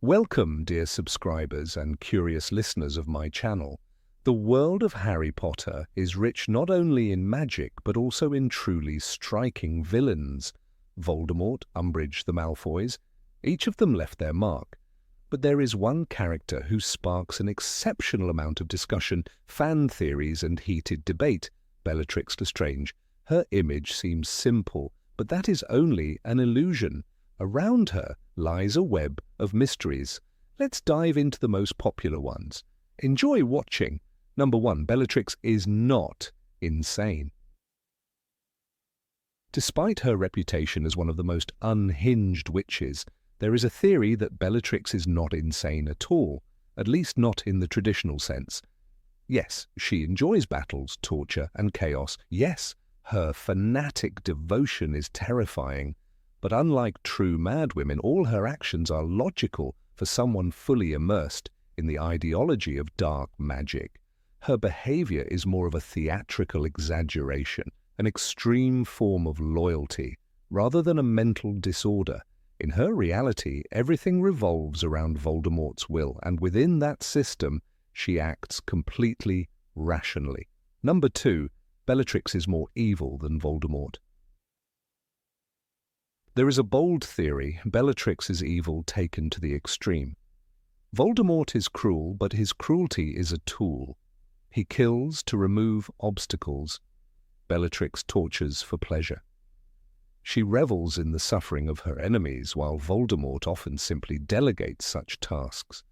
Welcome, dear subscribers and curious listeners of my channel. The world of Harry Potter is rich not only in magic but also in truly striking villains. Voldemort, Umbridge, the Malfoys, each of them left their mark. But there is one character who sparks an exceptional amount of discussion, fan theories and heated debate, Bellatrix Lestrange. Her image seems simple, but that is only an illusion. Around her lies a web of mysteries. Let's dive into the most popular ones. Enjoy watching. Number 1. Bellatrix is not insane. Despite her reputation as one of the most unhinged witches, there is a theory that Bellatrix is not insane at all, at least not in the traditional sense. Yes, she enjoys battles, torture, and chaos. Yes, her fanatic devotion is terrifying. But unlike true madwomen, all her actions are logical for someone fully immersed in the ideology of dark magic. Her behavior is more of a theatrical exaggeration, an extreme form of loyalty, rather than a mental disorder. In her reality, everything revolves around Voldemort's will, and within that system, she acts completely rationally. Number 2. Bellatrix is more evil than Voldemort. There is a bold theory: Bellatrix is evil taken to the extreme. Voldemort is cruel, but his cruelty is a tool. He kills to remove obstacles. Bellatrix tortures for pleasure. She revels in the suffering of her enemies, while Voldemort often simply delegates such tasks.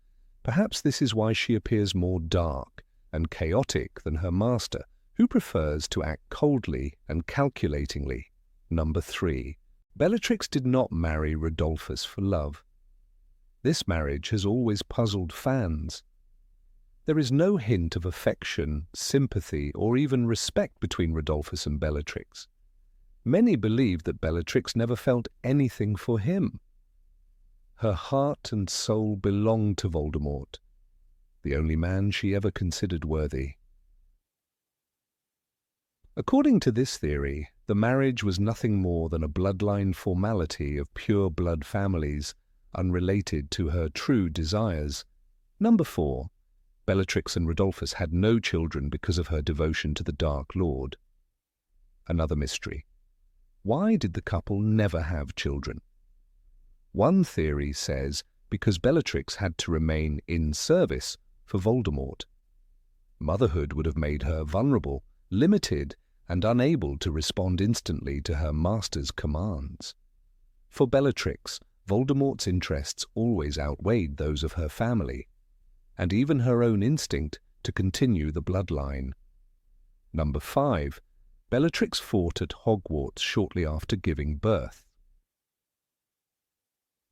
Perhaps this is why she appears more dark and chaotic than her master, who prefers to act coldly and calculatingly. Number 3. Bellatrix did not marry Rodolphus for love. This marriage has always puzzled fans. There is no hint of affection, sympathy, or even respect between Rodolphus and Bellatrix. Many believe that Bellatrix never felt anything for him. Her heart and soul belonged to Voldemort, the only man she ever considered worthy. According to this theory, the marriage was nothing more than a bloodline formality of pure blood families, unrelated to her true desires. Number 4. Bellatrix and Rodolphus had no children because of her devotion to the Dark Lord. Another mystery. Why did the couple never have children? One theory says because Bellatrix had to remain in service for Voldemort. Motherhood would have made her vulnerable, limited, and unable to respond instantly to her master's commands. For Bellatrix, Voldemort's interests always outweighed those of her family, and even her own instinct to continue the bloodline. Number 5. Bellatrix fought at Hogwarts shortly after giving birth.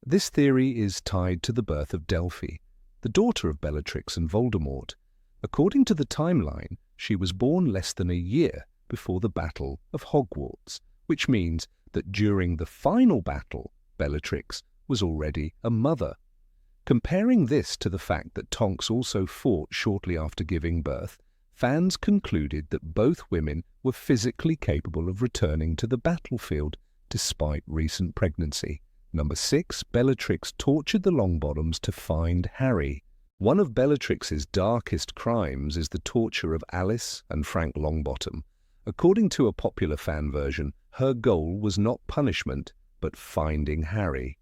This theory is tied to the birth of Delphi, the daughter of Bellatrix and Voldemort. According to the timeline, she was born less than a year before the Battle of Hogwarts, which means that during the final battle, Bellatrix was already a mother. Comparing this to the fact that Tonks also fought shortly after giving birth, fans concluded that both women were physically capable of returning to the battlefield despite recent pregnancy. Number 6. Bellatrix tortured the Longbottoms to find Harry. One of Bellatrix's darkest crimes is the torture of Alice and Frank Longbottom. According to a popular fan version, her goal was not punishment, but finding Harry.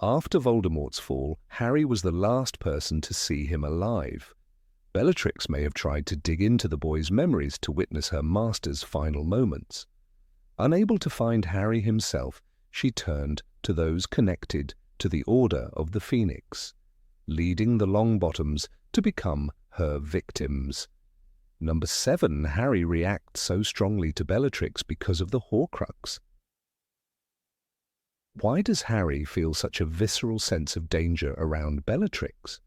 After Voldemort's fall, Harry was the last person to see him alive. Bellatrix may have tried to dig into the boy's memories to witness her master's final moments. Unable to find Harry himself, she turned to those connected to the Order of the Phoenix, leading the Longbottoms to become her victims. Number 7. Harry reacts so strongly to Bellatrix because of the Horcrux. Why does Harry feel such a visceral sense of danger around Bellatrix?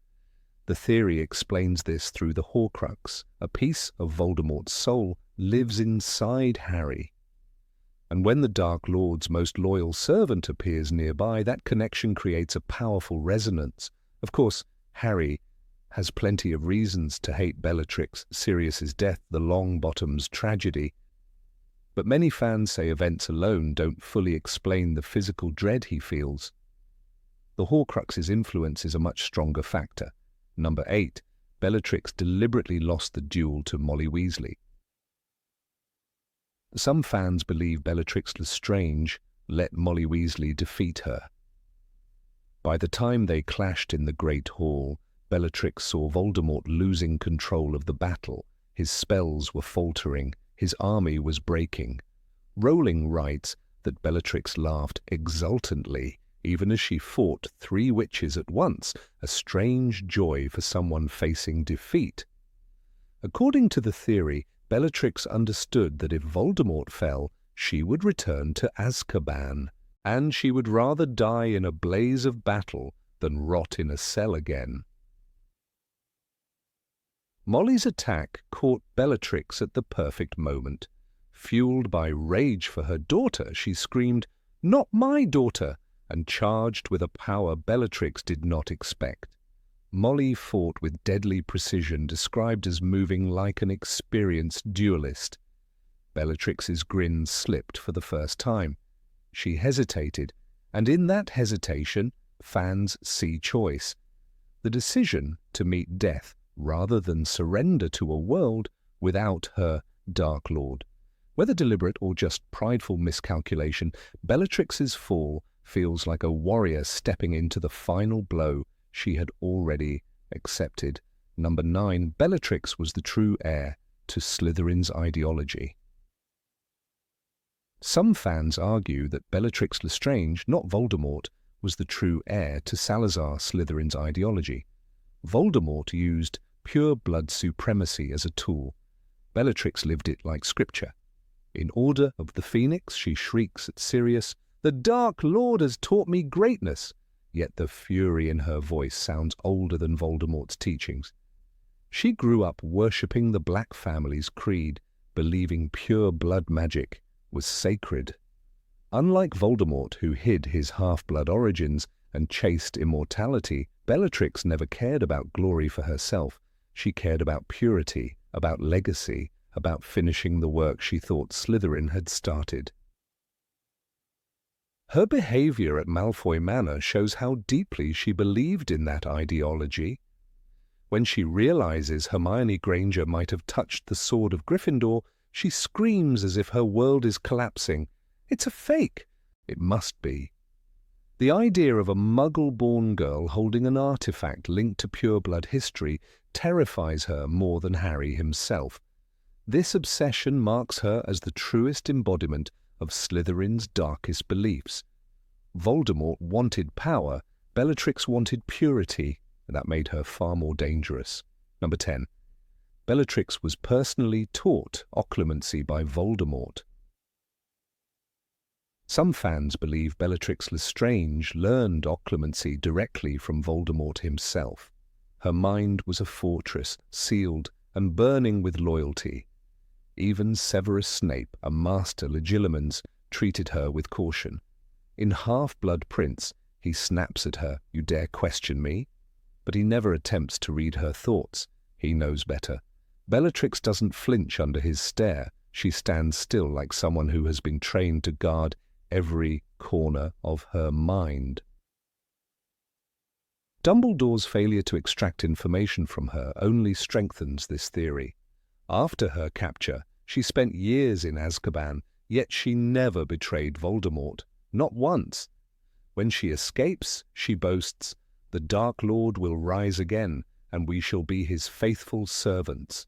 The theory explains this through the Horcrux. A piece of Voldemort's soul lives inside Harry. And when the Dark Lord's most loyal servant appears nearby, that connection creates a powerful resonance. Of course, Harry has plenty of reasons to hate Bellatrix, Sirius's death, the Longbottoms' tragedy. But many fans say events alone don't fully explain the physical dread he feels. the Horcrux's influence is a much stronger factor. Number 8. Bellatrix deliberately lost the duel to Molly Weasley. Some fans believe Bellatrix Lestrange let Molly Weasley defeat her. By the time they clashed in the Great Hall, Bellatrix saw Voldemort losing control of the battle. His spells were faltering, his army was breaking. Rowling writes that Bellatrix laughed exultantly, even as she fought 3 witches at once, a strange joy for someone facing defeat. According to the theory, Bellatrix understood that if Voldemort fell, she would return to Azkaban, and she would rather die in a blaze of battle than rot in a cell again. Molly's attack caught Bellatrix at the perfect moment. Fueled by rage for her daughter, she screamed, "Not my daughter!" and charged with a power Bellatrix did not expect. Molly fought with deadly precision, described as moving like an experienced duelist. Bellatrix's grin slipped for the first time. She hesitated, and in that hesitation, fans see choice. The decision to meet death rather than surrender to a world without her Dark Lord. Whether deliberate or just prideful miscalculation, Bellatrix's fall feels like a warrior stepping into the final blow she had already accepted. Number 9. Bellatrix was the true heir to Slytherin's ideology. Some fans argue that Bellatrix Lestrange, not Voldemort, was the true heir to Salazar Slytherin's ideology. Voldemort used pure blood supremacy as a tool. Bellatrix lived it like scripture. In Order of the Phoenix, she shrieks at Sirius, "The Dark Lord has taught me greatness," yet the fury in her voice sounds older than Voldemort's teachings. She grew up worshipping the Black family's creed, believing pure blood magic was sacred. Unlike Voldemort, who hid his half-blood origins and chased immortality, Bellatrix never cared about glory for herself. She cared about purity, about legacy, about finishing the work she thought Slytherin had started. Her behavior at Malfoy Manor shows how deeply she believed in that ideology. When she realizes Hermione Granger might have touched the sword of Gryffindor, she screams as if her world is collapsing. It's a fake. It must be. The idea of a Muggle-born girl holding an artifact linked to pureblood history terrifies her more than Harry himself. This obsession marks her as the truest embodiment of Slytherin's darkest beliefs. Voldemort wanted power, Bellatrix wanted purity, and that made her far more dangerous. Number 10. Bellatrix was personally taught occlumency by Voldemort. Some fans believe Bellatrix Lestrange learned occlumency directly from Voldemort himself. Her mind was a fortress, sealed and burning with loyalty. Even Severus Snape, a master legilimens, treated her with caution. In Half-Blood Prince, he snaps at her, "You dare question me?" But he never attempts to read her thoughts. He knows better. Bellatrix doesn't flinch under his stare. She stands still like someone who has been trained to guard every corner of her mind. Dumbledore's failure to extract information from her only strengthens this theory. After her capture, she spent years in Azkaban, yet she never betrayed Voldemort, not once. When she escapes, she boasts, "The Dark Lord will rise again, and we shall be his faithful servants."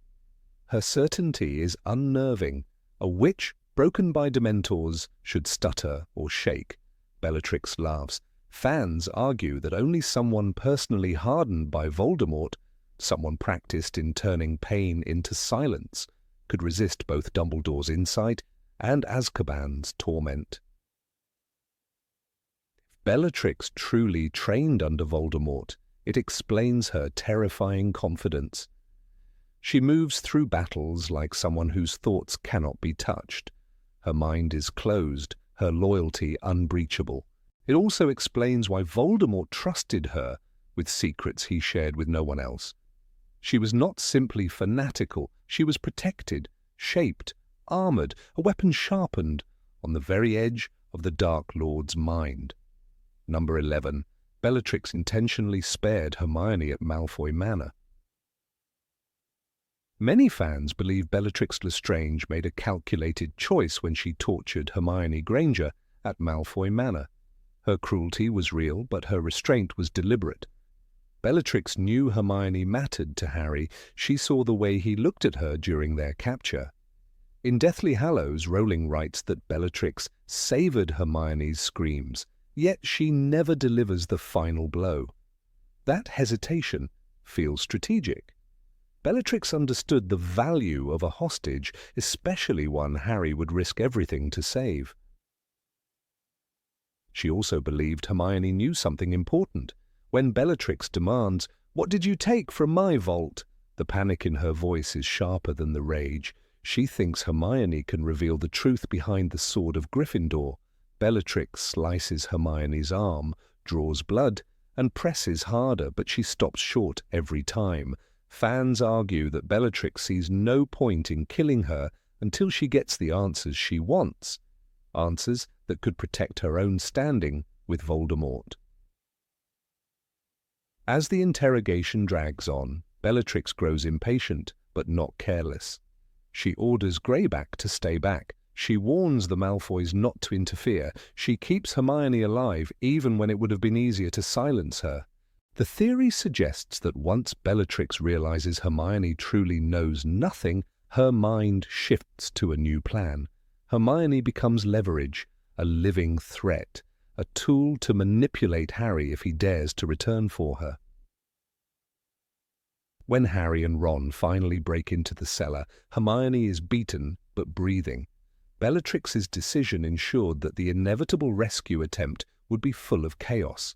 Her certainty is unnerving. A witch broken by Dementors should stutter or shake. Bellatrix laughs. Fans argue that only someone personally hardened by Voldemort, someone practiced in turning pain into silence, could resist both Dumbledore's insight and Azkaban's torment. If Bellatrix truly trained under Voldemort, it explains her terrifying confidence. She moves through battles like someone whose thoughts cannot be touched. Her mind is closed, her loyalty unbreachable. It also explains why Voldemort trusted her with secrets he shared with no one else. She was not simply fanatical, she was protected, shaped, armored, a weapon sharpened, on the very edge of the Dark Lord's mind. Number 11. Bellatrix intentionally spared Hermione at Malfoy Manor. Many fans believe Bellatrix Lestrange made a calculated choice when she tortured Hermione Granger at Malfoy Manor. Her cruelty was real, but her restraint was deliberate. Bellatrix knew Hermione mattered to Harry. She saw the way he looked at her during their capture. In Deathly Hallows, Rowling writes that Bellatrix savoured Hermione's screams, yet she never delivers the final blow. That hesitation feels strategic. Bellatrix understood the value of a hostage, especially one Harry would risk everything to save. She also believed Hermione knew something important. When Bellatrix demands, "What did you take from my vault?" the panic in her voice is sharper than the rage. She thinks Hermione can reveal the truth behind the sword of Gryffindor. Bellatrix slices Hermione's arm, draws blood, and presses harder, but she stops short every time. Fans argue that Bellatrix sees no point in killing her until she gets the answers she wants, answers that could protect her own standing with Voldemort. As the interrogation drags on, Bellatrix grows impatient, but not careless. She orders Greyback to stay back. She warns the Malfoys not to interfere. She keeps Hermione alive, even when it would have been easier to silence her. The theory suggests that once Bellatrix realizes Hermione truly knows nothing, her mind shifts to a new plan. Hermione becomes leverage, a living threat, a tool to manipulate Harry if he dares to return for her. When Harry and Ron finally break into the cellar, Hermione is beaten but breathing. Bellatrix's decision ensured that the inevitable rescue attempt would be full of chaos.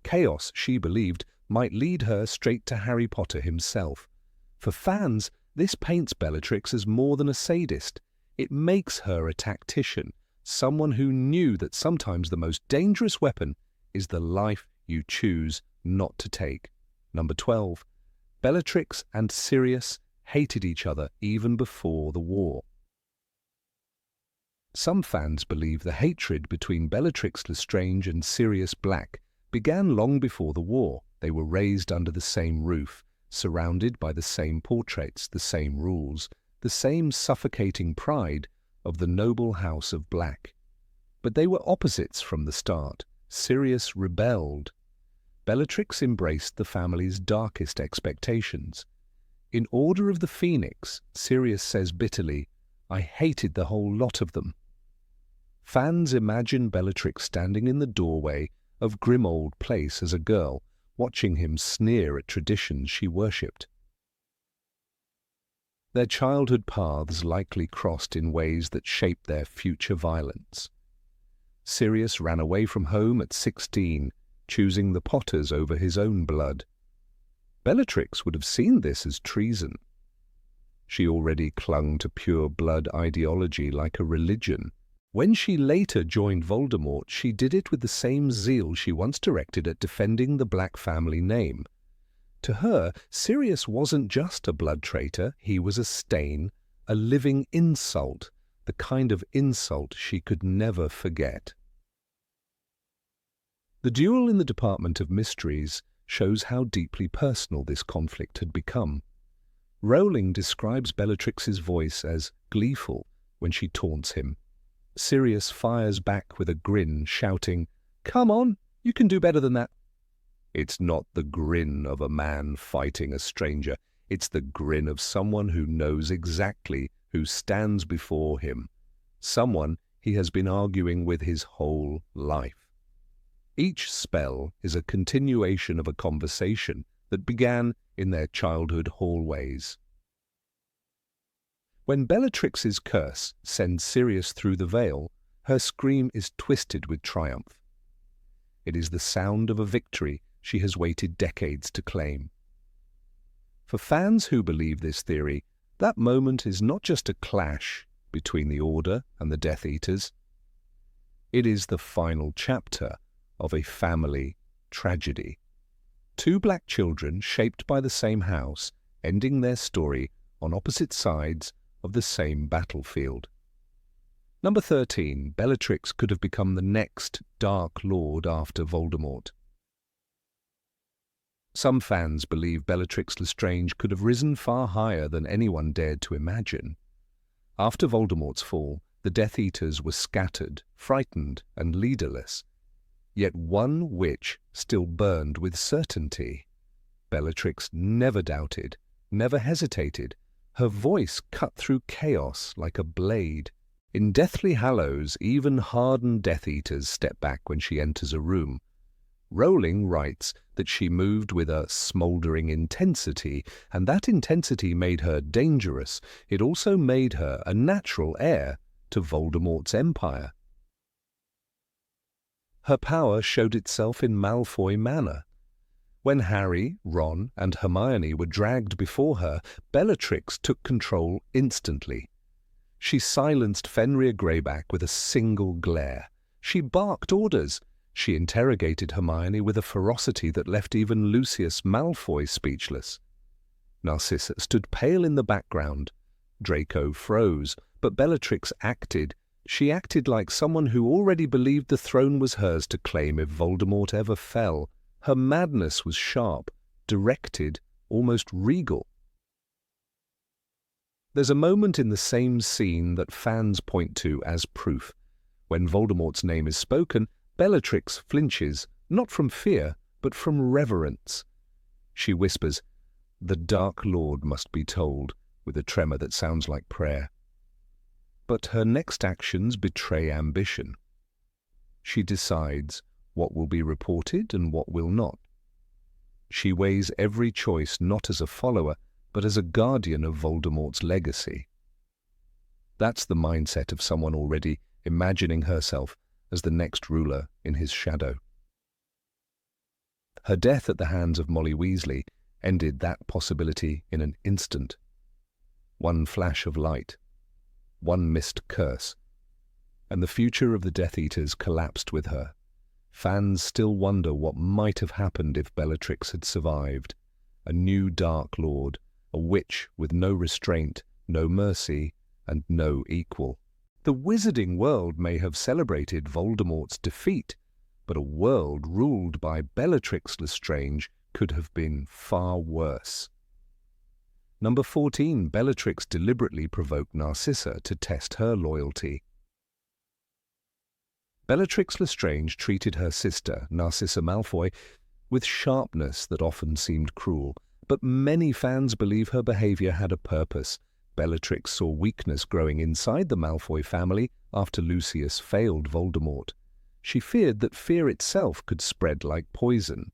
Chaos, she believed, might lead her straight to Harry Potter himself. For fans, this paints Bellatrix as more than a sadist. It makes her a tactician, someone who knew that sometimes the most dangerous weapon is the life you choose not to take. Number 12. Bellatrix and Sirius hated each other even before the war. Some fans believe the hatred between Bellatrix Lestrange and Sirius Black began long before the war. They were raised under the same roof, surrounded by the same portraits, the same rules, the same suffocating pride of the noble house of Black. But they were opposites from the start. Sirius rebelled. Bellatrix embraced the family's darkest expectations. In Order of the Phoenix, Sirius says bitterly, "I hated the whole lot of them." Fans imagine Bellatrix standing in the doorway of Grimmauld Place as a girl, watching him sneer at traditions she worshipped. Their childhood paths likely crossed in ways that shaped their future violence. Sirius ran away from home at 16, choosing the Potters over his own blood. Bellatrix would have seen this as treason. She already clung to pure blood ideology like a religion. When she later joined Voldemort, she did it with the same zeal she once directed at defending the Black family name. To her, Sirius wasn't just a blood traitor, he was a stain, a living insult, the kind of insult she could never forget. The duel in the Department of Mysteries shows how deeply personal this conflict had become. Rowling describes Bellatrix's voice as gleeful when she taunts him. Sirius fires back with a grin, shouting, "Come on, you can do better than that." It's not the grin of a man fighting a stranger. It's the grin of someone who knows exactly who stands before him, someone he has been arguing with his whole life. Each spell is a continuation of a conversation that began in their childhood hallways. When Bellatrix's curse sends Sirius through the veil, her scream is twisted with triumph. It is the sound of a victory she has waited decades to claim. For fans who believe this theory, that moment is not just a clash between the Order and the Death Eaters. It is the final chapter of a family tragedy. Two black children shaped by the same house, ending their story on opposite sides of the same battlefield. Number 13. Bellatrix could have become the next Dark Lord after Voldemort. Some fans believe Bellatrix Lestrange could have risen far higher than anyone dared to imagine. After Voldemort's fall, the Death Eaters were scattered, frightened, and leaderless. Yet one witch still burned with certainty. Bellatrix never doubted, never hesitated. Her voice cut through chaos like a blade. In Deathly Hallows, even hardened Death Eaters step back when she enters a room. Rowling writes that she moved with a smouldering intensity, and that intensity made her dangerous. It also made her a natural heir to Voldemort's empire. Her power showed itself in Malfoy Manor. When Harry, Ron, and Hermione were dragged before her, Bellatrix took control instantly. She silenced Fenrir Greyback with a single glare. She barked orders. She interrogated Hermione with a ferocity that left even Lucius Malfoy speechless. Narcissa stood pale in the background. Draco froze, but Bellatrix acted. She acted like someone who already believed the throne was hers to claim if Voldemort ever fell. Her madness was sharp, directed, almost regal. There's a moment in the same scene that fans point to as proof. When Voldemort's name is spoken, Bellatrix flinches, not from fear, but from reverence. She whispers, "The Dark Lord must be told," with a tremor that sounds like prayer. But her next actions betray ambition. She decides what will be reported and what will not. She weighs every choice not as a follower, but as a guardian of Voldemort's legacy. That's the mindset of someone already imagining herself as the next ruler in his shadow. Her death at the hands of Molly Weasley ended that possibility in an instant. One flash of light, one missed curse, and the future of the Death Eaters collapsed with her. Fans still wonder what might have happened if Bellatrix had survived. A new Dark Lord, a witch with no restraint, no mercy, and no equal. The wizarding world may have celebrated Voldemort's defeat, but a world ruled by Bellatrix Lestrange could have been far worse. Number 14, Bellatrix deliberately provoked Narcissa to test her loyalty. Bellatrix Lestrange treated her sister, Narcissa Malfoy, with sharpness that often seemed cruel, but many fans believe her behavior had a purpose. Bellatrix saw weakness growing inside the Malfoy family after Lucius failed Voldemort. She feared that fear itself could spread like poison.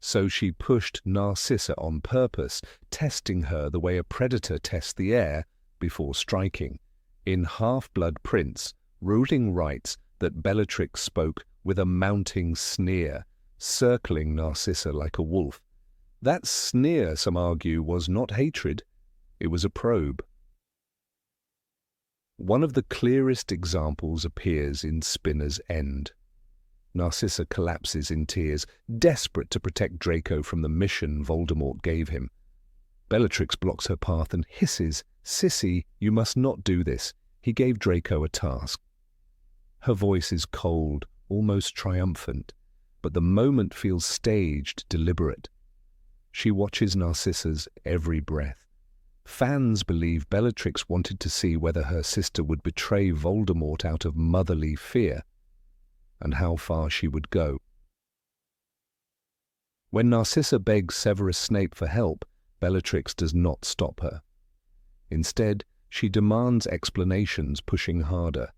So she pushed Narcissa on purpose, testing her the way a predator tests the air before striking. In Half-Blood Prince, Rowling writes that Bellatrix spoke with a mounting sneer, circling Narcissa like a wolf. That sneer, some argue, was not hatred. It was a probe. One of the clearest examples appears in Spinner's End. Narcissa collapses in tears, desperate to protect Draco from the mission Voldemort gave him. Bellatrix blocks her path and hisses, "Sissy, you must not do this. He gave Draco a task." Her voice is cold, almost triumphant, but the moment feels staged, deliberate. She watches Narcissa's every breath. Fans believe Bellatrix wanted to see whether her sister would betray Voldemort out of motherly fear, and how far she would go. When Narcissa begs Severus Snape for help, Bellatrix does not stop her. Instead, she demands explanations, pushing harder.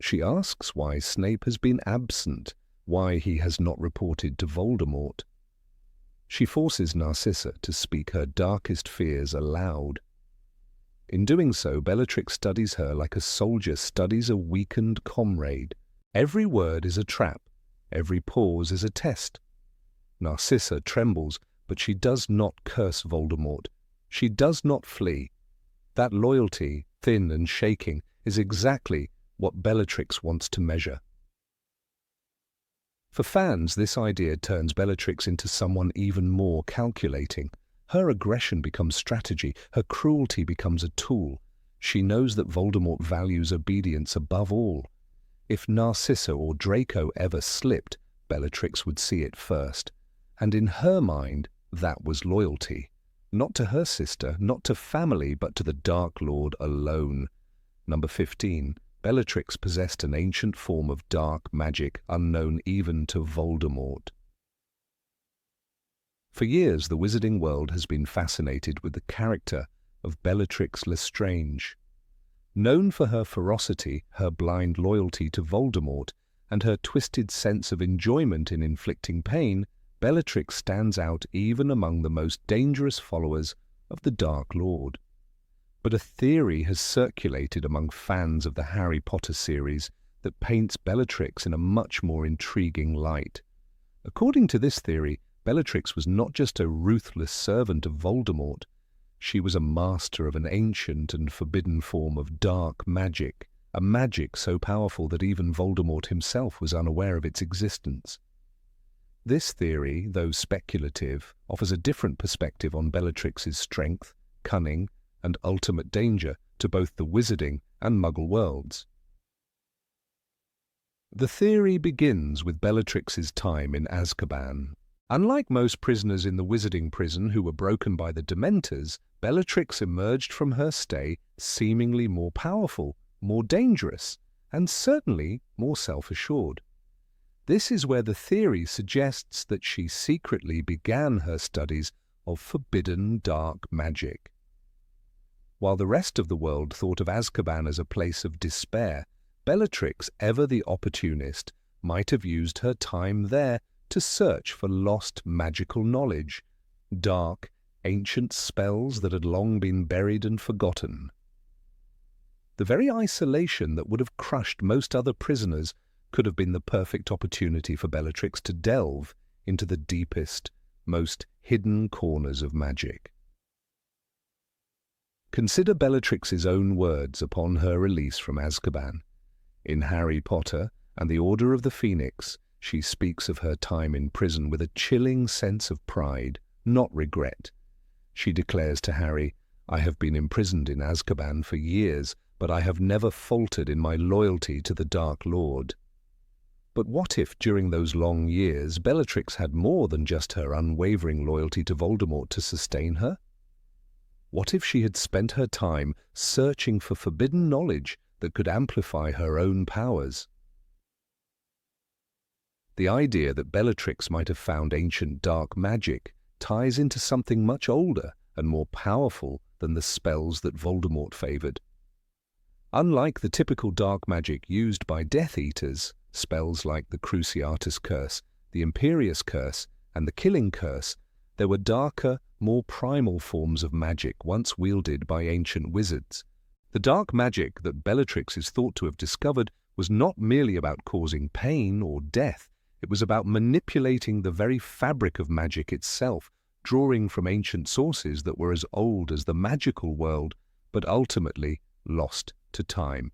She asks why Snape has been absent, why he has not reported to Voldemort. She forces Narcissa to speak her darkest fears aloud. In doing so, Bellatrix studies her like a soldier studies a weakened comrade. Every word is a trap, every pause is a test. Narcissa trembles, but she does not curse Voldemort. She does not flee. That loyalty, thin and shaking, is exactly what Bellatrix wants to measure. For fans, this idea turns Bellatrix into someone even more calculating. Her aggression becomes strategy, her cruelty becomes a tool. She knows that Voldemort values obedience above all. If Narcissa or Draco ever slipped, Bellatrix would see it first. and in her mind that was loyalty. Not to her sister, not to family, but to the Dark Lord alone. Number 15. Bellatrix possessed an ancient form of dark magic unknown even to Voldemort. For years, the wizarding world has been fascinated with the character of Bellatrix Lestrange. Known for her ferocity, her blind loyalty to Voldemort, and her twisted sense of enjoyment in inflicting pain, Bellatrix stands out even among the most dangerous followers of the Dark Lord. But a theory has circulated among fans of the Harry Potter series that paints Bellatrix in a much more intriguing light. According to this theory, Bellatrix was not just a ruthless servant of Voldemort, she was a master of an ancient and forbidden form of dark magic, a magic so powerful that even Voldemort himself was unaware of its existence. This theory, though speculative, offers a different perspective on Bellatrix's strength, cunning, and ultimate danger to both the wizarding and Muggle worlds. The theory begins with Bellatrix's time in Azkaban. Unlike most prisoners in the wizarding prison who were broken by the Dementors, Bellatrix emerged from her stay seemingly more powerful, more dangerous, and certainly more self-assured. This is where the theory suggests that she secretly began her studies of forbidden dark magic. While the rest of the world thought of Azkaban as a place of despair, Bellatrix, ever the opportunist, might have used her time there to search for lost magical knowledge, dark, ancient spells that had long been buried and forgotten. The very isolation that would have crushed most other prisoners could have been the perfect opportunity for Bellatrix to delve into the deepest, most hidden corners of magic. Consider Bellatrix's own words upon her release from Azkaban. In Harry Potter and the Order of the Phoenix, she speaks of her time in prison with a chilling sense of pride, not regret. She declares to Harry, "I have been imprisoned in Azkaban for years, but I have never faltered in my loyalty to the Dark Lord." But what if, during those long years, Bellatrix had more than just her unwavering loyalty to Voldemort to sustain her? What if she had spent her time searching for forbidden knowledge that could amplify her own powers? The idea that Bellatrix might have found ancient dark magic ties into something much older and more powerful than the spells that Voldemort favored. Unlike the typical dark magic used by Death Eaters, spells like the Cruciatus Curse, the Imperious Curse, and the Killing Curse, there were darker, more primal forms of magic once wielded by ancient wizards. The dark magic that Bellatrix is thought to have discovered was not merely about causing pain or death. It was about manipulating the very fabric of magic itself, drawing from ancient sources that were as old as the magical world, but ultimately lost to time.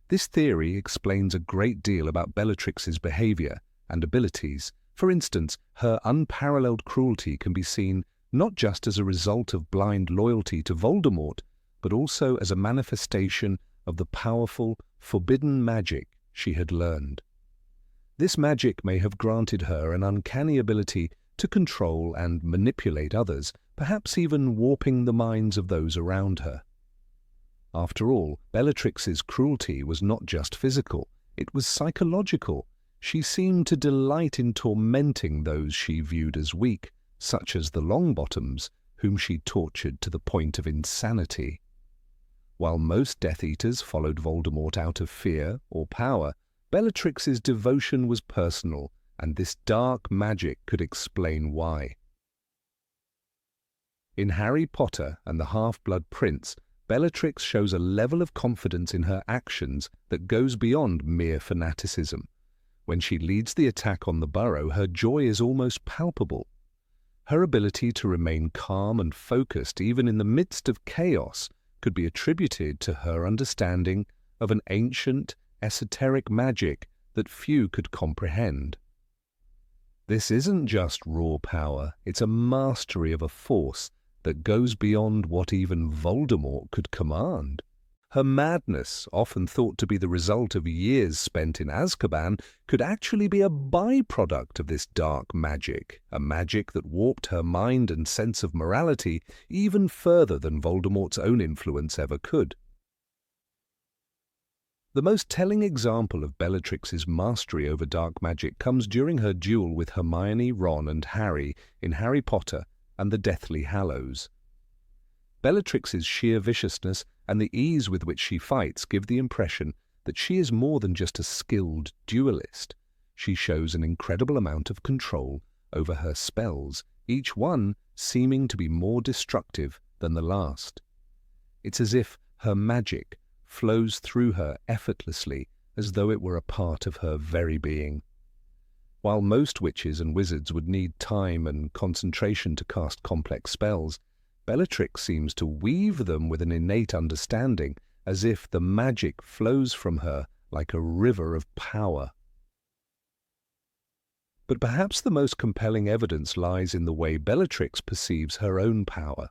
This theory explains a great deal about Bellatrix's behavior and abilities. For instance, her unparalleled cruelty can be seen not just as a result of blind loyalty to Voldemort, but also as a manifestation of the powerful, forbidden magic she had learned. This magic may have granted her an uncanny ability to control and manipulate others, perhaps even warping the minds of those around her. After all, Bellatrix's cruelty was not just physical, it was psychological. She seemed to delight in tormenting those she viewed as weak, such as the Longbottoms, whom she tortured to the point of insanity. While most Death Eaters followed Voldemort out of fear or power, Bellatrix's devotion was personal, and this dark magic could explain why. In Harry Potter and the Half-Blood Prince, Bellatrix shows a level of confidence in her actions that goes beyond mere fanaticism. When she leads the attack on the Burrow, her joy is almost palpable. Her ability to remain calm and focused even in the midst of chaos could be attributed to her understanding of an ancient, esoteric magic that few could comprehend. This isn't just raw power, it's a mastery of a force that goes beyond what even Voldemort could command. Her madness, often thought to be the result of years spent in Azkaban, could actually be a byproduct of this dark magic, a magic that warped her mind and sense of morality even further than Voldemort's own influence ever could. The most telling example of Bellatrix's mastery over dark magic comes during her duel with Hermione, Ron, and Harry in Harry Potter and the Deathly Hallows. Bellatrix's sheer viciousness and the ease with which she fights give the impression that she is more than just a skilled duelist. She shows an incredible amount of control over her spells, each one seeming to be more destructive than the last. It's as if her magic flows through her effortlessly, as though it were a part of her very being. While most witches and wizards would need time and concentration to cast complex spells, Bellatrix seems to weave them with an innate understanding, as if the magic flows from her like a river of power. But perhaps the most compelling evidence lies in the way Bellatrix perceives her own power.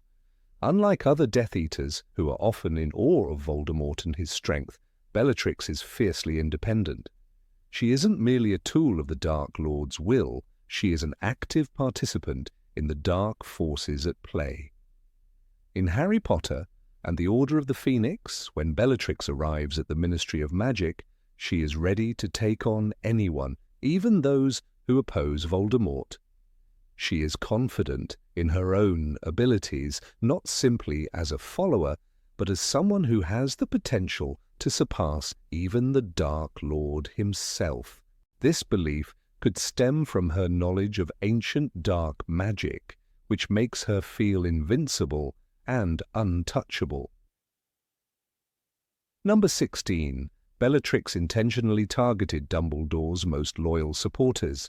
Unlike other Death Eaters, who are often in awe of Voldemort and his strength, Bellatrix is fiercely independent. She isn't merely a tool of the Dark Lord's will, she is an active participant in the dark forces at play. In Harry Potter and the Order of the Phoenix, when Bellatrix arrives at the Ministry of Magic, she is ready to take on anyone, even those who oppose Voldemort. She is confident in her own abilities, not simply as a follower, but as someone who has the potential to surpass even the Dark Lord himself. This belief could stem from her knowledge of ancient dark magic, which makes her feel invincible and untouchable. Number 16. Bellatrix intentionally targeted Dumbledore's most loyal supporters.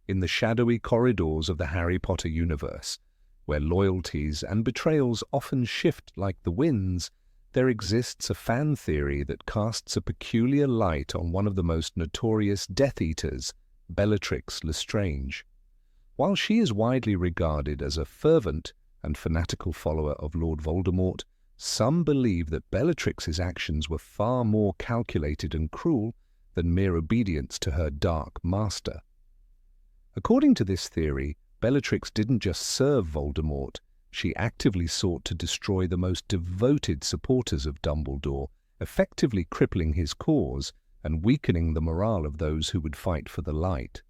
In the shadowy corridors of the Harry Potter universe, where loyalties and betrayals often shift like the winds, there exists a fan theory that casts a peculiar light on one of the most notorious Death Eaters, Bellatrix Lestrange. While she is widely regarded as a fervent and fanatical follower of Lord Voldemort, some believe that Bellatrix's actions were far more calculated and cruel than mere obedience to her dark master. According to this theory, Bellatrix didn't just serve Voldemort, she actively sought to destroy the most devoted supporters of Dumbledore, effectively crippling his cause and weakening the morale of those who would fight for the light.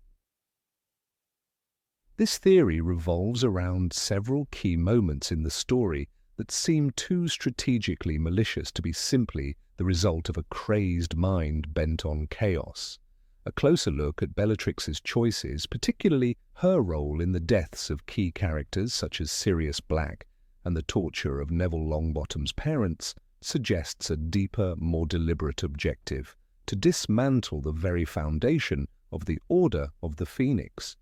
This theory revolves around several key moments in the story that seem too strategically malicious to be simply the result of a crazed mind bent on chaos. A closer look at Bellatrix's choices, particularly her role in the deaths of key characters such as Sirius Black and the torture of Neville Longbottom's parents, suggests a deeper, more deliberate objective: to dismantle the very foundation of the Order of the Phoenix.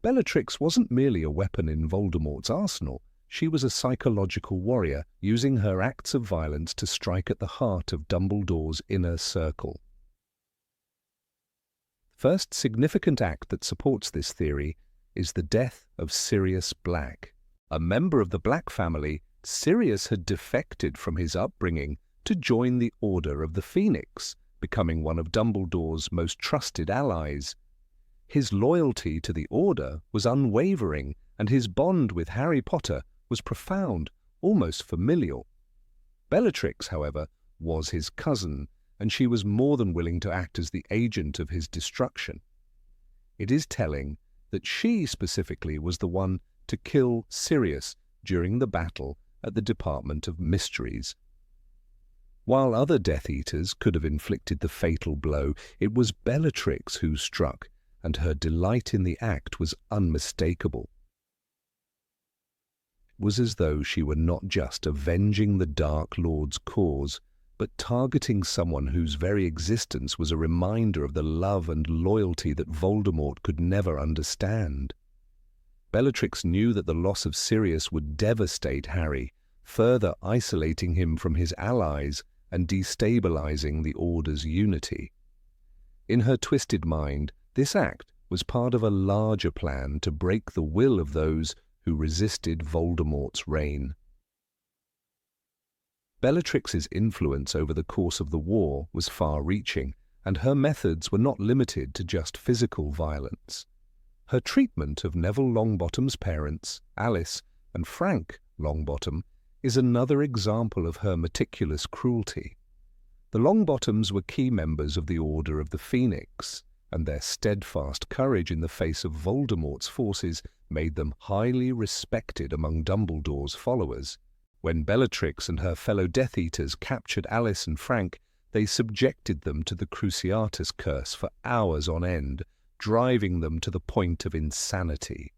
Bellatrix wasn't merely a weapon in Voldemort's arsenal, she was a psychological warrior, using her acts of violence to strike at the heart of Dumbledore's inner circle. First significant act that supports this theory is the death of Sirius Black. A member of the Black family, Sirius had defected from his upbringing to join the Order of the Phoenix, becoming one of Dumbledore's most trusted allies. His loyalty to the Order was unwavering, and his bond with Harry Potter was profound, almost familial. Bellatrix, however, was his cousin, and she was more than willing to act as the agent of his destruction. It is telling that she specifically was the one to kill Sirius during the battle at the Department of Mysteries. While other Death Eaters could have inflicted the fatal blow, it was Bellatrix who struck, and her delight in the act was unmistakable. It was as though she were not just avenging the Dark Lord's cause, but targeting someone whose very existence was a reminder of the love and loyalty that Voldemort could never understand. Bellatrix knew that the loss of Sirius would devastate Harry, further isolating him from his allies and destabilizing the Order's unity. In her twisted mind, this act was part of a larger plan to break the will of those who resisted Voldemort's reign. Bellatrix's influence over the course of the war was far-reaching, and her methods were not limited to just physical violence. Her treatment of Neville Longbottom's parents, Alice and Frank Longbottom, is another example of her meticulous cruelty. The Longbottoms were key members of the Order of the Phoenix, and their steadfast courage in the face of Voldemort's forces made them highly respected among Dumbledore's followers. When Bellatrix and her fellow Death Eaters captured Alice and Frank, they subjected them to the Cruciatus Curse for hours on end, driving them to the point of insanity.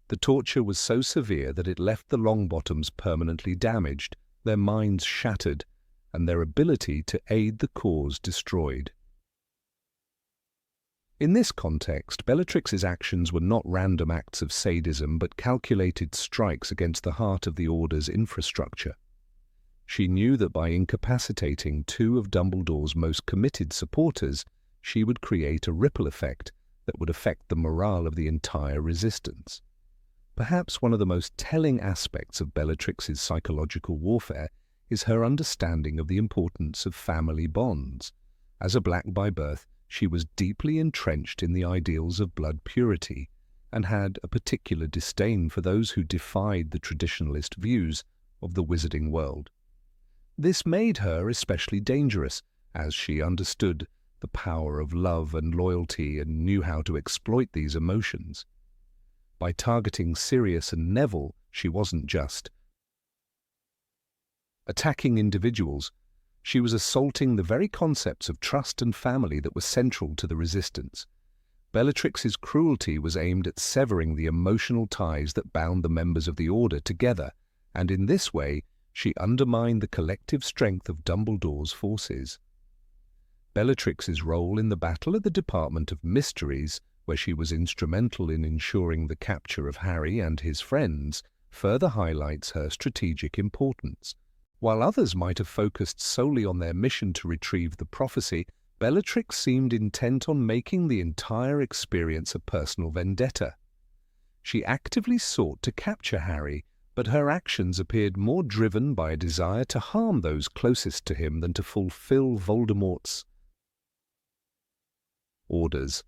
The torture was so severe that it left the Longbottoms permanently damaged, their minds shattered, and their ability to aid the cause destroyed. In this context, Bellatrix's actions were not random acts of sadism but calculated strikes against the heart of the Order's infrastructure. She knew that by incapacitating two of Dumbledore's most committed supporters, she would create a ripple effect that would affect the morale of the entire resistance. Perhaps one of the most telling aspects of Bellatrix's psychological warfare is her understanding of the importance of family bonds. As a Black by birth, she was deeply entrenched in the ideals of blood purity and had a particular disdain for those who defied the traditionalist views of the wizarding world. This made her especially dangerous, as she understood the power of love and loyalty and knew how to exploit these emotions. By targeting Sirius and Neville, she wasn't just attacking individuals, she was assaulting the very concepts of trust and family that were central to the resistance. Bellatrix's cruelty was aimed at severing the emotional ties that bound the members of the Order together, and in this way she undermined the collective strength of Dumbledore's forces. Bellatrix's role in the battle at the Department of Mysteries, where she was instrumental in ensuring the capture of Harry and his friends, further highlights her strategic importance. While others might have focused solely on their mission to retrieve the prophecy, Bellatrix seemed intent on making the entire experience a personal vendetta. She actively sought to capture Harry, but her actions appeared more driven by a desire to harm those closest to him than to fulfill Voldemort's orders.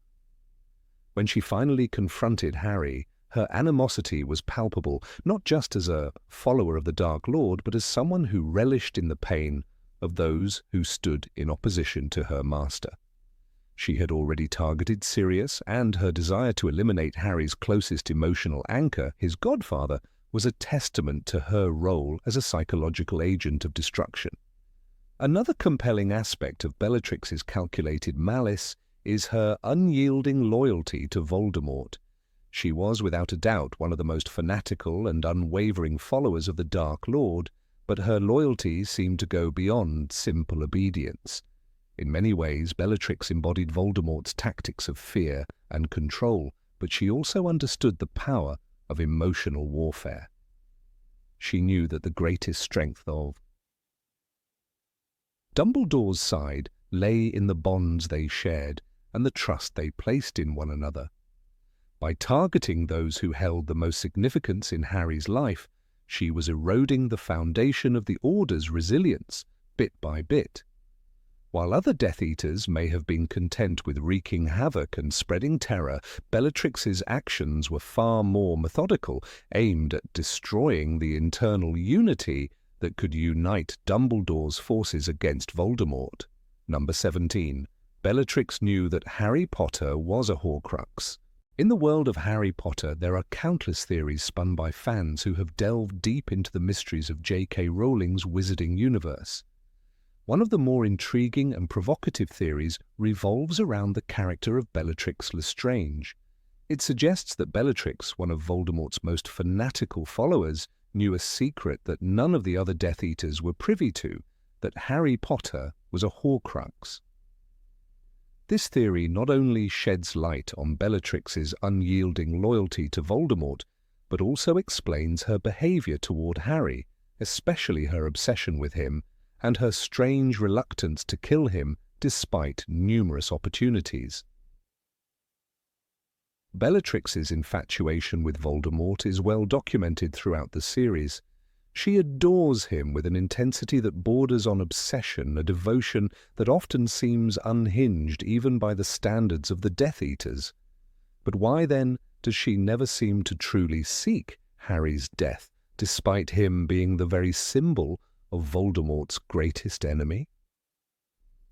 When she finally confronted Harry, her animosity was palpable, not just as a follower of the Dark Lord, but as someone who relished in the pain of those who stood in opposition to her master. She had already targeted Sirius, and her desire to eliminate Harry's closest emotional anchor, his godfather, was a testament to her role as a psychological agent of destruction. Another compelling aspect of Bellatrix's calculated malice is her unyielding loyalty to Voldemort. She was without a doubt one of the most fanatical and unwavering followers of the Dark Lord, but her loyalty seemed to go beyond simple obedience. In many ways, Bellatrix embodied Voldemort's tactics of fear and control, but she also understood the power of emotional warfare. She knew that the greatest strength of Dumbledore's side lay in the bonds they shared and the trust they placed in one another. By targeting those who held the most significance in Harry's life, she was eroding the foundation of the Order's resilience, bit by bit. While other Death Eaters may have been content with wreaking havoc and spreading terror, Bellatrix's actions were far more methodical, aimed at destroying the internal unity that could unite Dumbledore's forces against Voldemort. Number 17. Bellatrix knew that Harry Potter was a Horcrux. In the world of Harry Potter, there are countless theories spun by fans who have delved deep into the mysteries of J.K. Rowling's wizarding universe. One of the more intriguing and provocative theories revolves around the character of Bellatrix Lestrange. It suggests that Bellatrix, one of Voldemort's most fanatical followers, knew a secret that none of the other Death Eaters were privy to, that Harry Potter was a Horcrux. This theory not only sheds light on Bellatrix's unyielding loyalty to Voldemort, but also explains her behavior toward Harry, especially her obsession with him, and her strange reluctance to kill him despite numerous opportunities. Bellatrix's infatuation with Voldemort is well documented throughout the series. She adores him with an intensity that borders on obsession, a devotion that often seems unhinged even by the standards of the Death Eaters. But why then does she never seem to truly seek Harry's death, despite him being the very symbol of Voldemort's greatest enemy?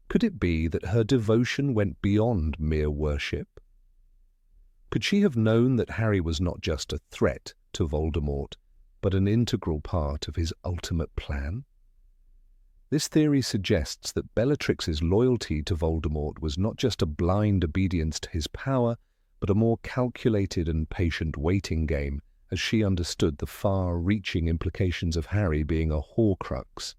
Could it be that her devotion went beyond mere worship? Could she have known that Harry was not just a threat to Voldemort, but an integral part of his ultimate plan? This theory suggests that Bellatrix's loyalty to Voldemort was not just a blind obedience to his power, but a more calculated and patient waiting game, as she understood the far-reaching implications of Harry being a Horcrux.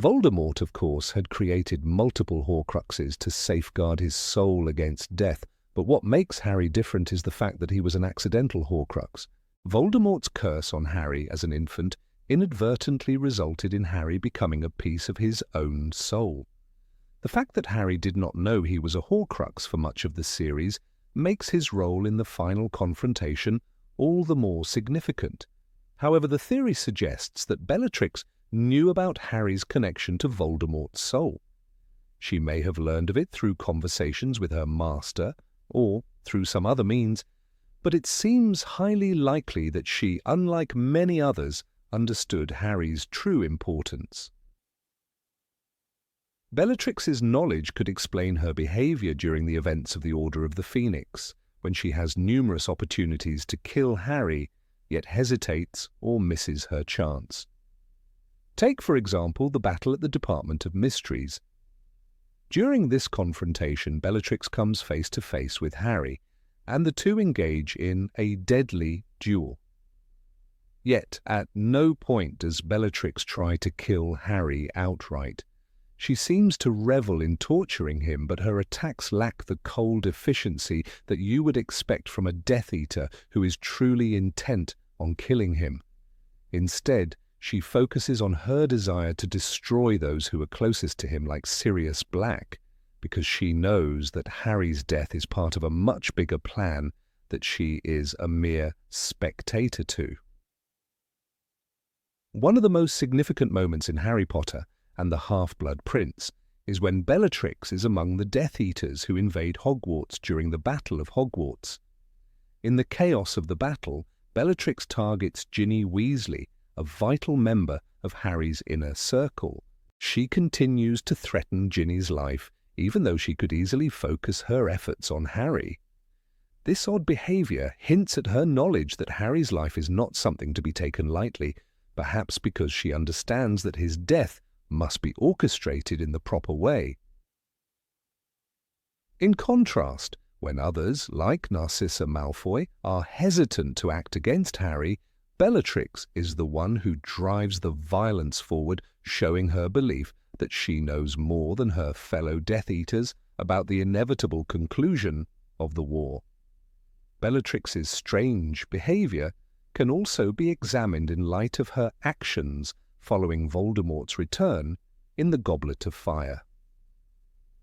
Voldemort, of course, had created multiple Horcruxes to safeguard his soul against death, but what makes Harry different is the fact that he was an accidental Horcrux. Voldemort's curse on Harry as an infant inadvertently resulted in Harry becoming a piece of his own soul. The fact that Harry did not know he was a Horcrux for much of the series makes his role in the final confrontation all the more significant. However, the theory suggests that Bellatrix knew about Harry's connection to Voldemort's soul. She may have learned of it through conversations with her master or through some other means, but it seems highly likely that she, unlike many others, understood Harry's true importance. Bellatrix's knowledge could explain her behavior during the events of the Order of the Phoenix, when she has numerous opportunities to kill Harry, yet hesitates or misses her chance. Take, for example, the battle at the Department of Mysteries. During this confrontation, Bellatrix comes face to face with Harry, and the two engage in a deadly duel. Yet at no point does Bellatrix try to kill Harry outright. She seems to revel in torturing him, but her attacks lack the cold efficiency that you would expect from a Death Eater who is truly intent on killing him. Instead, she focuses on her desire to destroy those who are closest to him, like Sirius Black, because she knows that Harry's death is part of a much bigger plan that she is a mere spectator to. One of the most significant moments in Harry Potter and the Half-Blood Prince is when Bellatrix is among the Death Eaters who invade Hogwarts during the Battle of Hogwarts. In the chaos of the battle, Bellatrix targets Ginny Weasley, a vital member of Harry's inner circle. She continues to threaten Ginny's life, even though she could easily focus her efforts on Harry. This odd behavior hints at her knowledge that Harry's life is not something to be taken lightly, perhaps because she understands that his death must be orchestrated in the proper way. In contrast, when others, like Narcissa Malfoy, are hesitant to act against Harry, Bellatrix is the one who drives the violence forward, showing her belief that she knows more than her fellow Death Eaters about the inevitable conclusion of the war. Bellatrix's strange behavior can also be examined in light of her actions following Voldemort's return in the Goblet of Fire.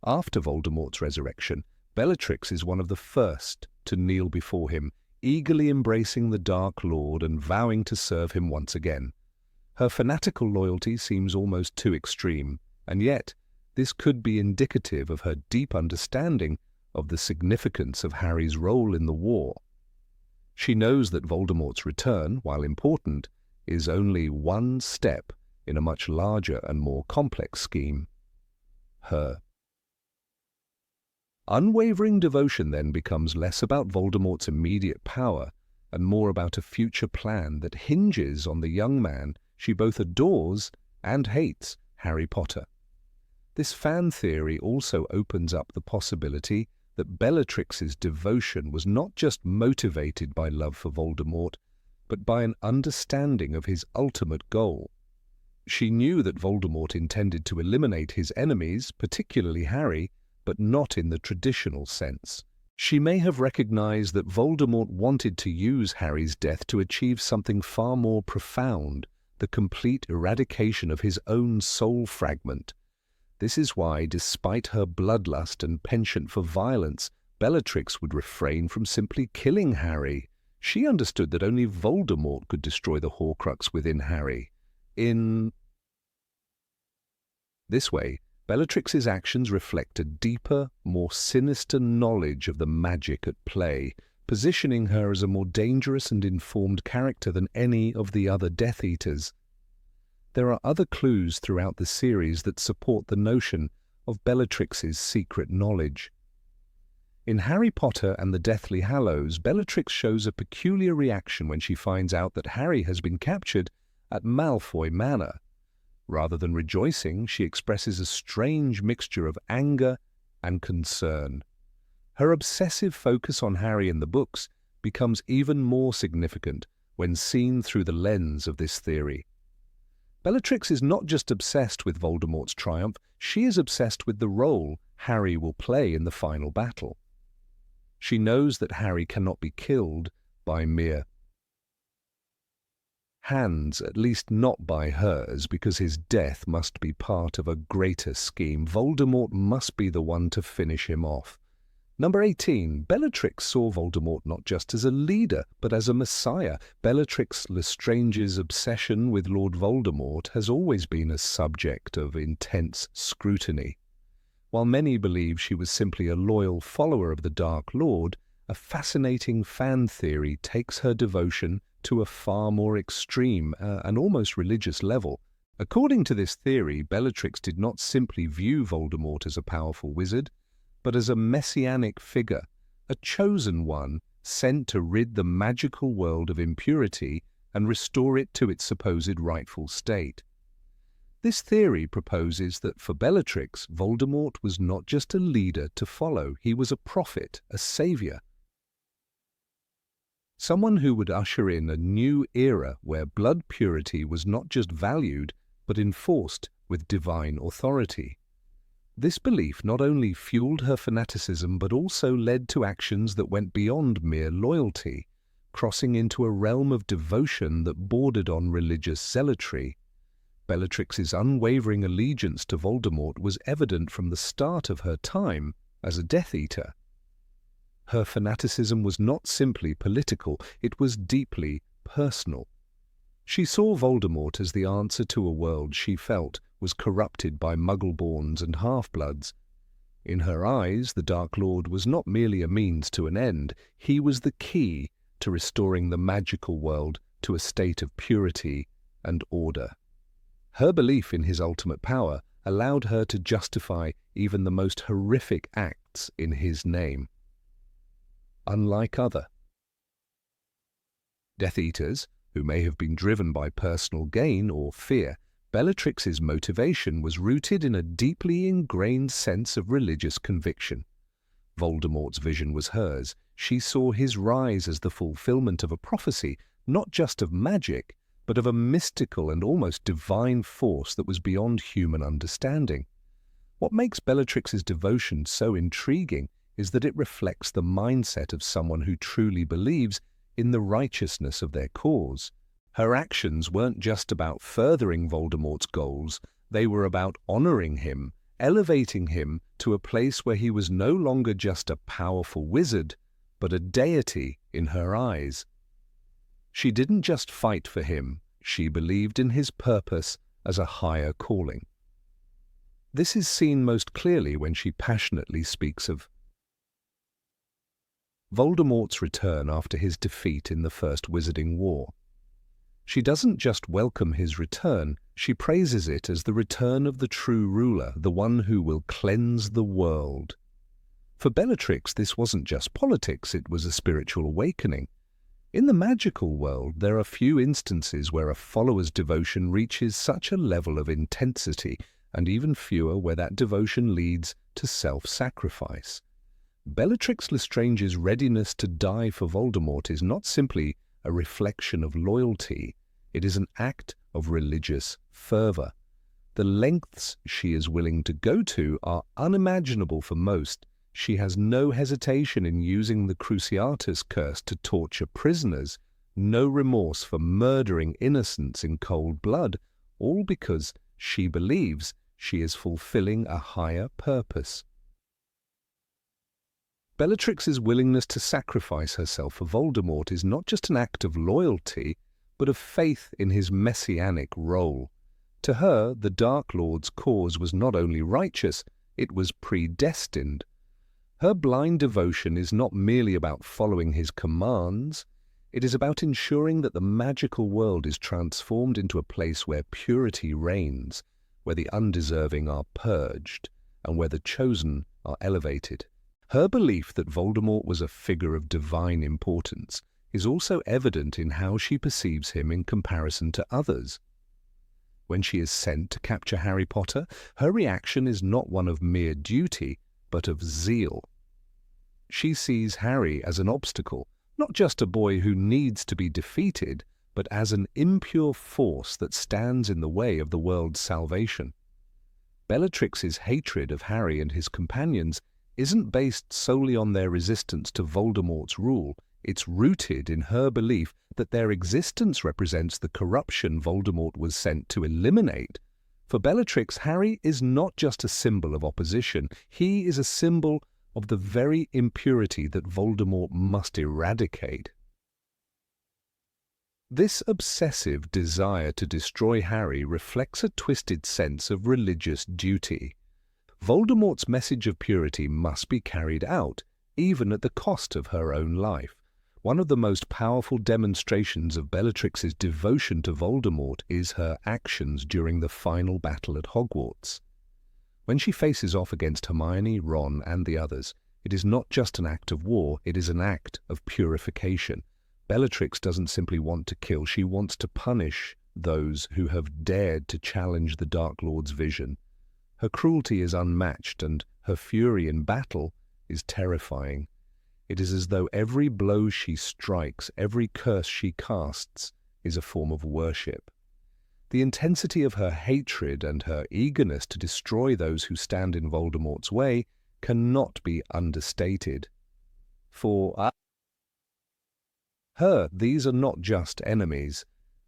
After Voldemort's resurrection, Bellatrix is one of the first to kneel before him, eagerly embracing the Dark Lord and vowing to serve him once again. Her fanatical loyalty seems almost too extreme, and yet this could be indicative of her deep understanding of the significance of Harry's role in the war. She knows that Voldemort's return, while important, is only one step in a much larger and more complex scheme. Her unwavering devotion then becomes less about Voldemort's immediate power and more about a future plan that hinges on the young man she both adores and hates, Harry Potter. This fan theory also opens up the possibility that Bellatrix's devotion was not just motivated by love for Voldemort, but by an understanding of his ultimate goal. She knew that Voldemort intended to eliminate his enemies, particularly Harry, but not in the traditional sense. She may have recognized that Voldemort wanted to use Harry's death to achieve something far more profound, the complete eradication of his own soul fragment. This is why, despite her bloodlust and penchant for violence, Bellatrix would refrain from simply killing Harry. She understood that only Voldemort could destroy the Horcrux within Harry. In this way, Bellatrix's actions reflect a deeper, more sinister knowledge of the magic at play, positioning her as a more dangerous and informed character than any of the other Death Eaters. There are other clues throughout the series that support the notion of Bellatrix's secret knowledge. In Harry Potter and the Deathly Hallows, Bellatrix shows a peculiar reaction when she finds out that Harry has been captured at Malfoy Manor. Rather than rejoicing, she expresses a strange mixture of anger and concern. Her obsessive focus on Harry in the books becomes even more significant when seen through the lens of this theory. Bellatrix is not just obsessed with Voldemort's triumph, she is obsessed with the role Harry will play in the final battle. She knows that Harry cannot be killed by mere hands, at least not by hers, because his death must be part of a greater scheme. Voldemort must be the one to finish him off. Number 18. Bellatrix saw Voldemort not just as a leader, but as a messiah. Bellatrix Lestrange's obsession with Lord Voldemort has always been a subject of intense scrutiny. While many believe she was simply a loyal follower of the Dark Lord, a fascinating fan theory takes her devotion to a far more extreme and almost religious level. According to this theory, Bellatrix did not simply view Voldemort as a powerful wizard, but as a messianic figure, a chosen one sent to rid the magical world of impurity and restore it to its supposed rightful state. This theory proposes that for Bellatrix, Voldemort was not just a leader to follow, he was a prophet, a savior. Someone who would usher in a new era where blood purity was not just valued, but enforced with divine authority. This belief not only fueled her fanaticism, but also led to actions that went beyond mere loyalty, crossing into a realm of devotion that bordered on religious zealotry. Bellatrix's unwavering allegiance to Voldemort was evident from the start of her time as a Death Eater. Her fanaticism was not simply political, it was deeply personal. She saw Voldemort as the answer to a world she felt was corrupted by Muggle-borns and half-bloods. In her eyes, the Dark Lord was not merely a means to an end, he was the key to restoring the magical world to a state of purity and order. Her belief in his ultimate power allowed her to justify even the most horrific acts in his name. Unlike other Death Eaters, who may have been driven by personal gain or fear, Bellatrix's motivation was rooted in a deeply ingrained sense of religious conviction. Voldemort's vision was hers. She saw his rise as the fulfillment of a prophecy, not just of magic, but of a mystical and almost divine force that was beyond human understanding. What makes Bellatrix's devotion so intriguing is that it reflects the mindset of someone who truly believes in the righteousness of their cause. Her actions weren't just about furthering Voldemort's goals, they were about honoring him, elevating him to a place where he was no longer just a powerful wizard, but a deity in her eyes. She didn't just fight for him, she believed in his purpose as a higher calling. This is seen most clearly when she passionately speaks of Voldemort's return after his defeat in the First Wizarding War. She doesn't just welcome his return, she praises it as the return of the true ruler, the one who will cleanse the world. For Bellatrix, this wasn't just politics, it was a spiritual awakening. In the magical world, there are few instances where a follower's devotion reaches such a level of intensity, and even fewer where that devotion leads to self-sacrifice. Bellatrix Lestrange's readiness to die for Voldemort is not simply a reflection of loyalty, it is an act of religious fervor. The lengths she is willing to go to are unimaginable for most. She has no hesitation in using the Cruciatus curse to torture prisoners, no remorse for murdering innocents in cold blood, all because she believes she is fulfilling a higher purpose. Bellatrix's willingness to sacrifice herself for Voldemort is not just an act of loyalty, but of faith in his messianic role. To her, the Dark Lord's cause was not only righteous, it was predestined. Her blind devotion is not merely about following his commands, it is about ensuring that the magical world is transformed into a place where purity reigns, where the undeserving are purged, and where the chosen are elevated. Her belief that Voldemort was a figure of divine importance is also evident in how she perceives him in comparison to others. When she is sent to capture Harry Potter, her reaction is not one of mere duty, but of zeal. She sees Harry as an obstacle, not just a boy who needs to be defeated, but as an impure force that stands in the way of the world's salvation. Bellatrix's hatred of Harry and his companions isn't based solely on their resistance to Voldemort's rule. It's rooted in her belief that their existence represents the corruption Voldemort was sent to eliminate. For Bellatrix, Harry is not just a symbol of opposition, he is a symbol of the very impurity that Voldemort must eradicate. This obsessive desire to destroy Harry reflects a twisted sense of religious duty. Voldemort's message of purity must be carried out, even at the cost of her own life. One of the most powerful demonstrations of Bellatrix's devotion to Voldemort is her actions during the final battle at Hogwarts. When she faces off against Hermione, Ron, and the others, it is not just an act of war, it is an act of purification. Bellatrix doesn't simply want to kill, she wants to punish those who have dared to challenge the Dark Lord's vision. Her cruelty is unmatched, and her fury in battle is terrifying. It is as though every blow she strikes, every curse she casts, is a form of worship. The intensity of her hatred and her eagerness to destroy those who stand in Voldemort's way cannot be understated. For her, these are not just enemies,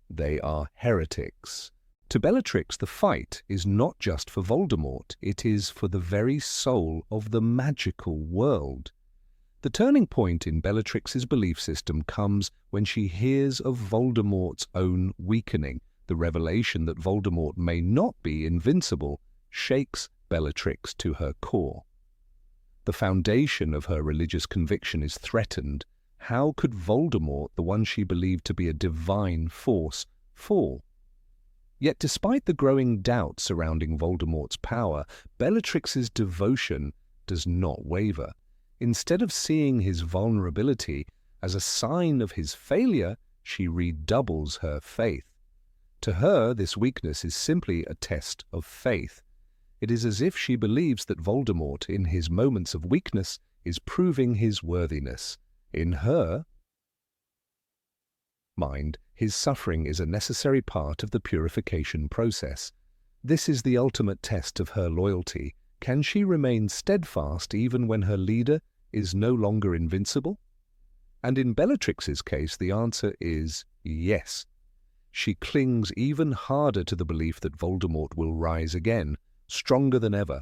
they are heretics. To Bellatrix, the fight is not just for Voldemort, it is for the very soul of the magical world. The turning point in Bellatrix's belief system comes when she hears of Voldemort's own weakening. The revelation that Voldemort may not be invincible shakes Bellatrix to her core. The foundation of her religious conviction is threatened. How could Voldemort, the one she believed to be a divine force, fall? Yet despite the growing doubt surrounding Voldemort's power, Bellatrix's devotion does not waver. Instead of seeing his vulnerability as a sign of his failure, she redoubles her faith. To her, this weakness is simply a test of faith. It is as if she believes that Voldemort, in his moments of weakness, is proving his worthiness. In her mind, his suffering is a necessary part of the purification process. This is the ultimate test of her loyalty. Can she remain steadfast even when her leader is no longer invincible? And in Bellatrix's case, the answer is yes. She clings even harder to the belief that Voldemort will rise again, stronger than ever.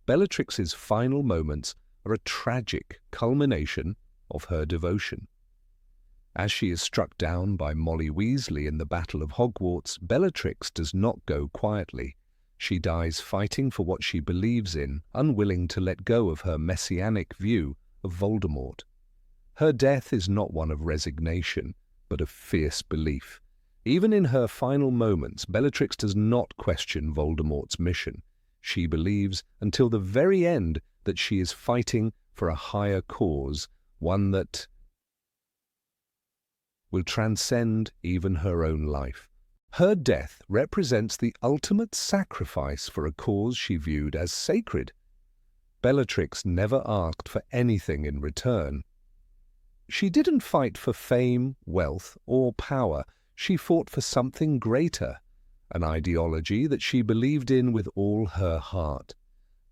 Bellatrix's final moments are a tragic culmination of her devotion. As she is struck down by Molly Weasley in the Battle of Hogwarts, Bellatrix does not go quietly. She dies fighting for what she believes in, unwilling to let go of her messianic view of Voldemort. Her death is not one of resignation, but of fierce belief. Even in her final moments, Bellatrix does not question Voldemort's mission. She believes until the very end that she is fighting for a higher cause, one that will transcend even her own life. Her death represents the ultimate sacrifice for a cause she viewed as sacred. Bellatrix never asked for anything in return. She didn't fight for fame, wealth, or power. She fought for something greater, an ideology that she believed in with all her heart.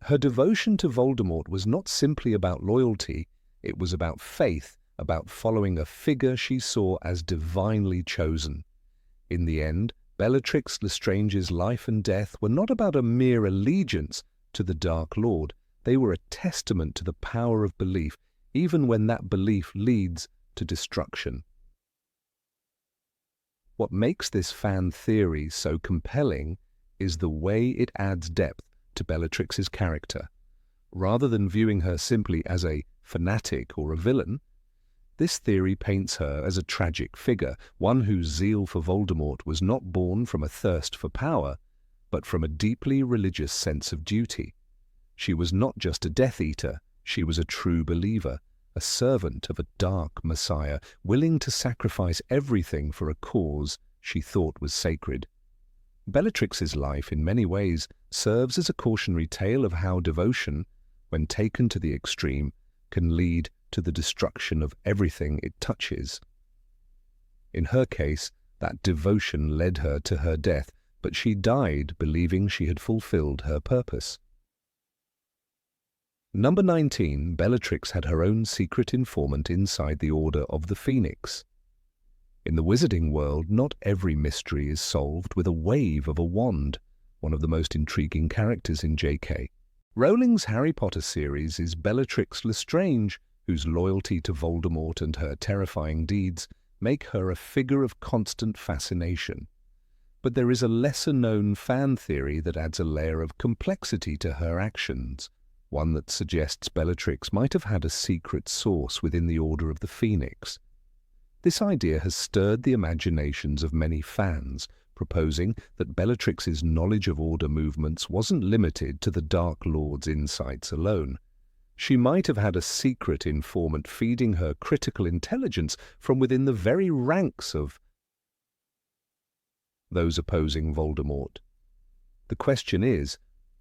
Her devotion to Voldemort was not simply about loyalty, it was about faith, about following a figure she saw as divinely chosen. In the end, Bellatrix Lestrange's life and death were not about a mere allegiance to the Dark Lord. They were a testament to the power of belief. even when that belief leads to destruction. What makes this fan theory so compelling is the way it adds depth to Bellatrix's character. Rather than viewing her simply as a fanatic or a villain, this theory paints her as a tragic figure, one whose zeal for Voldemort was not born from a thirst for power, but from a deeply religious sense of duty. She was not just a Death Eater, she was a true believer, a servant of a dark Messiah, willing to sacrifice everything for a cause she thought was sacred. Bellatrix's life, in many ways, serves as a cautionary tale of how devotion, when taken to the extreme, can lead to the destruction of everything it touches. In her case, that devotion led her to her death, but she died believing she had fulfilled her purpose. Number 19, Bellatrix had her own secret informant inside the Order of the Phoenix. In the wizarding world, not every mystery is solved with a wave of a wand, one of the most intriguing characters in J.K. Rowling's Harry Potter series is Bellatrix Lestrange, whose loyalty to Voldemort and her terrifying deeds make her a figure of constant fascination. But there is a lesser-known fan theory that adds a layer of complexity to her actions, one that suggests Bellatrix might have had a secret source within the Order of the Phoenix. This idea has stirred the imaginations of many fans, proposing that Bellatrix's knowledge of Order movements wasn't limited to the Dark Lord's insights alone. She might have had a secret informant feeding her critical intelligence from within the very ranks of those opposing Voldemort. The question is,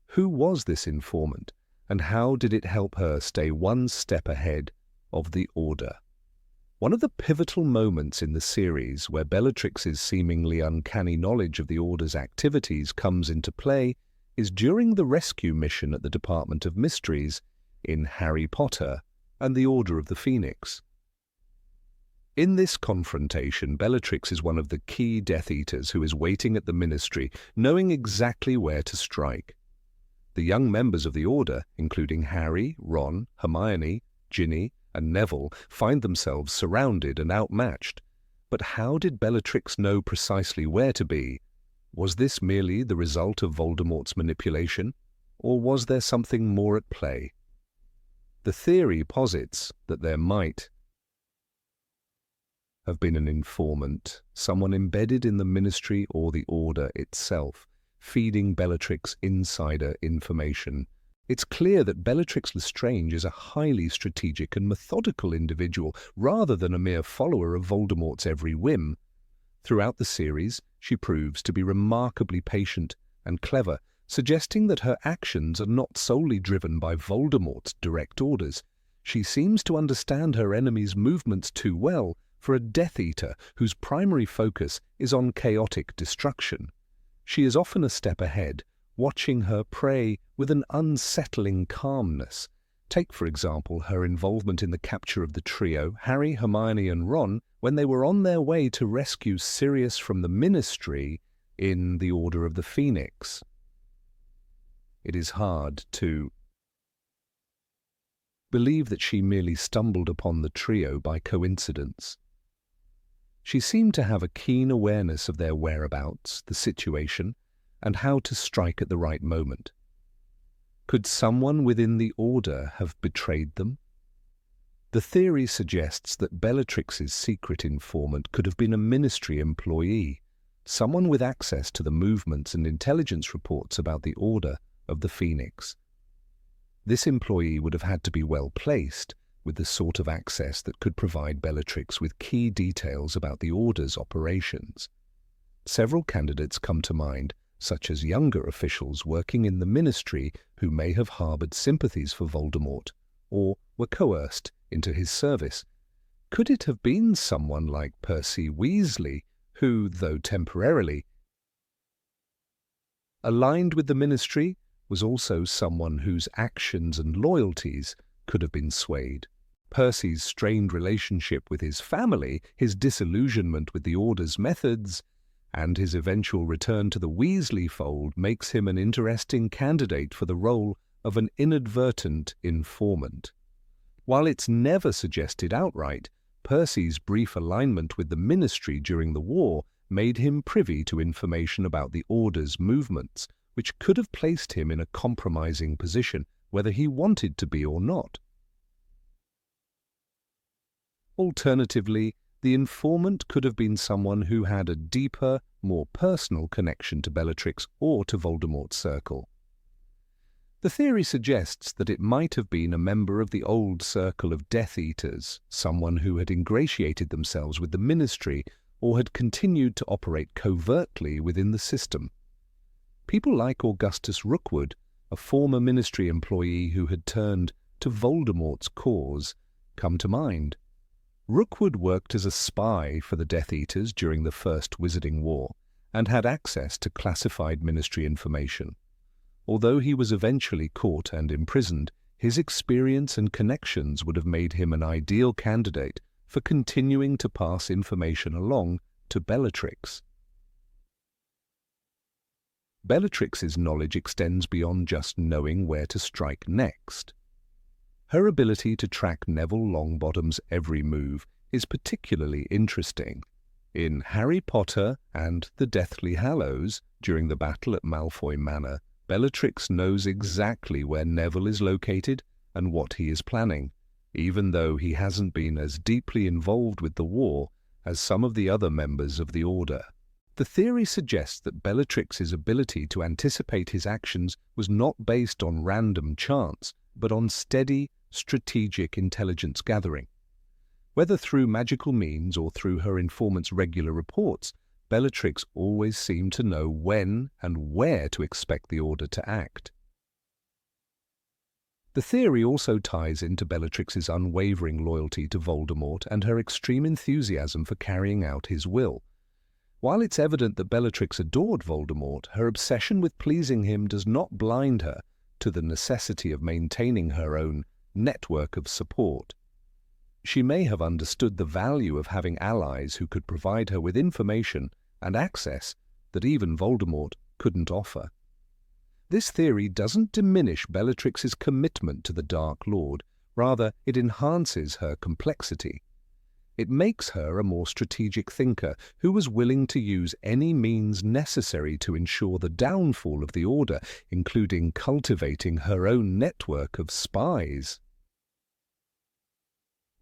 who was this informant, and how did it help her stay one step ahead of the Order? One of the pivotal moments in the series where Bellatrix's seemingly uncanny knowledge of the Order's activities comes into play is during the rescue mission at the Department of Mysteries in Harry Potter and the Order of the Phoenix. In this confrontation, Bellatrix is one of the key Death Eaters who is waiting at the Ministry, knowing exactly where to strike. The young members of the Order, including Harry, Ron, Hermione, Ginny, and Neville, find themselves surrounded and outmatched. But how did Bellatrix know precisely where to be? Was this merely the result of Voldemort's manipulation, or was there something more at play? The theory posits that there might have been an informant, someone embedded in the Ministry or the Order itself, feeding Bellatrix insider information. It's clear that Bellatrix Lestrange is a highly strategic and methodical individual, rather than a mere follower of Voldemort's every whim. Throughout the series, she proves to be remarkably patient and clever, suggesting that her actions are not solely driven by Voldemort's direct orders. She seems to understand her enemy's movements too well for a Death Eater whose primary focus is on chaotic destruction. She is often a step ahead, watching her prey with an unsettling calmness. Take, for example, her involvement in the capture of the trio, Harry, Hermione and Ron, when they were on their way to rescue Sirius from the Ministry in the Order of the Phoenix. It is hard to believe that she merely stumbled upon the trio by coincidence. She seemed to have a keen awareness of their whereabouts, the situation, and how to strike at the right moment. Could someone within the Order have betrayed them? The theory suggests that Bellatrix's secret informant could have been a Ministry employee, someone with access to the movements and intelligence reports about the Order of the Phoenix. This employee would have had to be well placed, with the sort of access that could provide Bellatrix with key details about the Order's operations. Several candidates come to mind, such as younger officials working in the Ministry who may have harboured sympathies for Voldemort, or were coerced into his service. Could it have been someone like Percy Weasley, who, though temporarily aligned with the Ministry, was also someone whose actions and loyalties could have been swayed? Percy's strained relationship with his family, his disillusionment with the Order's methods, and his eventual return to the Weasley fold makes him an interesting candidate for the role of an inadvertent informant. While it's never suggested outright, Percy's brief alignment with the Ministry during the war made him privy to information about the Order's movements, which could have placed him in a compromising position, whether he wanted to be or not. Alternatively, the informant could have been someone who had a deeper, more personal connection to Bellatrix or to Voldemort's circle. The theory suggests that it might have been a member of the old circle of Death Eaters, someone who had ingratiated themselves with the Ministry or had continued to operate covertly within the system. People like Augustus Rookwood, a former Ministry employee who had turned to Voldemort's cause, come to mind. Rookwood worked as a spy for the Death Eaters during the First Wizarding War and had access to classified Ministry information. Although he was eventually caught and imprisoned, his experience and connections would have made him an ideal candidate for continuing to pass information along to Bellatrix. Bellatrix's knowledge extends beyond just knowing where to strike next. Her ability to track Neville Longbottom's every move is particularly interesting. In Harry Potter and the Deathly Hallows, during the battle at Malfoy Manor, Bellatrix knows exactly where Neville is located and what he is planning, even though he hasn't been as deeply involved with the war as some of the other members of the Order. The theory suggests that Bellatrix's ability to anticipate his actions was not based on random chance, but on steady, strategic intelligence gathering. Whether through magical means or through her informant's regular reports, Bellatrix always seemed to know when and where to expect the Order to act. The theory also ties into Bellatrix's unwavering loyalty to Voldemort and her extreme enthusiasm for carrying out his will. While it's evident that Bellatrix adored Voldemort, her obsession with pleasing him does not blind her to the necessity of maintaining her own network of support. She may have understood the value of having allies who could provide her with information and access that even Voldemort couldn't offer. This theory doesn't diminish Bellatrix's commitment to the Dark Lord, rather it enhances her complexity. It makes her a more strategic thinker who was willing to use any means necessary to ensure the downfall of the Order, including cultivating her own network of spies.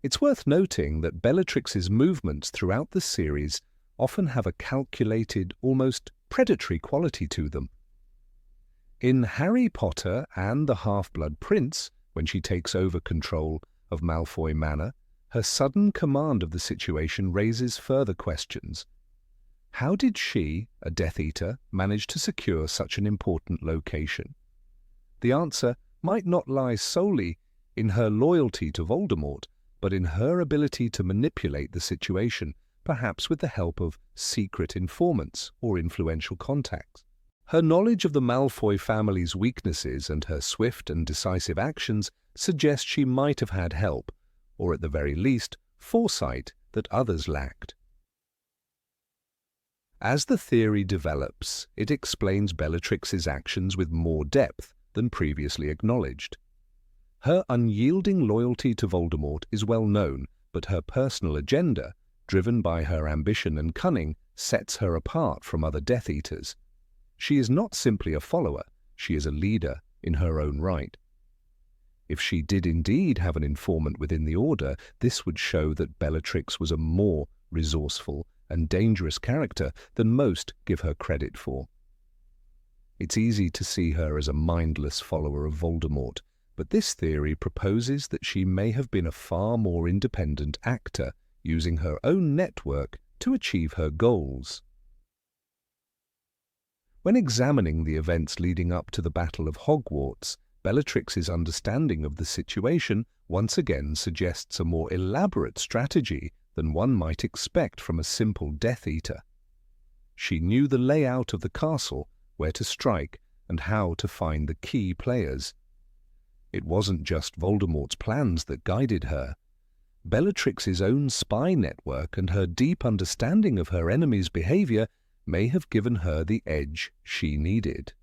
It's worth noting that Bellatrix's movements throughout the series often have a calculated, almost predatory quality to them. In Harry Potter and the Half-Blood Prince, when she takes over control of Malfoy Manor, her sudden command of the situation raises further questions. How did she, a Death Eater, manage to secure such an important location? The answer might not lie solely in her loyalty to Voldemort, but in her ability to manipulate the situation, perhaps with the help of secret informants or influential contacts. Her knowledge of the Malfoy family's weaknesses and her swift and decisive actions suggest she might have had help, or at the very least, foresight that others lacked. As the theory develops, it explains Bellatrix's actions with more depth than previously acknowledged. Her unyielding loyalty to Voldemort is well known, but her personal agenda, driven by her ambition and cunning, sets her apart from other Death Eaters. She is not simply a follower, she is a leader in her own right. If she did indeed have an informant within the Order, this would show that Bellatrix was a more resourceful and dangerous character than most give her credit for. It's easy to see her as a mindless follower of Voldemort, but this theory proposes that she may have been a far more independent actor, using her own network to achieve her goals. When examining the events leading up to the Battle of Hogwarts, Bellatrix's understanding of the situation once again suggests a more elaborate strategy than one might expect from a simple Death Eater. She knew the layout of the castle, where to strike, and how to find the key players. It wasn't just Voldemort's plans that guided her. Bellatrix's own spy network and her deep understanding of her enemy's behavior may have given her the edge she needed.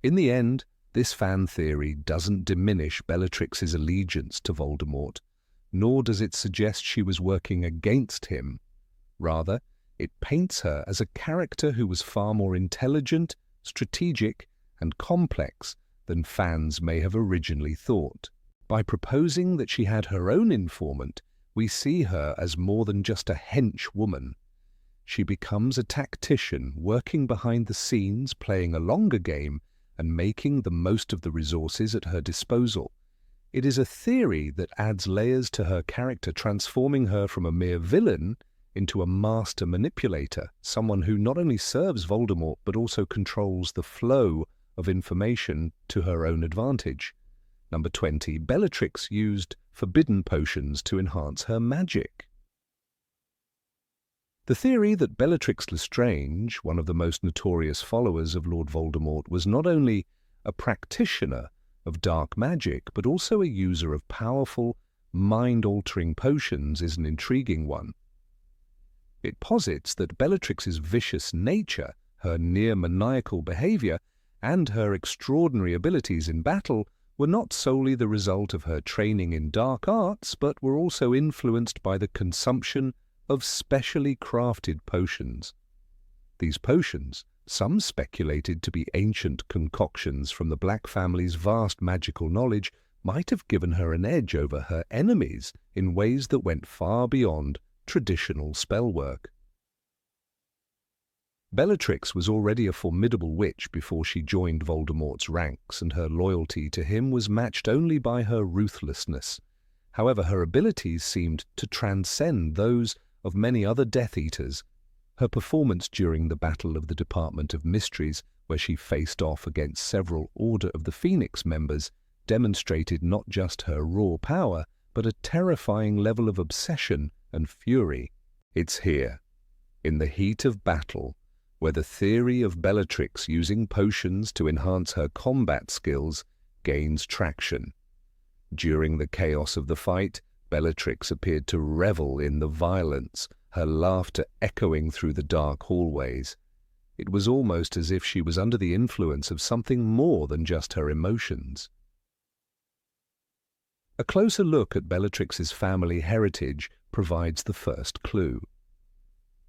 In the end, This fan theory doesn't diminish Bellatrix's allegiance to Voldemort, nor does it suggest she was working against him. Rather, it paints her as a character who was far more intelligent, strategic, and complex than fans may have originally thought. By proposing that she had her own informant, we see her as more than just a henchwoman. She becomes a tactician working behind the scenes, playing a longer game, and making the most of the resources at her disposal. It is a theory that adds layers to her character, transforming her from a mere villain into a master manipulator, someone who not only serves Voldemort but also controls the flow of information to her own advantage. Number 20. Bellatrix used forbidden potions to enhance her magic. The theory that Bellatrix Lestrange, one of the most notorious followers of Lord Voldemort, was not only a practitioner of dark magic but also a user of powerful, mind-altering potions is an intriguing one. It posits that Bellatrix's vicious nature, her near-maniacal behavior, and her extraordinary abilities in battle were not solely the result of her training in dark arts, but were also influenced by the consumption of specially crafted potions. These potions, some speculated to be ancient concoctions from the Black family's vast magical knowledge, might have given her an edge over her enemies in ways that went far beyond traditional spellwork. Bellatrix was already a formidable witch before she joined Voldemort's ranks, and her loyalty to him was matched only by her ruthlessness. However, her abilities seemed to transcend those of many other Death Eaters. Her performance during the Battle of the Department of Mysteries, where she faced off against several Order of the Phoenix members, demonstrated not just her raw power, but a terrifying level of obsession and fury. It's here, in the heat of battle, where the theory of Bellatrix using potions to enhance her combat skills gains traction. During the chaos of the fight, Bellatrix appeared to revel in the violence, her laughter echoing through the dark hallways. It was almost as if she was under the influence of something more than just her emotions. A closer look at Bellatrix's family heritage provides the first clue.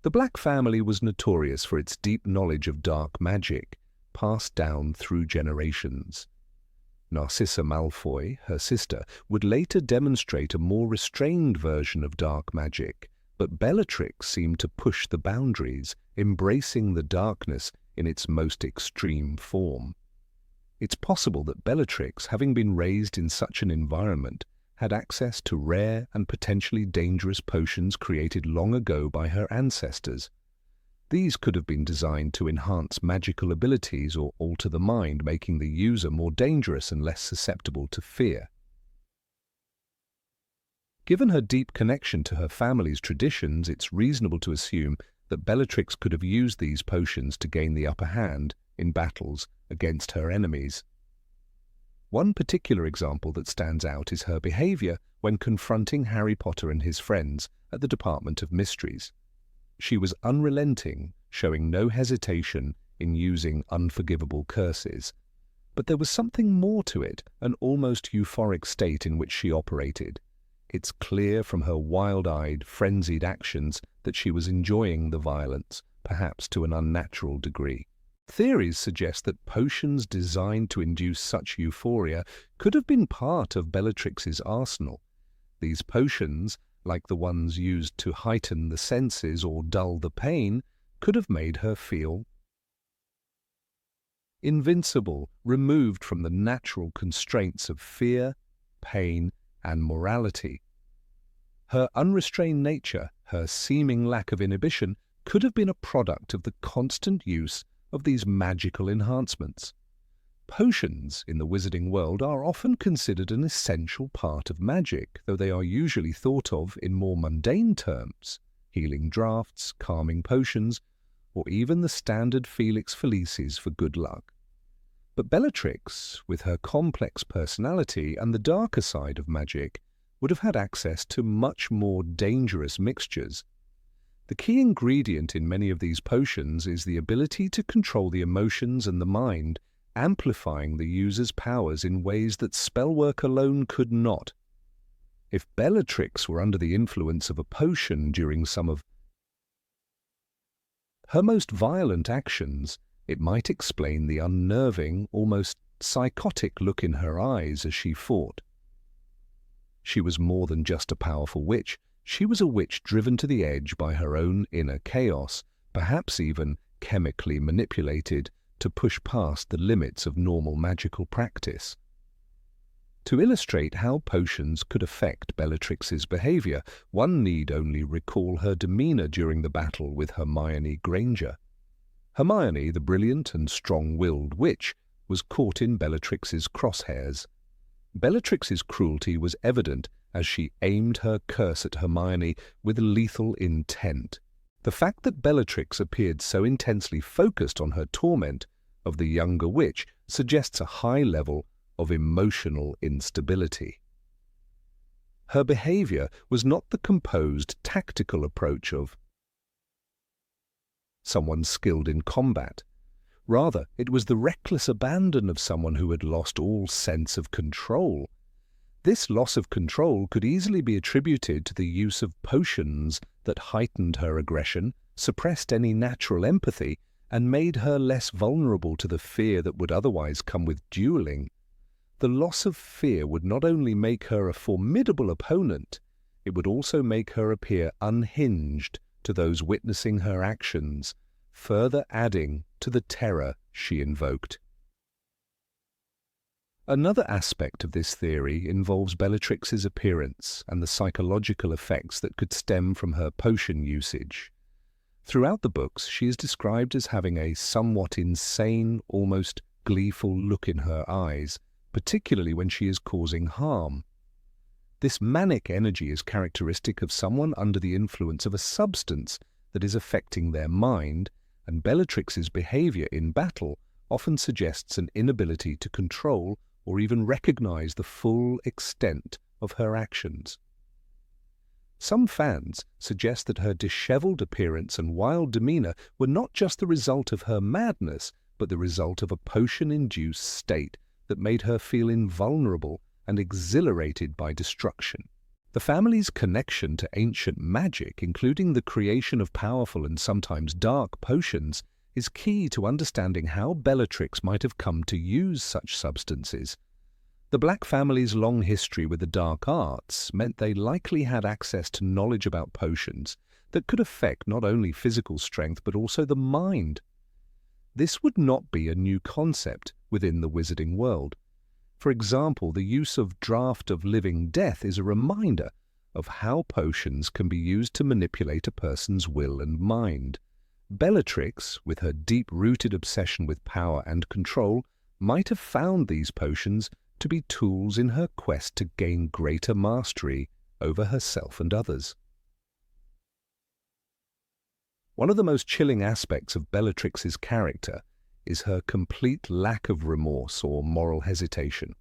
The Black family was notorious for its deep knowledge of dark magic, passed down through generations. Narcissa Malfoy, her sister, would later demonstrate a more restrained version of dark magic, but Bellatrix seemed to push the boundaries, embracing the darkness in its most extreme form. It's possible that Bellatrix, having been raised in such an environment, had access to rare and potentially dangerous potions created long ago by her ancestors. These could have been designed to enhance magical abilities or alter the mind, making the user more dangerous and less susceptible to fear. Given her deep connection to her family's traditions, it's reasonable to assume that Bellatrix could have used these potions to gain the upper hand in battles against her enemies. One particular example that stands out is her behavior when confronting Harry Potter and his friends at the Department of Mysteries. She was unrelenting, showing no hesitation in using unforgivable curses. But there was something more to it, an almost euphoric state in which she operated. It's clear from her wild-eyed, frenzied actions that she was enjoying the violence, perhaps to an unnatural degree. Theories suggest that potions designed to induce such euphoria could have been part of Bellatrix's arsenal. These potions, like the ones used to heighten the senses or dull the pain, could have made her feel invincible, removed from the natural constraints of fear, pain, and morality. Her unrestrained nature, her seeming lack of inhibition, could have been a product of the constant use of these magical enhancements. Potions in the wizarding world are often considered an essential part of magic, though they are usually thought of in more mundane terms: healing draughts, calming potions, or even the standard Felix Felicis for good luck. But Bellatrix, with her complex personality and the darker side of magic, would have had access to much more dangerous mixtures. The key ingredient in many of these potions is the ability to control the emotions and the mind, amplifying the user's powers in ways that spellwork alone could not. If Bellatrix were under the influence of a potion during some of her most violent actions, it might explain the unnerving, almost psychotic look in her eyes as she fought. She was more than just a powerful witch. She was a witch driven to the edge by her own inner chaos, perhaps even chemically manipulated to push past the limits of normal magical practice. To illustrate how potions could affect Bellatrix's behavior, one need only recall her demeanor during the battle with Hermione Granger. Hermione, the brilliant and strong-willed witch, was caught in Bellatrix's crosshairs. Bellatrix's cruelty was evident as she aimed her curse at Hermione with lethal intent. The fact that Bellatrix appeared so intensely focused on her torment of the younger witch suggests a high level of emotional instability. Her behavior was not the composed, tactical approach of someone skilled in combat. Rather, it was the reckless abandon of someone who had lost all sense of control. This loss of control could easily be attributed to the use of potions that heightened her aggression, suppressed any natural empathy, and made her less vulnerable to the fear that would otherwise come with dueling. The loss of fear would not only make her a formidable opponent, it would also make her appear unhinged to those witnessing her actions, further adding to the terror she invoked. Another aspect of this theory involves Bellatrix's appearance and the psychological effects that could stem from her potion usage. Throughout the books, she is described as having a somewhat insane, almost gleeful look in her eyes, particularly when she is causing harm. This manic energy is characteristic of someone under the influence of a substance that is affecting their mind, and Bellatrix's behavior in battle often suggests an inability to control or even recognize the full extent of her actions. Some fans suggest that her disheveled appearance and wild demeanor were not just the result of her madness, but the result of a potion-induced state that made her feel invulnerable and exhilarated by destruction. The family's connection to ancient magic, including the creation of powerful and sometimes dark potions, is key to understanding how Bellatrix might have come to use such substances. The Black family's long history with the dark arts meant they likely had access to knowledge about potions that could affect not only physical strength but also the mind. This would not be a new concept within the wizarding world. For example, the use of Draught of Living Death is a reminder of how potions can be used to manipulate a person's will and mind. Bellatrix, with her deep-rooted obsession with power and control, might have found these potions to be tools in her quest to gain greater mastery over herself and others. One of the most chilling aspects of Bellatrix's character is her complete lack of remorse or moral hesitation.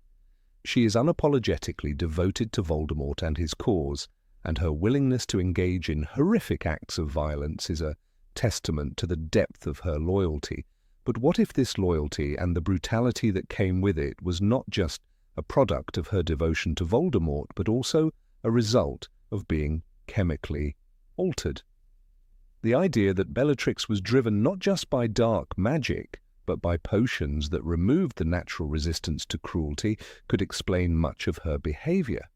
She is unapologetically devoted to Voldemort and his cause, and her willingness to engage in horrific acts of violence is a testament to the depth of her loyalty. But what if this loyalty and the brutality that came with it was not just a product of her devotion to Voldemort, but also a result of being chemically altered? The idea that Bellatrix was driven not just by dark magic, but by potions that removed the natural resistance to cruelty could explain much of her behavior.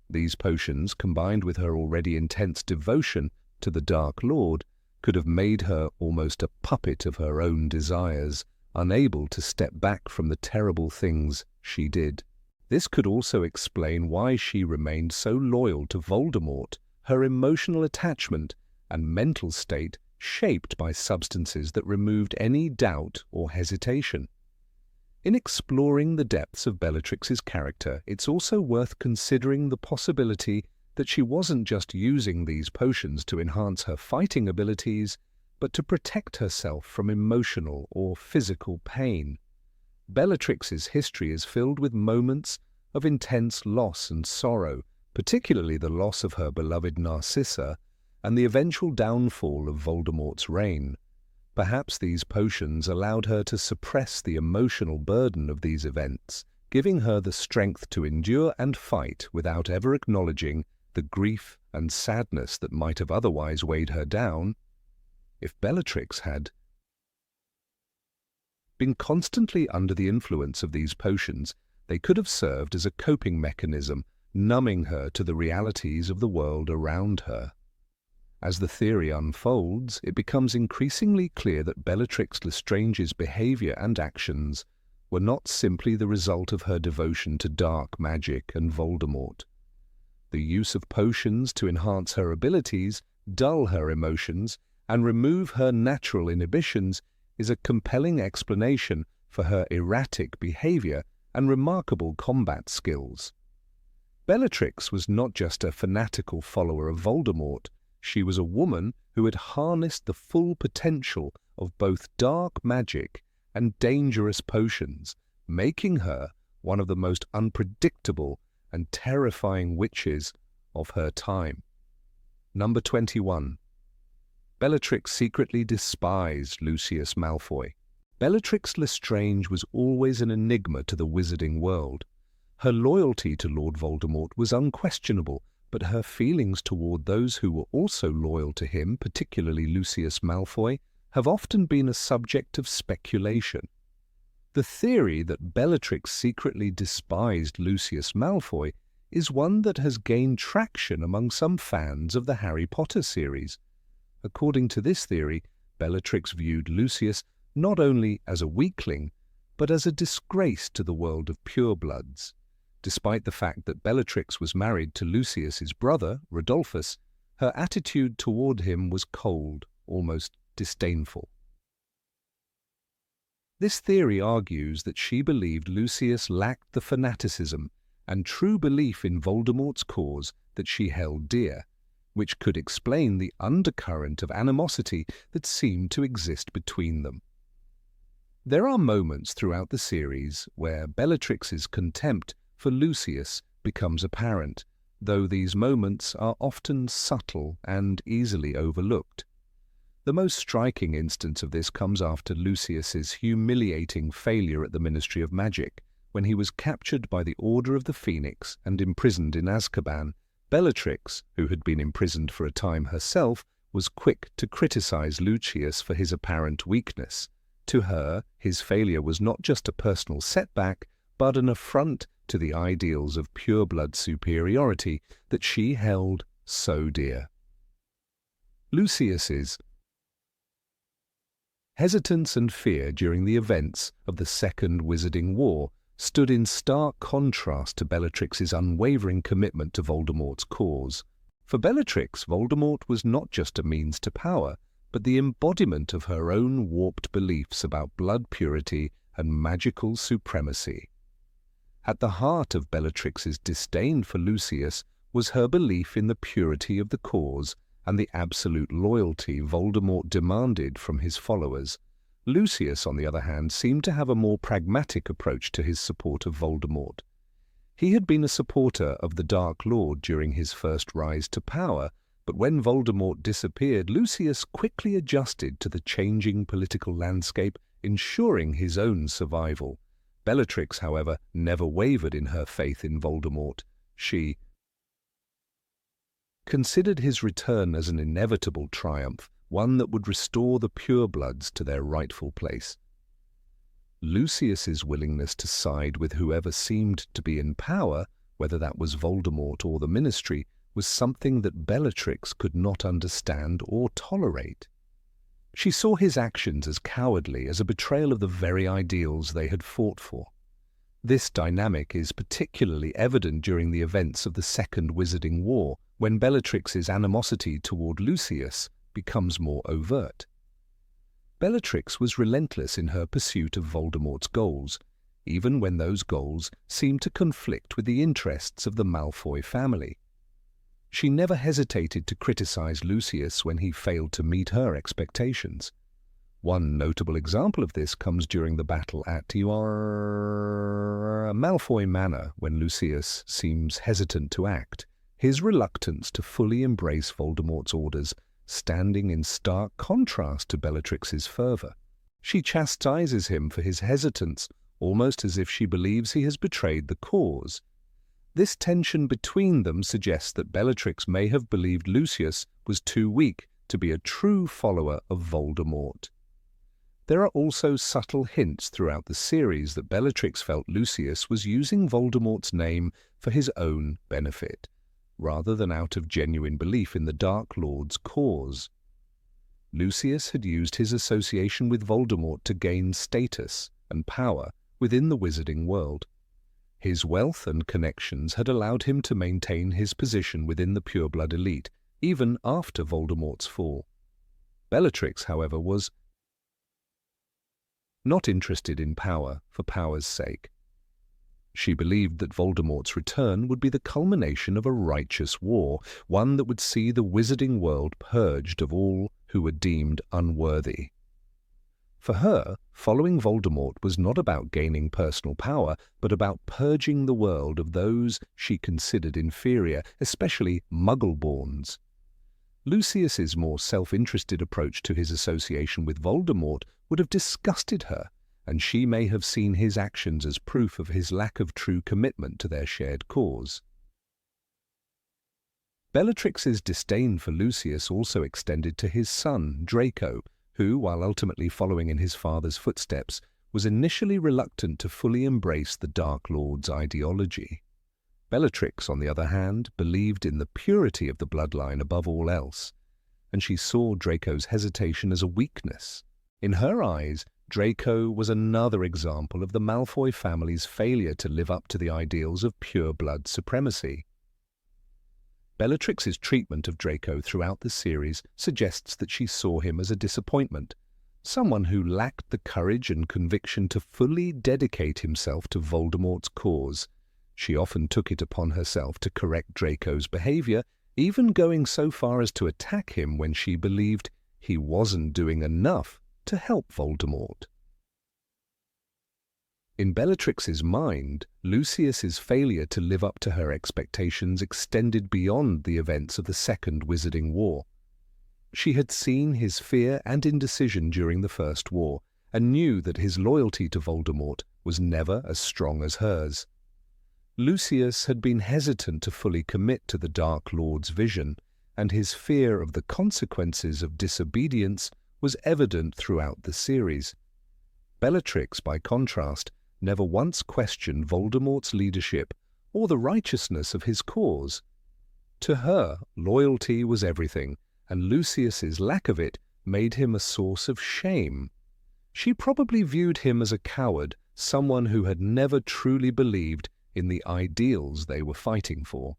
These potions, combined with her already intense devotion to the Dark Lord, could have made her almost a puppet of her own desires, unable to step back from the terrible things she did. This could also explain why she remained so loyal to Voldemort, her emotional attachment and mental state shaped by substances that removed any doubt or hesitation. In exploring the depths of Bellatrix's character, it's also worth considering the possibility that she wasn't just using these potions to enhance her fighting abilities, but to protect herself from emotional or physical pain. Bellatrix's history is filled with moments of intense loss and sorrow, particularly the loss of her beloved Narcissa and the eventual downfall of Voldemort's reign. Perhaps these potions allowed her to suppress the emotional burden of these events, giving her the strength to endure and fight without ever acknowledging the grief and sadness that might have otherwise weighed her down. If Bellatrix had been constantly under the influence of these potions, they could have served as a coping mechanism, numbing her to the realities of the world around her. As the theory unfolds, it becomes increasingly clear that Bellatrix Lestrange's behavior and actions were not simply the result of her devotion to dark magic and Voldemort. The use of potions to enhance her abilities, dull her emotions, and remove her natural inhibitions is a compelling explanation for her erratic behavior and remarkable combat skills. Bellatrix was not just a fanatical follower of Voldemort. She was a woman who had harnessed the full potential of both dark magic and dangerous potions, making her one of the most unpredictable and terrifying witches of her time. Number 21. Bellatrix secretly despised Lucius Malfoy. Bellatrix Lestrange was always an enigma to the wizarding world. Her loyalty to Lord Voldemort was unquestionable, but her feelings toward those who were also loyal to him, particularly Lucius Malfoy, have often been a subject of speculation. The theory that Bellatrix secretly despised Lucius Malfoy is one that has gained traction among some fans of the Harry Potter series. According to this theory, Bellatrix viewed Lucius not only as a weakling, but as a disgrace to the world of purebloods. Despite the fact that Bellatrix was married to Lucius's brother, Rodolphus, her attitude toward him was cold, almost disdainful. This theory argues that she believed Lucius lacked the fanaticism and true belief in Voldemort's cause that she held dear, which could explain the undercurrent of animosity that seemed to exist between them. There are moments throughout the series where Bellatrix's contempt for Lucius becomes apparent, though these moments are often subtle and easily overlooked. The most striking instance of this comes after Lucius's humiliating failure at the Ministry of Magic, when he was captured by the Order of the Phoenix and imprisoned in Azkaban. Bellatrix, who had been imprisoned for a time herself, was quick to criticize Lucius for his apparent weakness. To her, his failure was not just a personal setback, but an affront to the ideals of pureblood superiority that she held so dear. Lucius's hesitance and fear during the events of the Second Wizarding War stood in stark contrast to Bellatrix's unwavering commitment to Voldemort's cause. For Bellatrix, Voldemort was not just a means to power, but the embodiment of her own warped beliefs about blood purity and magical supremacy. At the heart of Bellatrix's disdain for Lucius was her belief in the purity of the cause and the absolute loyalty Voldemort demanded from his followers. Lucius, on the other hand, seemed to have a more pragmatic approach to his support of Voldemort. He had been a supporter of the Dark Lord during his first rise to power, but when Voldemort disappeared, Lucius quickly adjusted to the changing political landscape, ensuring his own survival. Bellatrix, however, never wavered in her faith in Voldemort. She considered his return as an inevitable triumph, one that would restore the purebloods to their rightful place. Lucius's willingness to side with whoever seemed to be in power, whether that was Voldemort or the Ministry, was something that Bellatrix could not understand or tolerate. She saw his actions as cowardly, as a betrayal of the very ideals they had fought for. This dynamic is particularly evident during the events of the Second Wizarding War, when Bellatrix's animosity toward Lucius becomes more overt. Bellatrix was relentless in her pursuit of Voldemort's goals, even when those goals seemed to conflict with the interests of the Malfoy family. She never hesitated to criticize Lucius when he failed to meet her expectations. One notable example of this comes during the battle at Malfoy Manor, when Lucius seems hesitant to act. His reluctance to fully embrace Voldemort's orders standing in stark contrast to Bellatrix's fervour. She chastises him for his hesitance, almost as if she believes he has betrayed the cause. This tension between them suggests that Bellatrix may have believed Lucius was too weak to be a true follower of Voldemort. There are also subtle hints throughout the series that Bellatrix felt Lucius was using Voldemort's name for his own benefit, rather than out of genuine belief in the Dark Lord's cause. Lucius had used his association with Voldemort to gain status and power within the wizarding world. His wealth and connections had allowed him to maintain his position within the pureblood elite, even after Voldemort's fall. Bellatrix, however, was not interested in power for power's sake. She believed that Voldemort's return would be the culmination of a righteous war, one that would see the wizarding world purged of all who were deemed unworthy. For her, following Voldemort was not about gaining personal power, but about purging the world of those she considered inferior, especially Muggle-borns. Lucius's more self-interested approach to his association with Voldemort would have disgusted her, and she may have seen his actions as proof of his lack of true commitment to their shared cause. Bellatrix's disdain for Lucius also extended to his son, Draco, who, while ultimately following in his father's footsteps, was initially reluctant to fully embrace the Dark Lord's ideology. Bellatrix, on the other hand, believed in the purity of the bloodline above all else, and she saw Draco's hesitation as a weakness. In her eyes, Draco was another example of the Malfoy family's failure to live up to the ideals of pure-blood supremacy. Bellatrix's treatment of Draco throughout the series suggests that she saw him as a disappointment, someone who lacked the courage and conviction to fully dedicate himself to Voldemort's cause. She often took it upon herself to correct Draco's behavior, even going so far as to attack him when she believed he wasn't doing enough to help Voldemort. In Bellatrix's mind, Lucius's failure to live up to her expectations extended beyond the events of the Second Wizarding War. She had seen his fear and indecision during the First War, and knew that his loyalty to Voldemort was never as strong as hers. Lucius had been hesitant to fully commit to the Dark Lord's vision, and his fear of the consequences of disobedience was evident throughout the series. Bellatrix, by contrast, never once questioned Voldemort's leadership or the righteousness of his cause. To her, loyalty was everything, and Lucius's lack of it made him a source of shame. She probably viewed him as a coward, someone who had never truly believed in the ideals they were fighting for.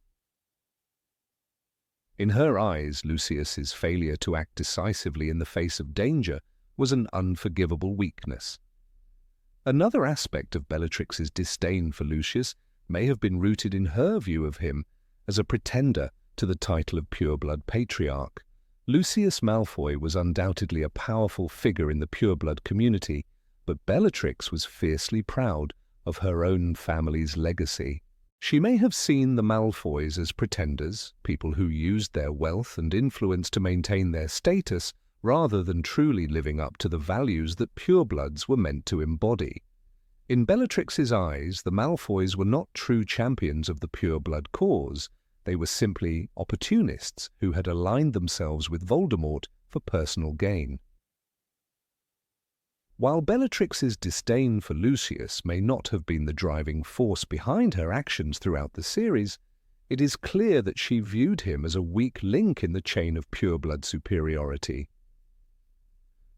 In her eyes, Lucius's failure to act decisively in the face of danger was an unforgivable weakness. Another aspect of Bellatrix's disdain for Lucius may have been rooted in her view of him as a pretender to the title of pureblood patriarch. Lucius Malfoy was undoubtedly a powerful figure in the pureblood community, but Bellatrix was fiercely proud of her own family's legacy. She may have seen the Malfoys as pretenders, people who used their wealth and influence to maintain their status, rather than truly living up to the values that purebloods were meant to embody. In Bellatrix's eyes, the Malfoys were not true champions of the pureblood cause. They were simply opportunists who had aligned themselves with Voldemort for personal gain. While Bellatrix's disdain for Lucius may not have been the driving force behind her actions throughout the series, it is clear that she viewed him as a weak link in the chain of pureblood superiority.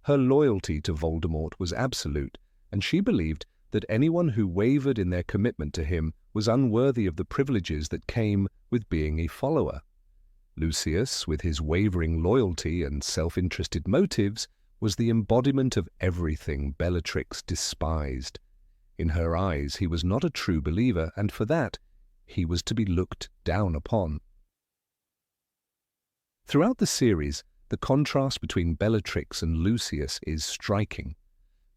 Her loyalty to Voldemort was absolute, and she believed that anyone who wavered in their commitment to him was unworthy of the privileges that came with being a follower. Lucius, with his wavering loyalty and self-interested motives, was the embodiment of everything Bellatrix despised. In her eyes, he was not a true believer, and for that, he was to be looked down upon. Throughout the series, the contrast between Bellatrix and Lucius is striking.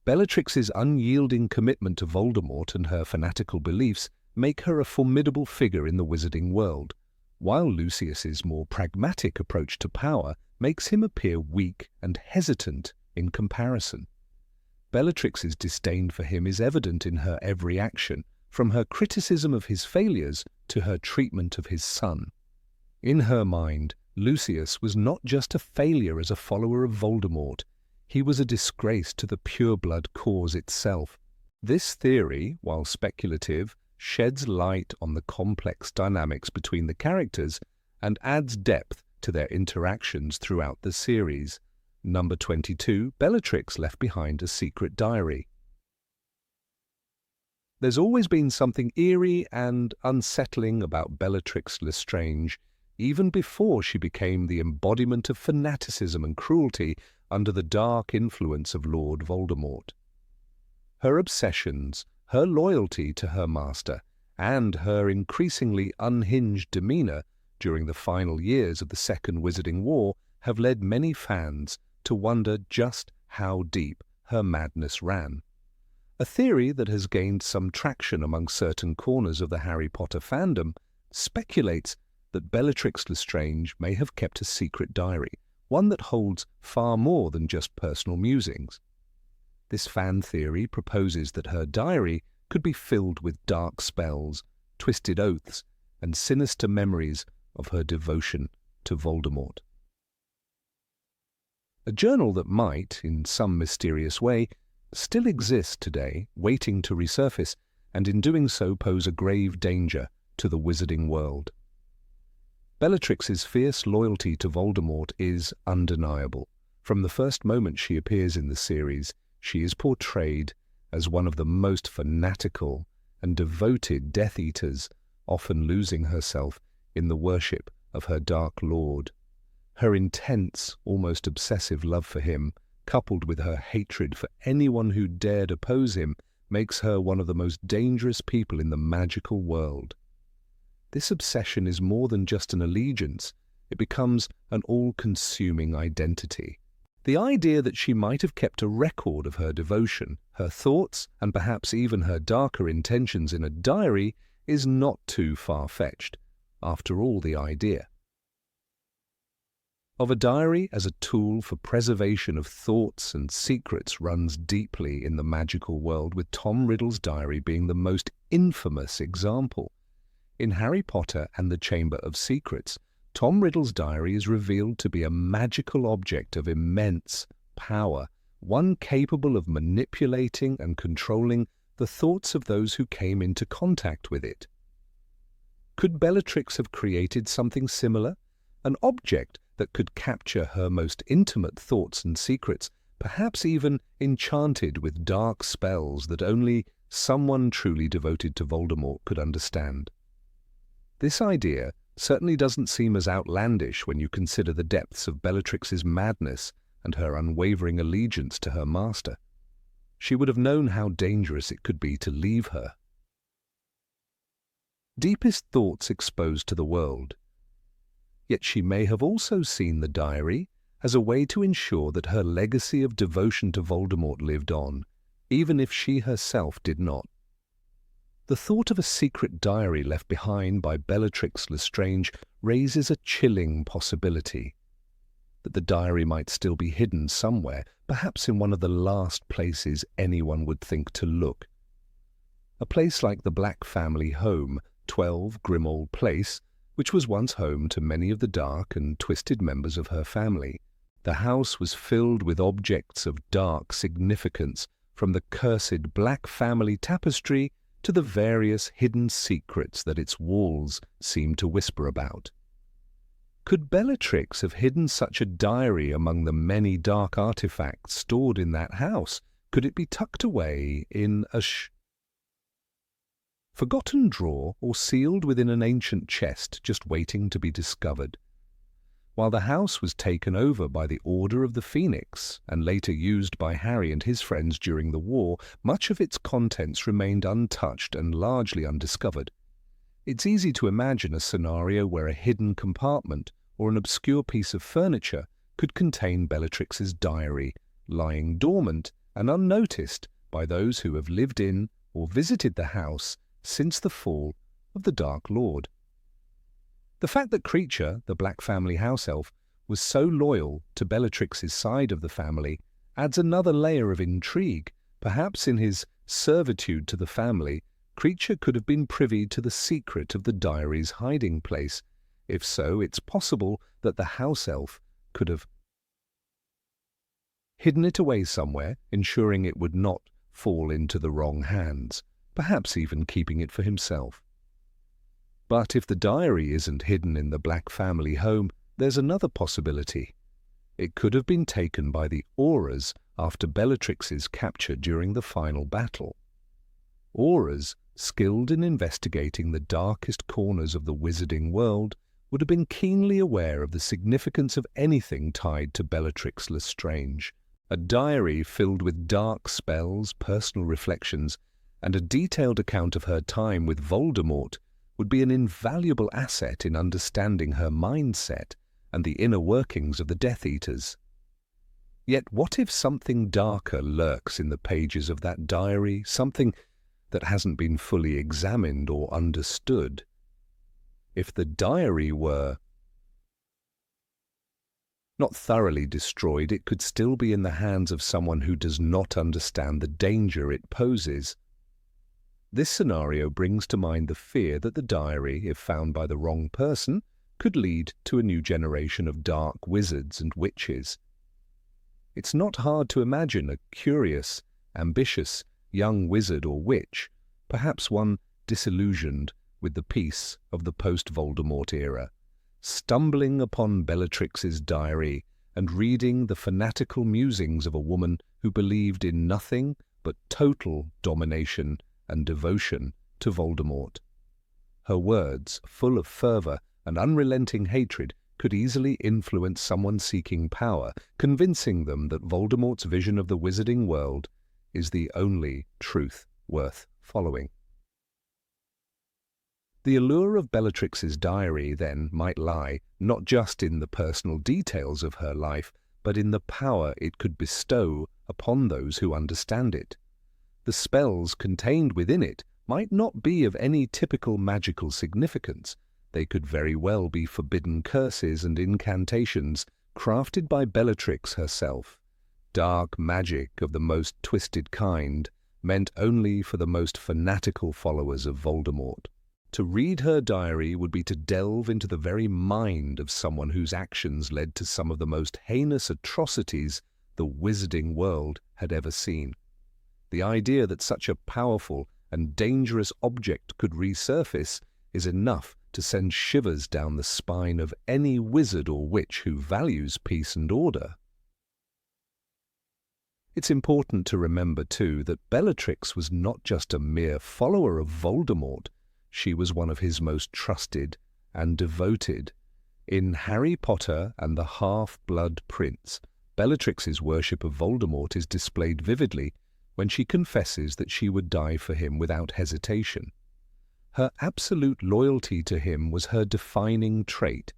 Bellatrix's unyielding commitment to Voldemort and her fanatical beliefs make her a formidable figure in the wizarding world, while Lucius's more pragmatic approach to power makes him appear weak and hesitant in comparison. Bellatrix's disdain for him is evident in her every action, from her criticism of his failures to her treatment of his son. In her mind, Lucius was not just a failure as a follower of Voldemort, he was a disgrace to the pureblood cause itself. This theory, while speculative, sheds light on the complex dynamics between the characters and adds depth to their interactions throughout the series. Number 22, Bellatrix left behind a secret diary. There's always been something eerie and unsettling about Bellatrix Lestrange, even before she became the embodiment of fanaticism and cruelty under the dark influence of Lord Voldemort. Her obsessions, her loyalty to her master, and her increasingly unhinged demeanor during the final years of the Second Wizarding War have led many fans to wonder just how deep her madness ran. A theory that has gained some traction among certain corners of the Harry Potter fandom speculates that Bellatrix Lestrange may have kept a secret diary, one that holds far more than just personal musings. This fan theory proposes that her diary could be filled with dark spells, twisted oaths, and sinister memories of her devotion to Voldemort. A journal that might, in some mysterious way, still exist today, waiting to resurface, and in doing so pose a grave danger to the wizarding world. Bellatrix's fierce loyalty to Voldemort is undeniable. From the first moment she appears in the series, she is portrayed as one of the most fanatical and devoted Death Eaters, often losing herself in the worship of her Dark Lord. Her intense, almost obsessive love for him, coupled with her hatred for anyone who dared oppose him, makes her one of the most dangerous people in the magical world. This obsession is more than just an allegiance, it becomes an all-consuming identity. The idea that she might have kept a record of her devotion, her thoughts, and perhaps even her darker intentions in a diary is not too far-fetched. After all, the idea of a diary as a tool for preservation of thoughts and secrets runs deeply in the magical world, with Tom Riddle's diary being the most infamous example. In Harry Potter and the Chamber of Secrets, Tom Riddle's diary is revealed to be a magical object of immense power, one capable of manipulating and controlling the thoughts of those who came into contact with it. Could Bellatrix have created something similar? An object that could capture her most intimate thoughts and secrets, perhaps even enchanted with dark spells that only someone truly devoted to Voldemort could understand. This idea certainly doesn't seem as outlandish when you consider the depths of Bellatrix's madness and her unwavering allegiance to her master. She would have known how dangerous it could be to leave her. Deepest thoughts exposed to the world. Yet she may have also seen the diary as a way to ensure that her legacy of devotion to Voldemort lived on, even if she herself did not. The thought of a secret diary left behind by Bellatrix Lestrange raises a chilling possibility that the diary might still be hidden somewhere, perhaps in one of the last places anyone would think to look. A place like the Black family home, 12 Grimmauld Place, which was once home to many of the dark and twisted members of her family. The house was filled with objects of dark significance, from the cursed Black family tapestry to the various hidden secrets that its walls seemed to whisper about. Could Bellatrix have hidden such a diary among the many dark artifacts stored in that house? Could it be tucked away in a forgotten drawer or sealed within an ancient chest just waiting to be discovered? While the house was taken over by the Order of the Phoenix and later used by Harry and his friends during the war, much of its contents remained untouched and largely undiscovered. It's easy to imagine a scenario where a hidden compartment or an obscure piece of furniture could contain Bellatrix's diary, lying dormant and unnoticed by those who have lived in or visited the house since the fall of the Dark Lord. The fact that Kreacher, the Black family house elf, was so loyal to Bellatrix's side of the family adds another layer of intrigue. Perhaps in his servitude to the family, Kreacher could have been privy to the secret of the diary's hiding place. If so, it's possible that the house elf could have hidden it away somewhere, ensuring it would not fall into the wrong hands, perhaps even keeping it for himself. But if the diary isn't hidden in the Black family home, there's another possibility. It could have been taken by the Aurors after Bellatrix's capture during the final battle. Aurors, skilled in investigating the darkest corners of the wizarding world, would have been keenly aware of the significance of anything tied to Bellatrix Lestrange. A diary filled with dark spells, personal reflections, and a detailed account of her time with Voldemort would be an invaluable asset in understanding her mindset and the inner workings of the Death Eaters. Yet what if something darker lurks in the pages of that diary, something that hasn't been fully examined or understood? If the diary were not thoroughly destroyed, it could still be in the hands of someone who does not understand the danger it poses. This scenario brings to mind the fear that the diary, if found by the wrong person, could lead to a new generation of dark wizards and witches. It's not hard to imagine a curious, ambitious young wizard or witch, perhaps one disillusioned with the peace of the post-Voldemort era, stumbling upon Bellatrix's diary and reading the fanatical musings of a woman who believed in nothing but total domination and devotion to Voldemort. Her words, full of fervor and unrelenting hatred, could easily influence someone seeking power, convincing them that Voldemort's vision of the wizarding world is the only truth worth following. The allure of Bellatrix's diary, then, might lie not just in the personal details of her life, but in the power it could bestow upon those who understand it. The spells contained within it might not be of any typical magical significance. They could very well be forbidden curses and incantations crafted by Bellatrix herself, dark magic of the most twisted kind, meant only for the most fanatical followers of Voldemort. To read her diary would be to delve into the very mind of someone whose actions led to some of the most heinous atrocities the wizarding world had ever seen. The idea that such a powerful and dangerous object could resurface is enough to send shivers down the spine of any wizard or witch who values peace and order. It's important to remember, too, that Bellatrix was not just a mere follower of Voldemort. She was one of his most trusted and devoted. In Harry Potter and the Half-Blood Prince, Bellatrix's worship of Voldemort is displayed vividly when she confesses that she would die for him without hesitation. Her absolute loyalty to him was her defining trait,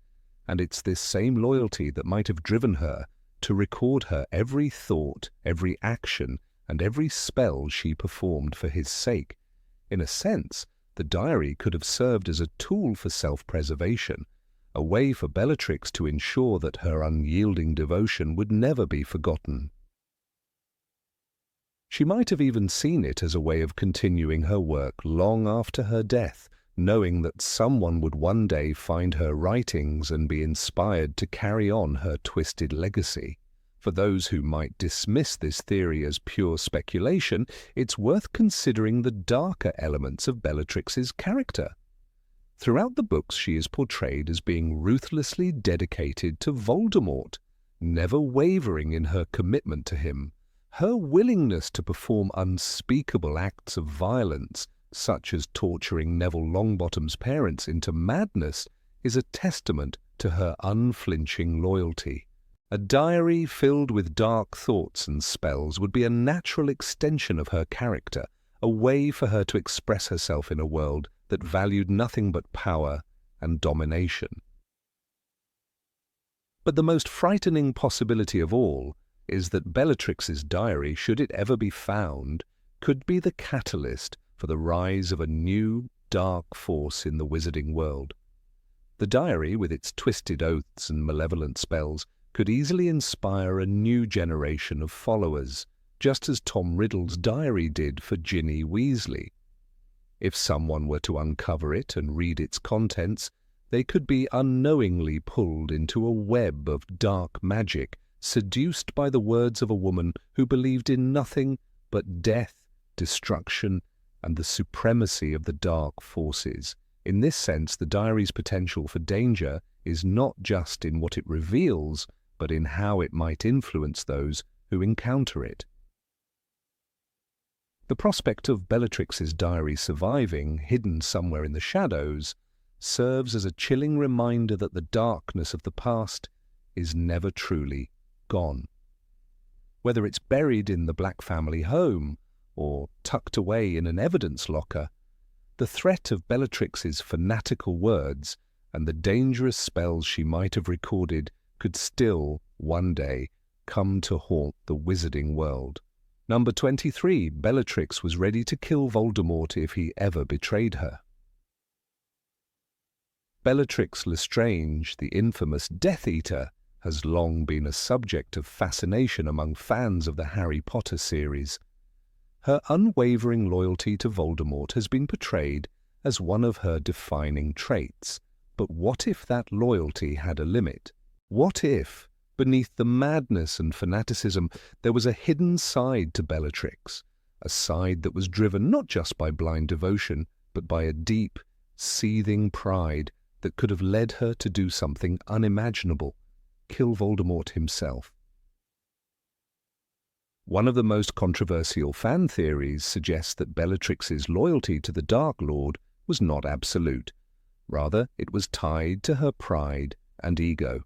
and it's this same loyalty that might have driven her to record her every thought, every action, and every spell she performed for his sake. In a sense, the diary could have served as a tool for self-preservation, a way for Bellatrix to ensure that her unyielding devotion would never be forgotten. She might have even seen it as a way of continuing her work long after her death, knowing that someone would one day find her writings and be inspired to carry on her twisted legacy. For those who might dismiss this theory as pure speculation, it's worth considering the darker elements of Bellatrix's character. Throughout the books, she is portrayed as being ruthlessly dedicated to Voldemort, never wavering in her commitment to him. Her willingness to perform unspeakable acts of violence, such as torturing Neville Longbottom's parents into madness, is a testament to her unflinching loyalty. A diary filled with dark thoughts and spells would be a natural extension of her character, a way for her to express herself in a world that valued nothing but power and domination. But the most frightening possibility of all is that Bellatrix's diary, should it ever be found, could be the catalyst for the rise of a new, dark force in the wizarding world. The diary, with its twisted oaths and malevolent spells, could easily inspire a new generation of followers, just as Tom Riddle's diary did for Ginny Weasley. If someone were to uncover it and read its contents, they could be unknowingly pulled into a web of dark magic, seduced by the words of a woman who believed in nothing but death, destruction, and the supremacy of the dark forces. In this sense, the diary's potential for danger is not just in what it reveals, but in how it might influence those who encounter it. The prospect of Bellatrix's diary surviving, hidden somewhere in the shadows, serves as a chilling reminder that the darkness of the past is never truly gone. Whether it's buried in the Black family home or tucked away in an evidence locker, the threat of Bellatrix's fanatical words and the dangerous spells she might have recorded could still, one day, come to haunt the wizarding world. Number 23, Bellatrix was ready to kill Voldemort if he ever betrayed her. Bellatrix Lestrange, the infamous Death Eater, has long been a subject of fascination among fans of the Harry Potter series. Her unwavering loyalty to Voldemort has been portrayed as one of her defining traits. But what if that loyalty had a limit? What if, beneath the madness and fanaticism, there was a hidden side to Bellatrix, a side that was driven not just by blind devotion, but by a deep, seething pride that could have led her to do something unimaginable, kill Voldemort himself? One of the most controversial fan theories suggests that Bellatrix's loyalty to the Dark Lord was not absolute. Rather, it was tied to her pride and ego.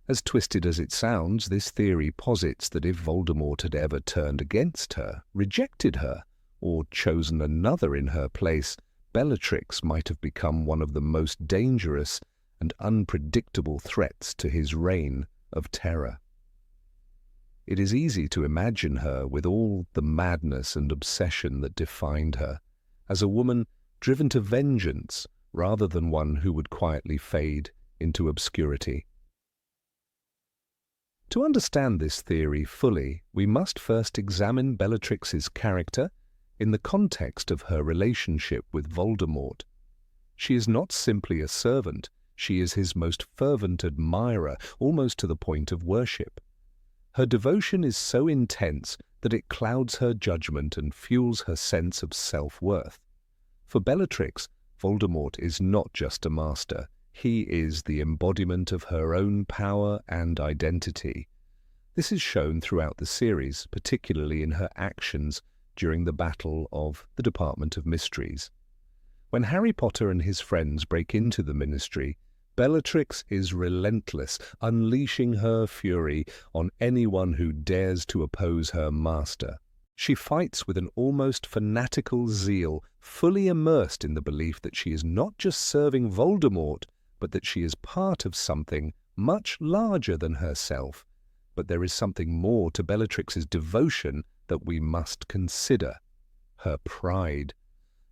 As twisted as it sounds, this theory posits that if Voldemort had ever turned against her, rejected her, or chosen another in her place, Bellatrix might have become one of the most dangerous and unpredictable threats to his reign of terror. It is easy to imagine her, with all the madness and obsession that defined her, as a woman driven to vengeance rather than one who would quietly fade into obscurity. To understand this theory fully, we must first examine Bellatrix's character in the context of her relationship with Voldemort. She is not simply a servant, she is his most fervent admirer, almost to the point of worship. Her devotion is so intense that it clouds her judgment and fuels her sense of self-worth. For Bellatrix, Voldemort is not just a master, he is the embodiment of her own power and identity. This is shown throughout the series, particularly in her actions during the Battle of the Department of Mysteries. When Harry Potter and his friends break into the Ministry, Bellatrix is relentless, unleashing her fury on anyone who dares to oppose her master. She fights with an almost fanatical zeal, fully immersed in the belief that she is not just serving Voldemort, but that she is part of something much larger than herself. But there is something more to Bellatrix's devotion that we must consider: her pride.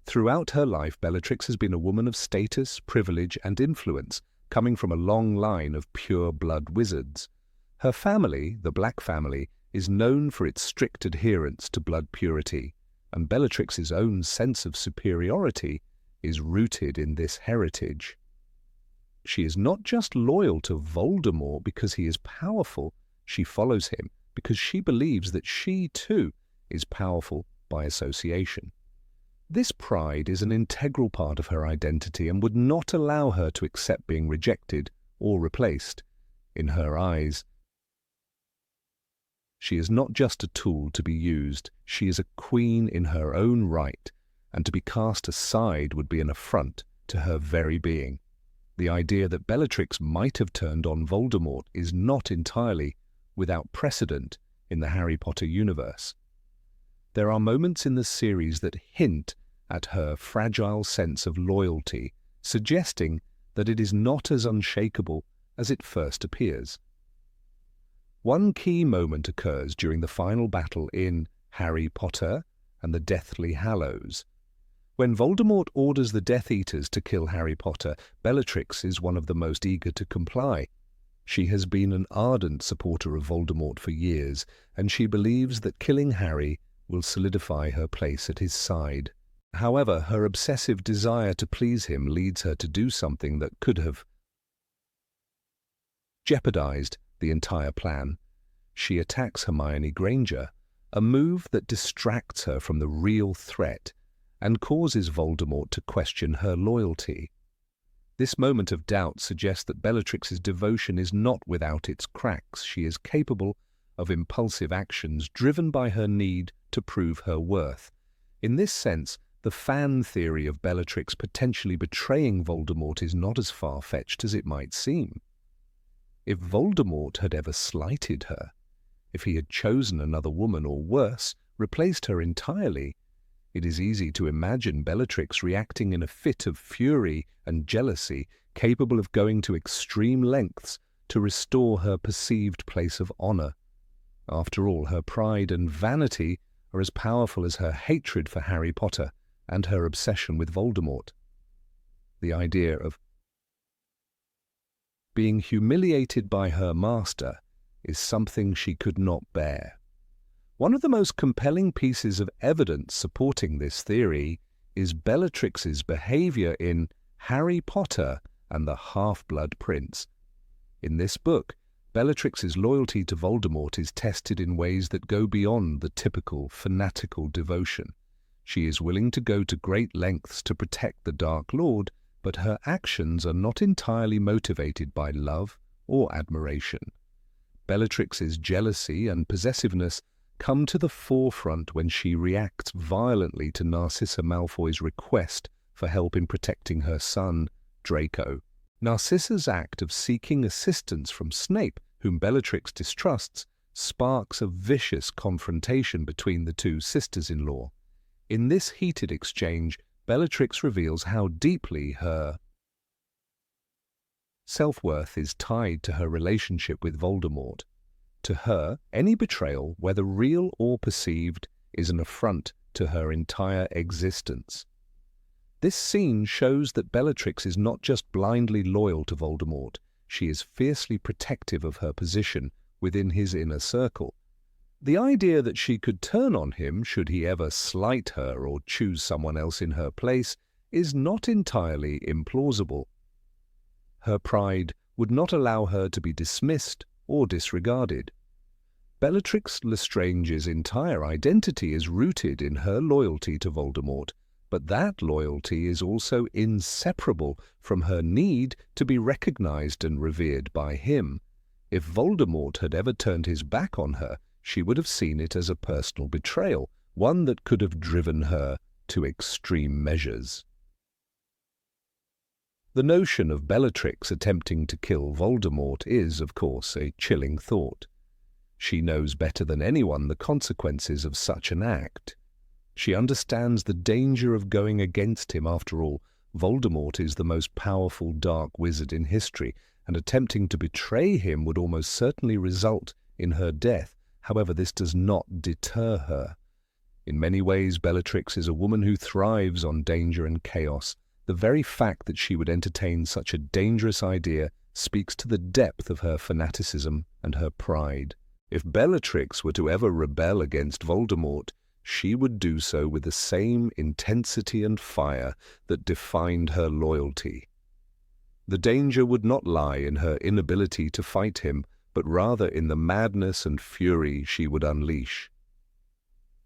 Throughout her life, Bellatrix has been a woman of status, privilege, and influence, coming from a long line of pure-blood wizards. Her family, the Black family, is known for its strict adherence to blood purity, and Bellatrix's own sense of superiority is rooted in this heritage. She is not just loyal to Voldemort because he is powerful, she follows him because she believes that she, too, is powerful by association. This pride is an integral part of her identity and would not allow her to accept being rejected or replaced. In her eyes, she is not just a tool to be used, she is a queen in her own right, and to be cast aside would be an affront to her very being. The idea that Bellatrix might have turned on Voldemort is not entirely without precedent in the Harry Potter universe. There are moments in the series that hint at her fragile sense of loyalty, suggesting that it is not as unshakable as it first appears. One key moment occurs during the final battle in Harry Potter and the Deathly Hallows. When Voldemort orders the Death Eaters to kill Harry Potter, Bellatrix is one of the most eager to comply. She has been an ardent supporter of Voldemort for years, and she believes that killing Harry will solidify her place at his side. However, her obsessive desire to please him leads her to do something that could have jeopardized the entire plan. She attacks Hermione Granger, a move that distracts her from the real threat and causes Voldemort to question her loyalty. This moment of doubt suggests that Bellatrix's devotion is not without its cracks. She is capable of impulsive actions driven by her need to prove her worth. In this sense, the fan theory of Bellatrix potentially betraying Voldemort is not as far-fetched as it might seem. If Voldemort had ever slighted her, if he had chosen another woman or worse, replaced her entirely, it is easy to imagine Bellatrix reacting in a fit of fury and jealousy, capable of going to extreme lengths to restore her perceived place of honor. After all, her pride and vanity are as powerful as her hatred for Harry Potter and her obsession with Voldemort. The idea of being humiliated by her master is something she could not bear. One of the most compelling pieces of evidence supporting this theory is Bellatrix's behavior in Harry Potter and the Half-Blood Prince. In this book, Bellatrix's loyalty to Voldemort is tested in ways that go beyond the typical fanatical devotion. She is willing to go to great lengths to protect the Dark Lord, but her actions are not entirely motivated by love or admiration. Bellatrix's jealousy and possessiveness come to the forefront when she reacts violently to Narcissa Malfoy's request for help in protecting her son, Draco. Narcissa's act of seeking assistance from Snape, whom Bellatrix distrusts, sparks a vicious confrontation between the two sisters-in-law. In this heated exchange, Bellatrix reveals how deeply her self-worth is tied to her relationship with Voldemort. To her, any betrayal, whether real or perceived, is an affront to her entire existence. This scene shows that Bellatrix is not just blindly loyal to Voldemort, she is fiercely protective of her position within his inner circle. The idea that she could turn on him should he ever slight her or choose someone else in her place is not entirely implausible. Her pride would not allow her to be dismissed or disregarded. Bellatrix Lestrange's entire identity is rooted in her loyalty to Voldemort, but that loyalty is also inseparable from her need to be recognized and revered by him. If Voldemort had ever turned his back on her, she would have seen it as a personal betrayal, one that could have driven her to extreme measures. The notion of Bellatrix attempting to kill Voldemort is, of course, a chilling thought. She knows better than anyone the consequences of such an act. She understands the danger of going against him. After all, Voldemort is the most powerful dark wizard in history, and attempting to betray him would almost certainly result in her death. However, this does not deter her. In many ways, Bellatrix is a woman who thrives on danger and chaos. The very fact that she would entertain such a dangerous idea speaks to the depth of her fanaticism and her pride. If Bellatrix were to ever rebel against Voldemort, she would do so with the same intensity and fire that defined her loyalty. The danger would not lie in her inability to fight him, but rather in the madness and fury she would unleash.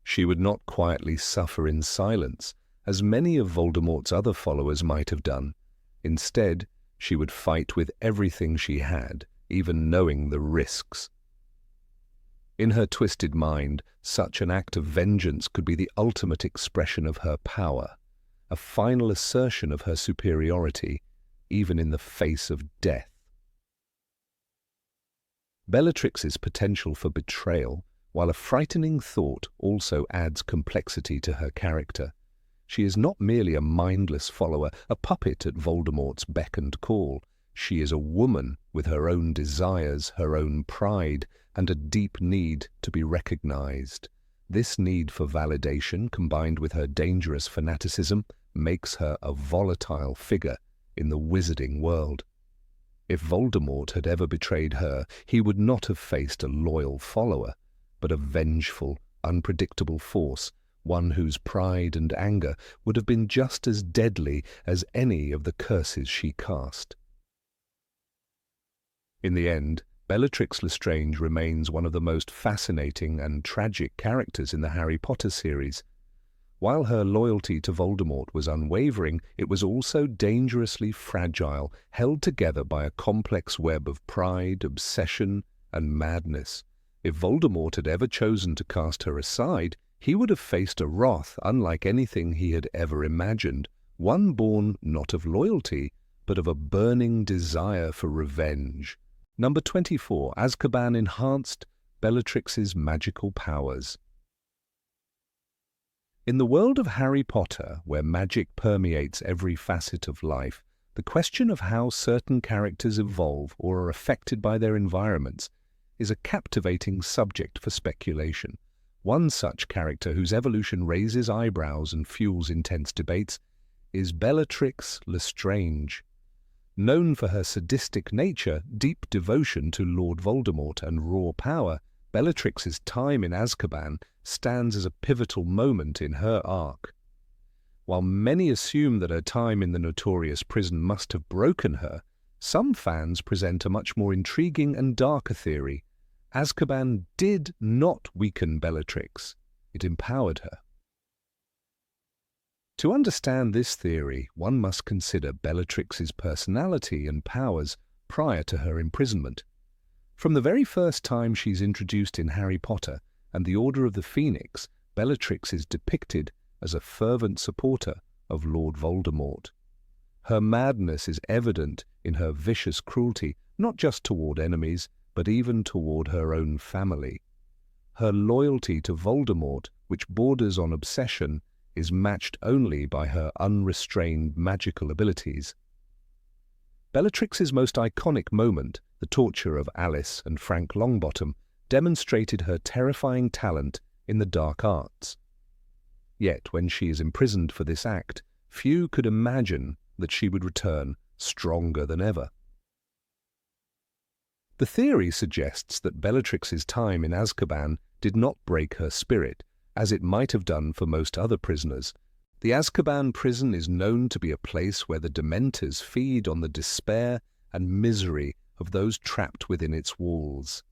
She would not quietly suffer in silence, as many of Voldemort's other followers might have done. Instead, she would fight with everything she had, even knowing the risks. In her twisted mind, such an act of vengeance could be the ultimate expression of her power, a final assertion of her superiority, even in the face of death. Bellatrix's potential for betrayal, while a frightening thought, also adds complexity to her character. She is not merely a mindless follower, a puppet at Voldemort's beck and call. She is a woman with her own desires, her own pride, and a deep need to be recognized. This need for validation, combined with her dangerous fanaticism, makes her a volatile figure in the wizarding world. If Voldemort had ever betrayed her, he would not have faced a loyal follower, but a vengeful, unpredictable force, one whose pride and anger would have been just as deadly as any of the curses she cast. In the end, Bellatrix Lestrange remains one of the most fascinating and tragic characters in the Harry Potter series. While her loyalty to Voldemort was unwavering, it was also dangerously fragile, held together by a complex web of pride, obsession, and madness. If Voldemort had ever chosen to cast her aside, he would have faced a wrath unlike anything he had ever imagined, one born not of loyalty, but of a burning desire for revenge. Number 24. Azkaban enhanced Bellatrix's magical powers. In the world of Harry Potter, where magic permeates every facet of life, the question of how certain characters evolve or are affected by their environments is a captivating subject for speculation. One such character whose evolution raises eyebrows and fuels intense debates is Bellatrix Lestrange. Known for her sadistic nature, deep devotion to Lord Voldemort, and raw power, Bellatrix's time in Azkaban stands as a pivotal moment in her arc. While many assume that her time in the notorious prison must have broken her, some fans present a much more intriguing and darker theory. Azkaban did not weaken Bellatrix, it empowered her. To understand this theory, one must consider Bellatrix's personality and powers prior to her imprisonment. From the very first time she's introduced in Harry Potter and the Order of the Phoenix, Bellatrix is depicted as a fervent supporter of Lord Voldemort. Her madness is evident in her vicious cruelty, not just toward enemies, but even toward her own family. Her loyalty to Voldemort, which borders on obsession, is matched only by her unrestrained magical abilities. Bellatrix's most iconic moment, the torture of Alice and Frank Longbottom, demonstrated her terrifying talent in the dark arts. Yet, when she is imprisoned for this act, few could imagine that she would return stronger than ever. The theory suggests that Bellatrix's time in Azkaban did not break her spirit, as it might have done for most other prisoners. The Azkaban prison is known to be a place where the Dementors feed on the despair and misery of those trapped within its walls.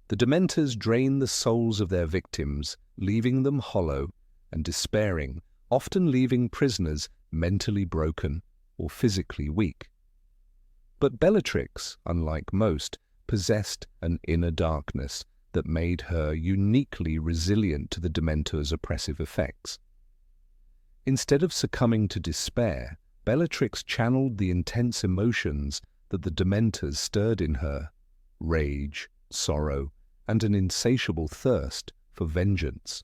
The Dementors drain the souls of their victims, leaving them hollow and despairing, often leaving prisoners mentally broken or physically weak. But Bellatrix, unlike most, possessed an inner darkness that made her uniquely resilient to the Dementors' oppressive effects. Instead of succumbing to despair, Bellatrix channeled the intense emotions that the Dementors stirred in her: rage, sorrow, and an insatiable thirst for vengeance.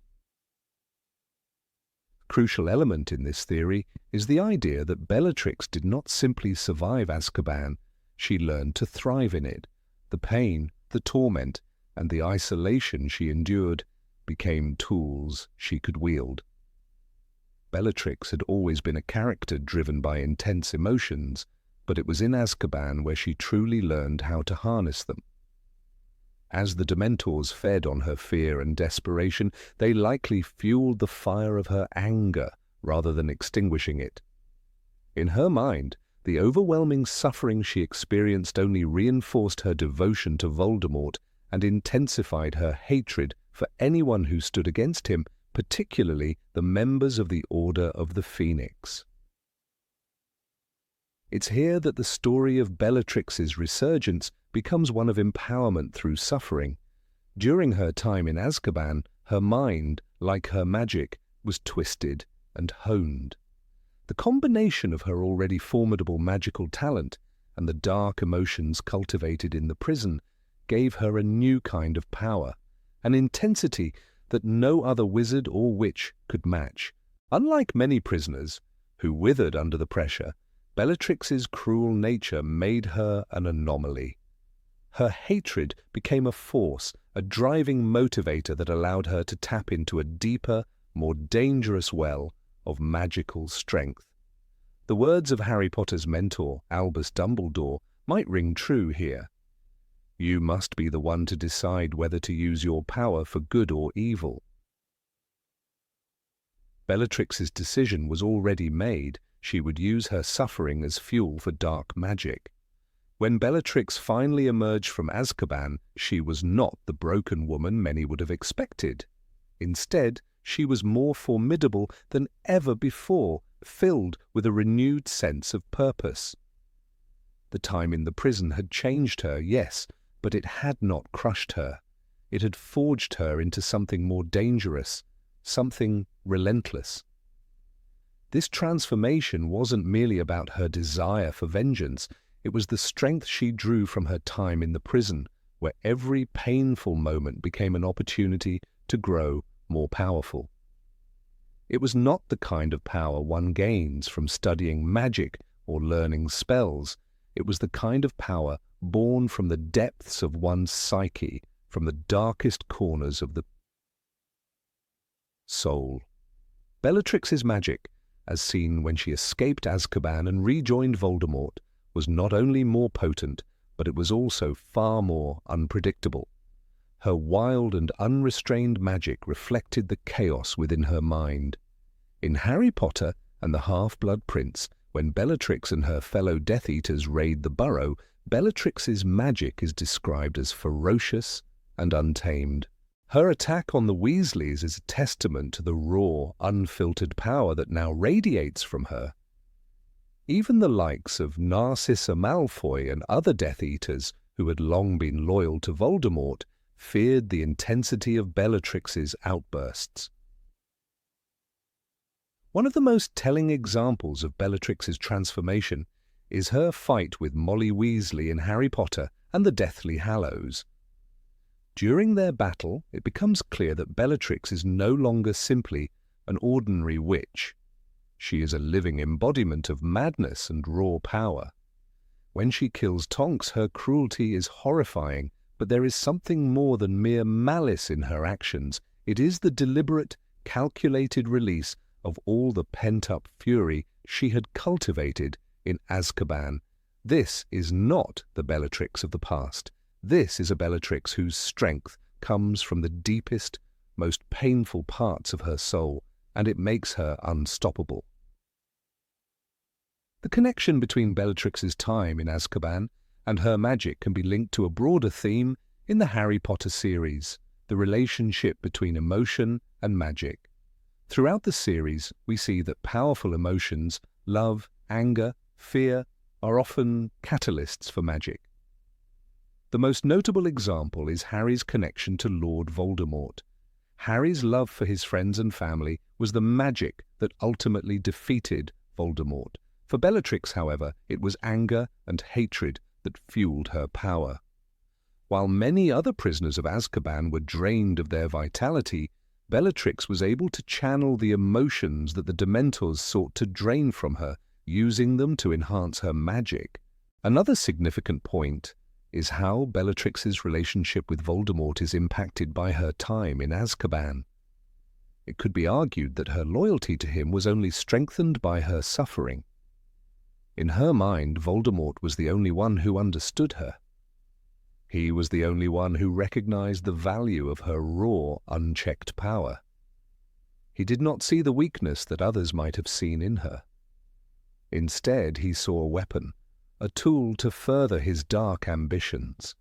A crucial element in this theory is the idea that Bellatrix did not simply survive Azkaban, she learned to thrive in it. The pain, the torment, and the isolation she endured became tools she could wield. Bellatrix had always been a character driven by intense emotions, but it was in Azkaban where she truly learned how to harness them. As the Dementors fed on her fear and desperation, they likely fueled the fire of her anger rather than extinguishing it. In her mind, the overwhelming suffering she experienced only reinforced her devotion to Voldemort and intensified her hatred for anyone who stood against him, particularly the members of the Order of the Phoenix. It's here that the story of Bellatrix's resurgence becomes one of empowerment through suffering. During her time in Azkaban, her mind, like her magic, was twisted and honed. The combination of her already formidable magical talent and the dark emotions cultivated in the prison gave her a new kind of power, an intensity that no other wizard or witch could match. Unlike many prisoners who withered under the pressure, Bellatrix's cruel nature made her an anomaly. Her hatred became a force, a driving motivator that allowed her to tap into a deeper, more dangerous well of magical strength. The words of Harry Potter's mentor, Albus Dumbledore, might ring true here. You must be the one to decide whether to use your power for good or evil. Bellatrix's decision was already made. She would use her suffering as fuel for dark magic. When Bellatrix finally emerged from Azkaban, she was not the broken woman many would have expected. Instead, she was more formidable than ever before, filled with a renewed sense of purpose. The time in the prison had changed her, yes, but it had not crushed her. It had forged her into something more dangerous, something relentless. This transformation wasn't merely about her desire for vengeance. It was the strength she drew from her time in the prison, where every painful moment became an opportunity to grow more powerful. It was not the kind of power one gains from studying magic or learning spells. It was the kind of power born from the depths of one's psyche, from the darkest corners of the soul. Bellatrix's magic, as seen when she escaped Azkaban and rejoined Voldemort, was not only more potent, but it was also far more unpredictable. Her wild and unrestrained magic reflected the chaos within her mind. In Harry Potter and the Half-Blood Prince, when Bellatrix and her fellow Death Eaters raid the burrow, Bellatrix's magic is described as ferocious and untamed. Her attack on the Weasleys is a testament to the raw, unfiltered power that now radiates from her. Even the likes of Narcissa Malfoy and other Death Eaters, who had long been loyal to Voldemort, feared the intensity of Bellatrix's outbursts. One of the most telling examples of Bellatrix's transformation is her fight with Molly Weasley in Harry Potter and the Deathly Hallows. During their battle, it becomes clear that Bellatrix is no longer simply an ordinary witch. She is a living embodiment of madness and raw power. When she kills Tonks, her cruelty is horrifying, but there is something more than mere malice in her actions. It is the deliberate, calculated release of all the pent-up fury she had cultivated in Azkaban. This is not the Bellatrix of the past. This is a Bellatrix whose strength comes from the deepest, most painful parts of her soul, and it makes her unstoppable. The connection between Bellatrix's time in Azkaban and her magic can be linked to a broader theme in the Harry Potter series, the relationship between emotion and magic. Throughout the series, we see that powerful emotions, love, anger, fear, are often catalysts for magic. The most notable example is Harry's connection to Lord Voldemort. Harry's love for his friends and family was the magic that ultimately defeated Voldemort. For Bellatrix, however, it was anger and hatred that fueled her power. While many other prisoners of Azkaban were drained of their vitality, Bellatrix was able to channel the emotions that the Dementors sought to drain from her, using them to enhance her magic. Another significant point is how Bellatrix's relationship with Voldemort is impacted by her time in Azkaban. It could be argued that her loyalty to him was only strengthened by her suffering. In her mind, Voldemort was the only one who understood her. He was the only one who recognized the value of her raw, unchecked power. He did not see the weakness that others might have seen in her. Instead, he saw a weapon, a tool to further his dark ambitions.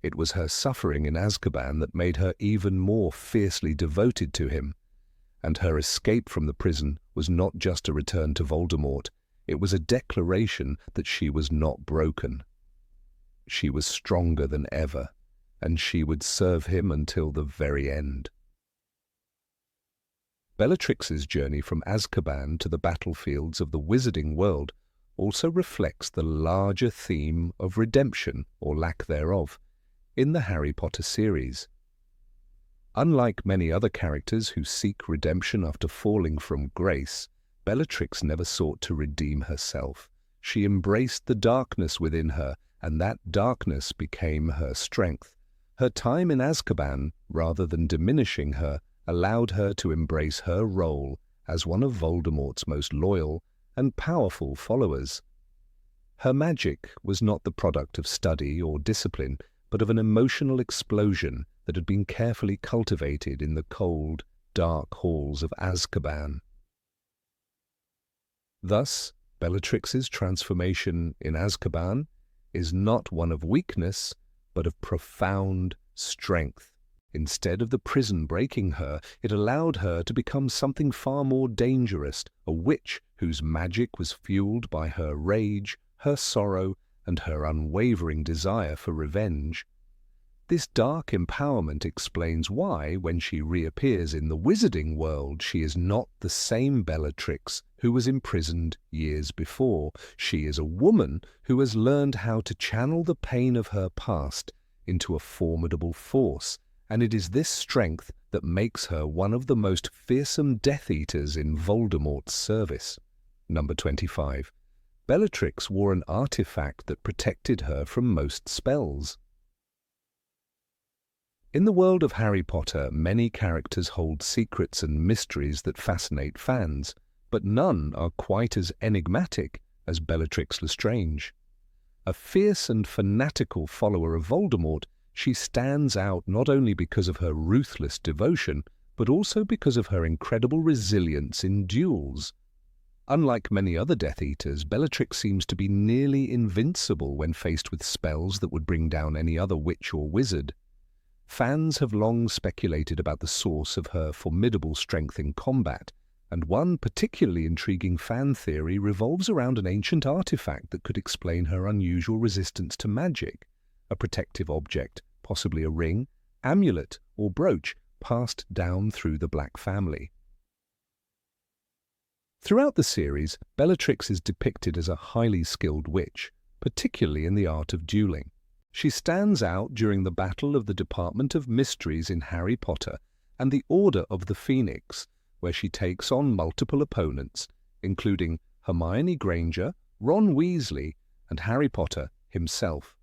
It was her suffering in Azkaban that made her even more fiercely devoted to him, and her escape from the prison was not just a return to Voldemort, it was a declaration that she was not broken. She was stronger than ever, and she would serve him until the very end. Bellatrix's journey from Azkaban to the battlefields of the wizarding world also reflects the larger theme of redemption, or lack thereof, in the Harry Potter series. Unlike many other characters who seek redemption after falling from grace, Bellatrix never sought to redeem herself. She embraced the darkness within her, and that darkness became her strength. Her time in Azkaban, rather than diminishing her, allowed her to embrace her role as one of Voldemort's most loyal and powerful followers. Her magic was not the product of study or discipline, but of an emotional explosion that had been carefully cultivated in the cold, dark halls of Azkaban. Thus, Bellatrix's transformation in Azkaban is not one of weakness, but of profound strength. Instead of the prison breaking her, it allowed her to become something far more dangerous, a witch whose magic was fueled by her rage, her sorrow, and her unwavering desire for revenge. This dark empowerment explains why, when she reappears in the wizarding world, she is not the same Bellatrix who was imprisoned years before. She is a woman who has learned how to channel the pain of her past into a formidable force, and it is this strength that makes her one of the most fearsome Death Eaters in Voldemort's service. Number 25. Bellatrix wore an artifact that protected her from most spells. In the world of Harry Potter, many characters hold secrets and mysteries that fascinate fans, but none are quite as enigmatic as Bellatrix Lestrange. A fierce and fanatical follower of Voldemort, she stands out not only because of her ruthless devotion, but also because of her incredible resilience in duels. Unlike many other Death Eaters, Bellatrix seems to be nearly invincible when faced with spells that would bring down any other witch or wizard. Fans have long speculated about the source of her formidable strength in combat, and one particularly intriguing fan theory revolves around an ancient artifact that could explain her unusual resistance to magic, a protective object, possibly a ring, amulet, or brooch passed down through the Black family. Throughout the series, Bellatrix is depicted as a highly skilled witch, particularly in the art of dueling. She stands out during the Battle of the Department of Mysteries in Harry Potter and the Order of the Phoenix, where she takes on multiple opponents, including Hermione Granger, Ron Weasley, and Harry Potter himself.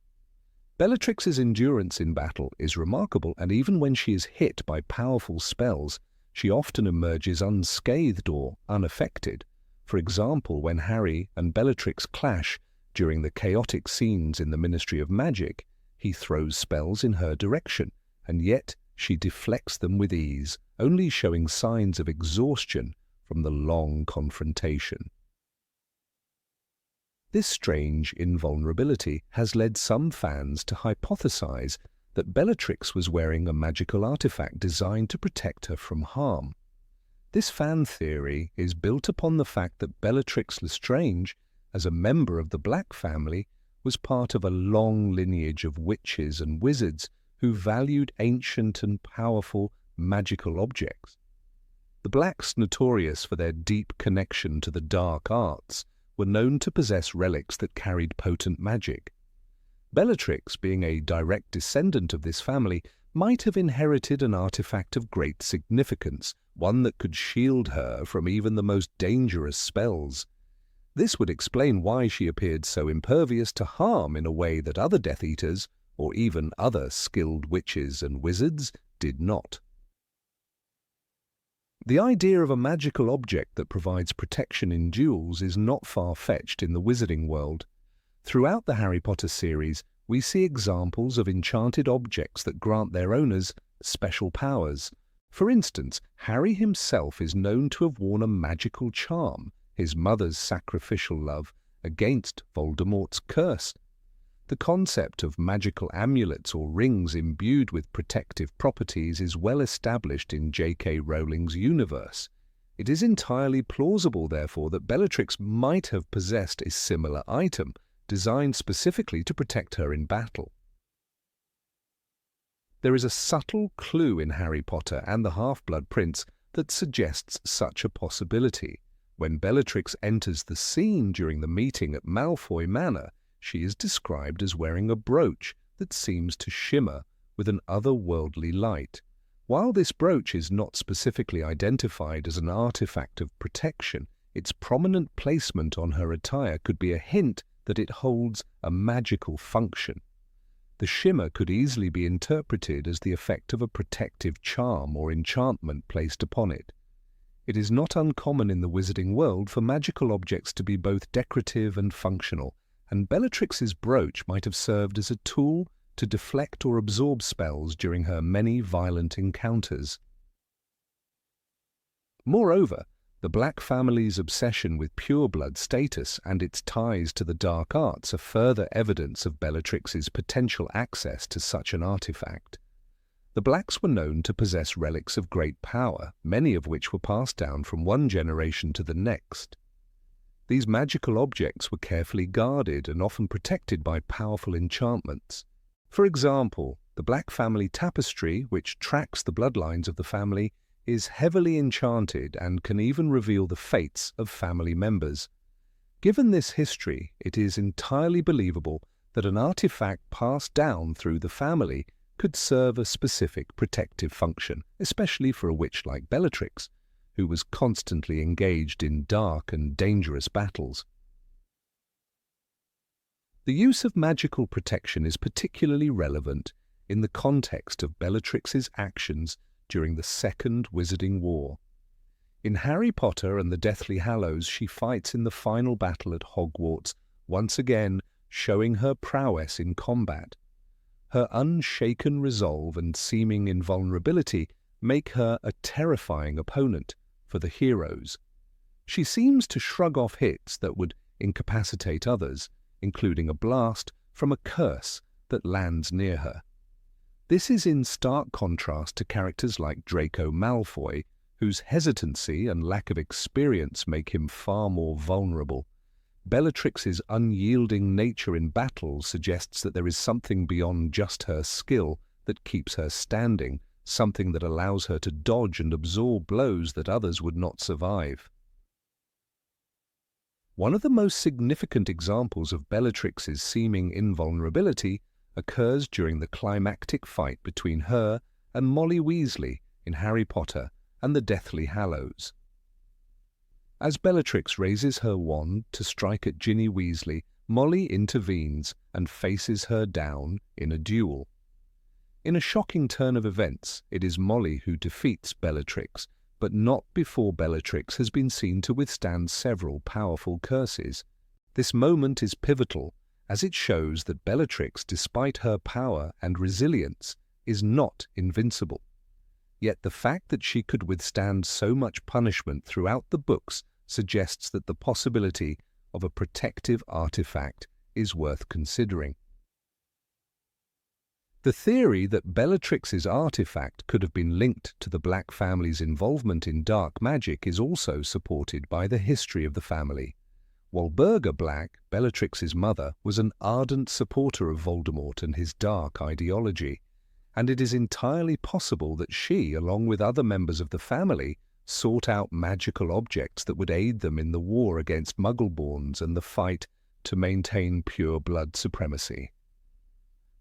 Bellatrix's endurance in battle is remarkable, and even when she is hit by powerful spells, she often emerges unscathed or unaffected. For example, when Harry and Bellatrix clash during the chaotic scenes in the Ministry of Magic, he throws spells in her direction, and yet she deflects them with ease, only showing signs of exhaustion from the long confrontation. This strange invulnerability has led some fans to hypothesize that Bellatrix was wearing a magical artifact designed to protect her from harm. This fan theory is built upon the fact that Bellatrix Lestrange, as a member of the Black family, was part of a long lineage of witches and wizards who valued ancient and powerful magical objects. The Blacks, notorious for their deep connection to the dark arts, were known to possess relics that carried potent magic. Bellatrix, being a direct descendant of this family, might have inherited an artifact of great significance, one that could shield her from even the most dangerous spells. This would explain why she appeared so impervious to harm in a way that other Death Eaters, or even other skilled witches and wizards, did not. The idea of a magical object that provides protection in duels is not far-fetched in the wizarding world. Throughout the Harry Potter series, we see examples of enchanted objects that grant their owners special powers. For instance, Harry himself is known to have worn a magical charm, his mother's sacrificial love, against Voldemort's curse. The concept of magical amulets or rings imbued with protective properties is well established in J.K. Rowling's universe. It is entirely plausible, therefore, that Bellatrix might have possessed a similar item, designed specifically to protect her in battle. There is a subtle clue in Harry Potter and the Half-Blood Prince that suggests such a possibility. When Bellatrix enters the scene during the meeting at Malfoy Manor, she is described as wearing a brooch that seems to shimmer with an otherworldly light. While this brooch is not specifically identified as an artifact of protection, its prominent placement on her attire could be a hint that it holds a magical function. The shimmer could easily be interpreted as the effect of a protective charm or enchantment placed upon it. It is not uncommon in the wizarding world for magical objects to be both decorative and functional, and Bellatrix's brooch might have served as a tool to deflect or absorb spells during her many violent encounters. Moreover, the Black family's obsession with pureblood status and its ties to the dark arts are further evidence of Bellatrix's potential access to such an artifact. The Blacks were known to possess relics of great power, many of which were passed down from one generation to the next. These magical objects were carefully guarded and often protected by powerful enchantments. For example, the Black family tapestry, which tracks the bloodlines of the family, is heavily enchanted and can even reveal the fates of family members. Given this history, it is entirely believable that an artifact passed down through the family could serve a specific protective function, especially for a witch like Bellatrix, who was constantly engaged in dark and dangerous battles. The use of magical protection is particularly relevant in the context of Bellatrix's actions during the Second Wizarding War. In Harry Potter and the Deathly Hallows, she fights in the final battle at Hogwarts, once again showing her prowess in combat. Her unshaken resolve and seeming invulnerability make her a terrifying opponent for the heroes. She seems to shrug off hits that would incapacitate others, including a blast from a curse that lands near her. This is in stark contrast to characters like Draco Malfoy, whose hesitancy and lack of experience make him far more vulnerable. Bellatrix's unyielding nature in battle suggests that there is something beyond just her skill that keeps her standing, something that allows her to dodge and absorb blows that others would not survive. One of the most significant examples of Bellatrix's seeming invulnerability occurs during the climactic fight between her and Molly Weasley in Harry Potter and the Deathly Hallows. As Bellatrix raises her wand to strike at Ginny Weasley, Molly intervenes and faces her down in a duel. In a shocking turn of events, it is Molly who defeats Bellatrix, but not before Bellatrix has been seen to withstand several powerful curses. This moment is pivotal, as it shows that Bellatrix, despite her power and resilience, is not invincible. Yet the fact that she could withstand so much punishment throughout the books suggests that the possibility of a protective artifact is worth considering. The theory that Bellatrix's artifact could have been linked to the Black family's involvement in dark magic is also supported by the history of the family. Walburga Black, Bellatrix's mother, was an ardent supporter of Voldemort and his dark ideology, and it is entirely possible that she, along with other members of the family, sought out magical objects that would aid them in the war against Muggleborns and the fight to maintain pure blood supremacy.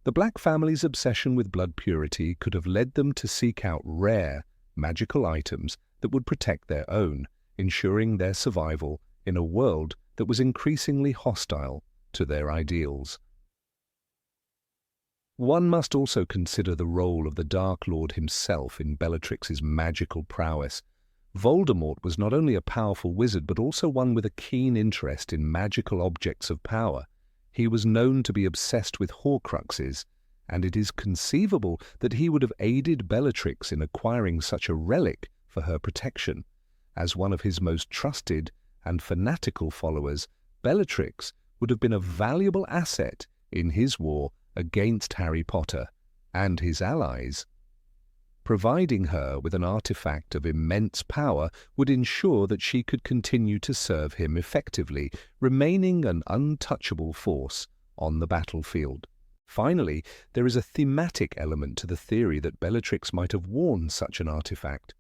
The Black family's obsession with blood purity could have led them to seek out rare, magical items that would protect their own, ensuring their survival in a world that was increasingly hostile to their ideals. One must also consider the role of the Dark Lord himself in Bellatrix's magical prowess. Voldemort was not only a powerful wizard, but also one with a keen interest in magical objects of power. He was known to be obsessed with Horcruxes, and it is conceivable that he would have aided Bellatrix in acquiring such a relic for her protection. As one of his most trusted and fanatical followers, Bellatrix would have been a valuable asset in his war against Harry Potter and his allies. Providing her with an artifact of immense power would ensure that she could continue to serve him effectively, remaining an untouchable force on the battlefield. Finally, there is a thematic element to the theory that Bellatrix might have worn such an artifact.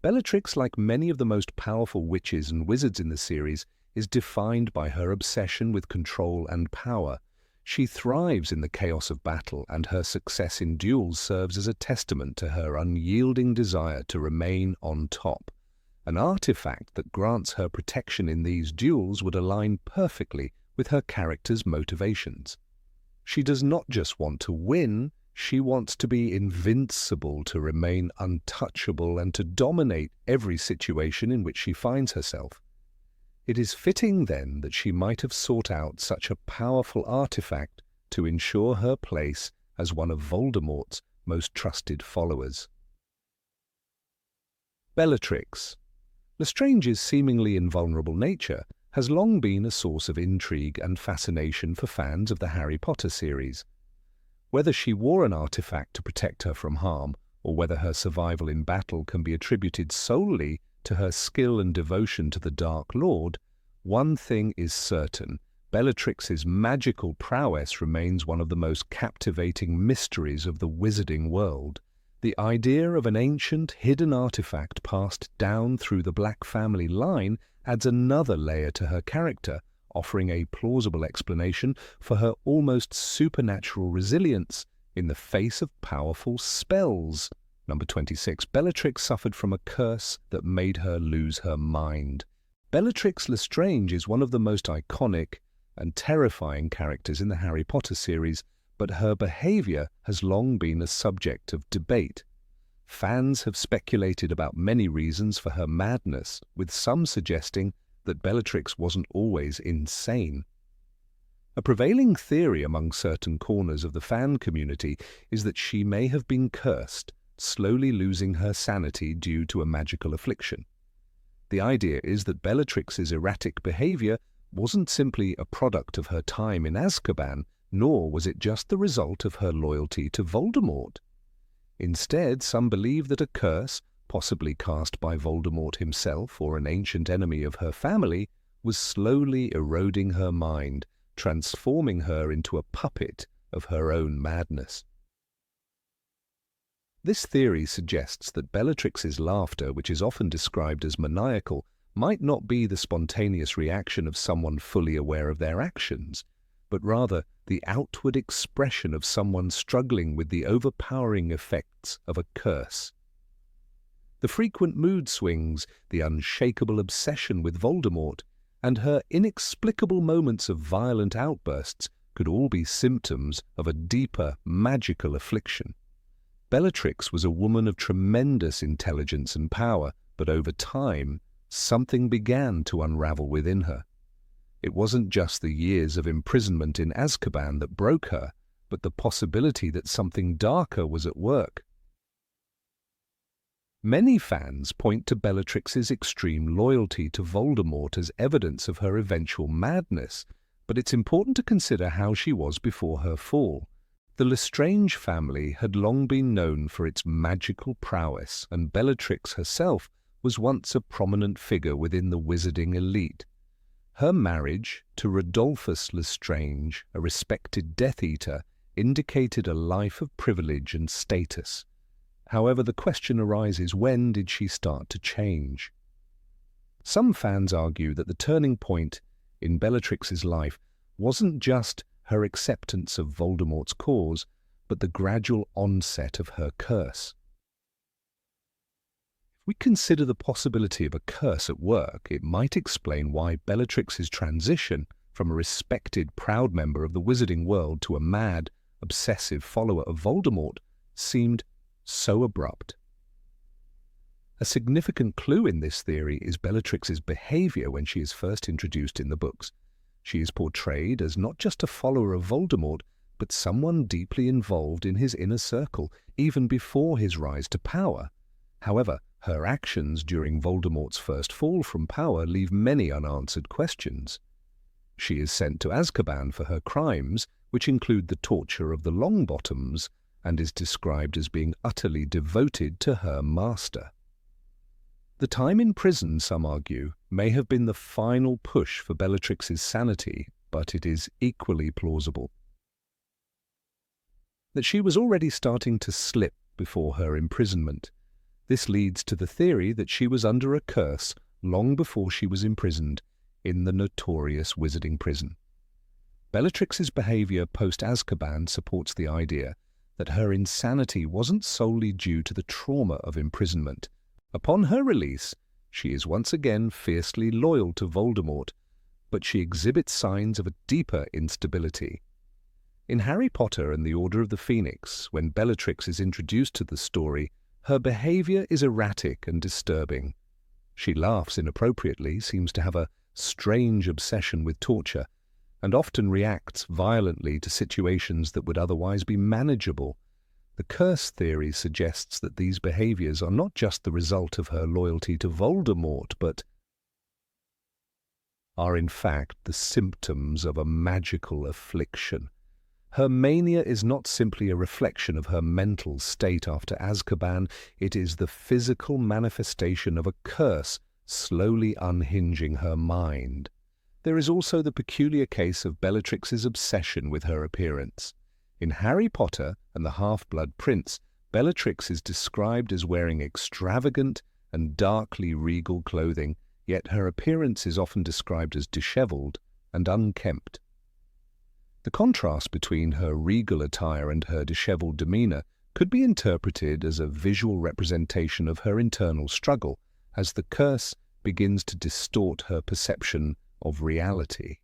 Bellatrix, like many of the most powerful witches and wizards in the series, is defined by her obsession with control and power. She thrives in the chaos of battle, and her success in duels serves as a testament to her unyielding desire to remain on top. An artifact that grants her protection in these duels would align perfectly with her character's motivations. She does not just want to win, She wants to be invincible, to remain untouchable, and to dominate every situation in which she finds herself. It is fitting, then, that she might have sought out such a powerful artifact to ensure her place as one of Voldemort's most trusted followers. Bellatrix. Lestrange's seemingly invulnerable nature has long been a source of intrigue and fascination for fans of the Harry Potter series. Whether she wore an artifact to protect her from harm, or whether her survival in battle can be attributed solely to her skill and devotion to the Dark Lord, one thing is certain: Bellatrix's magical prowess remains one of the most captivating mysteries of the wizarding world. The idea of an ancient, hidden artifact passed down through the Black family line adds another layer to her character, offering a plausible explanation for her almost supernatural resilience in the face of powerful spells. Number 26. Bellatrix suffered from a curse that made her lose her mind. Bellatrix Lestrange is one of the most iconic and terrifying characters in the Harry Potter series, but her behavior has long been a subject of debate. Fans have speculated about many reasons for her madness, with some suggesting that Bellatrix wasn't always insane. A prevailing theory among certain corners of the fan community is that she may have been cursed, slowly losing her sanity due to a magical affliction. The idea is that Bellatrix's erratic behavior wasn't simply a product of her time in Azkaban, nor was it just the result of her loyalty to Voldemort. Instead, some believe that a curse, possibly cast by Voldemort himself or an ancient enemy of her family, was slowly eroding her mind, transforming her into a puppet of her own madness. This theory suggests that Bellatrix's laughter, which is often described as maniacal, might not be the spontaneous reaction of someone fully aware of their actions, but rather the outward expression of someone struggling with the overpowering effects of a curse. The frequent mood swings, the unshakable obsession with Voldemort, and her inexplicable moments of violent outbursts could all be symptoms of a deeper magical affliction. Bellatrix was a woman of tremendous intelligence and power, but over time, something began to unravel within her. It wasn't just the years of imprisonment in Azkaban that broke her, but the possibility that something darker was at work. Many fans point to Bellatrix's extreme loyalty to Voldemort as evidence of her eventual madness, but it's important to consider how she was before her fall. The Lestrange family had long been known for its magical prowess, and Bellatrix herself was once a prominent figure within the wizarding elite. Her marriage to Rodolphus Lestrange, a respected Death Eater, indicated a life of privilege and status. However, the question arises, when did she start to change? Some fans argue that the turning point in Bellatrix's life wasn't just her acceptance of Voldemort's cause, but the gradual onset of her curse. If we consider the possibility of a curse at work, it might explain why Bellatrix's transition from a respected, proud member of the wizarding world to a mad, obsessive follower of Voldemort seemed so abrupt. A significant clue in this theory is Bellatrix's behavior when she is first introduced in the books. She is portrayed as not just a follower of Voldemort, but someone deeply involved in his inner circle, even before his rise to power. However, her actions during Voldemort's first fall from power leave many unanswered questions. She is sent to Azkaban for her crimes, which include the torture of the Longbottoms, and is described as being utterly devoted to her master. The time in prison, some argue, may have been the final push for Bellatrix's sanity, but it is equally plausible that she was already starting to slip before her imprisonment. This leads to the theory that she was under a curse long before she was imprisoned in the notorious wizarding prison. Bellatrix's behavior post-Azkaban supports the idea that her insanity wasn't solely due to the trauma of imprisonment. Upon her release, she is once again fiercely loyal to Voldemort, but she exhibits signs of a deeper instability. In Harry Potter and the Order of the Phoenix, when Bellatrix is introduced to the story, her behavior is erratic and disturbing. She laughs inappropriately, seems to have a strange obsession with torture, and often reacts violently to situations that would otherwise be manageable. The curse theory suggests that these behaviors are not just the result of her loyalty to Voldemort, but are in fact the symptoms of a magical affliction. Her mania is not simply a reflection of her mental state after Azkaban, it is the physical manifestation of a curse slowly unhinging her mind. There is also the peculiar case of Bellatrix's obsession with her appearance. In Harry Potter and the Half-Blood Prince, Bellatrix is described as wearing extravagant and darkly regal clothing, yet her appearance is often described as disheveled and unkempt. The contrast between her regal attire and her disheveled demeanor could be interpreted as a visual representation of her internal struggle, as the curse begins to distort her perception of reality.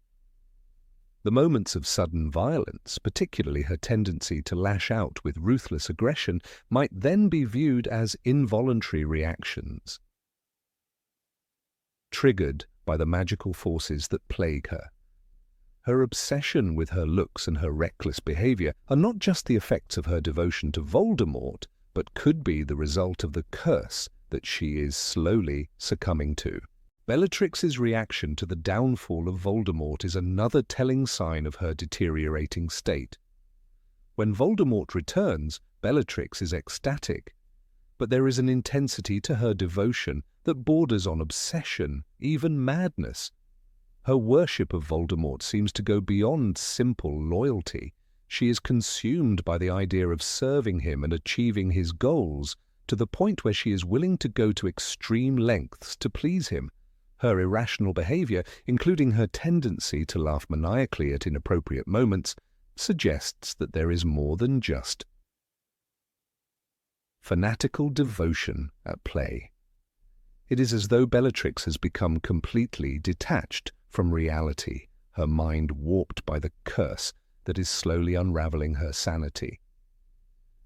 The moments of sudden violence, particularly her tendency to lash out with ruthless aggression, might then be viewed as involuntary reactions, triggered by the magical forces that plague her. Her obsession with her looks and her reckless behavior are not just the effects of her devotion to Voldemort, but could be the result of the curse that she is slowly succumbing to. Bellatrix's reaction to the downfall of Voldemort is another telling sign of her deteriorating state. When Voldemort returns, Bellatrix is ecstatic, but there is an intensity to her devotion that borders on obsession, even madness. Her worship of Voldemort seems to go beyond simple loyalty. She is consumed by the idea of serving him and achieving his goals, to the point where she is willing to go to extreme lengths to please him. Her irrational behavior, including her tendency to laugh maniacally at inappropriate moments, suggests that there is more than just fanatical devotion at play. It is as though Bellatrix has become completely detached from reality, her mind warped by the curse that is slowly unraveling her sanity.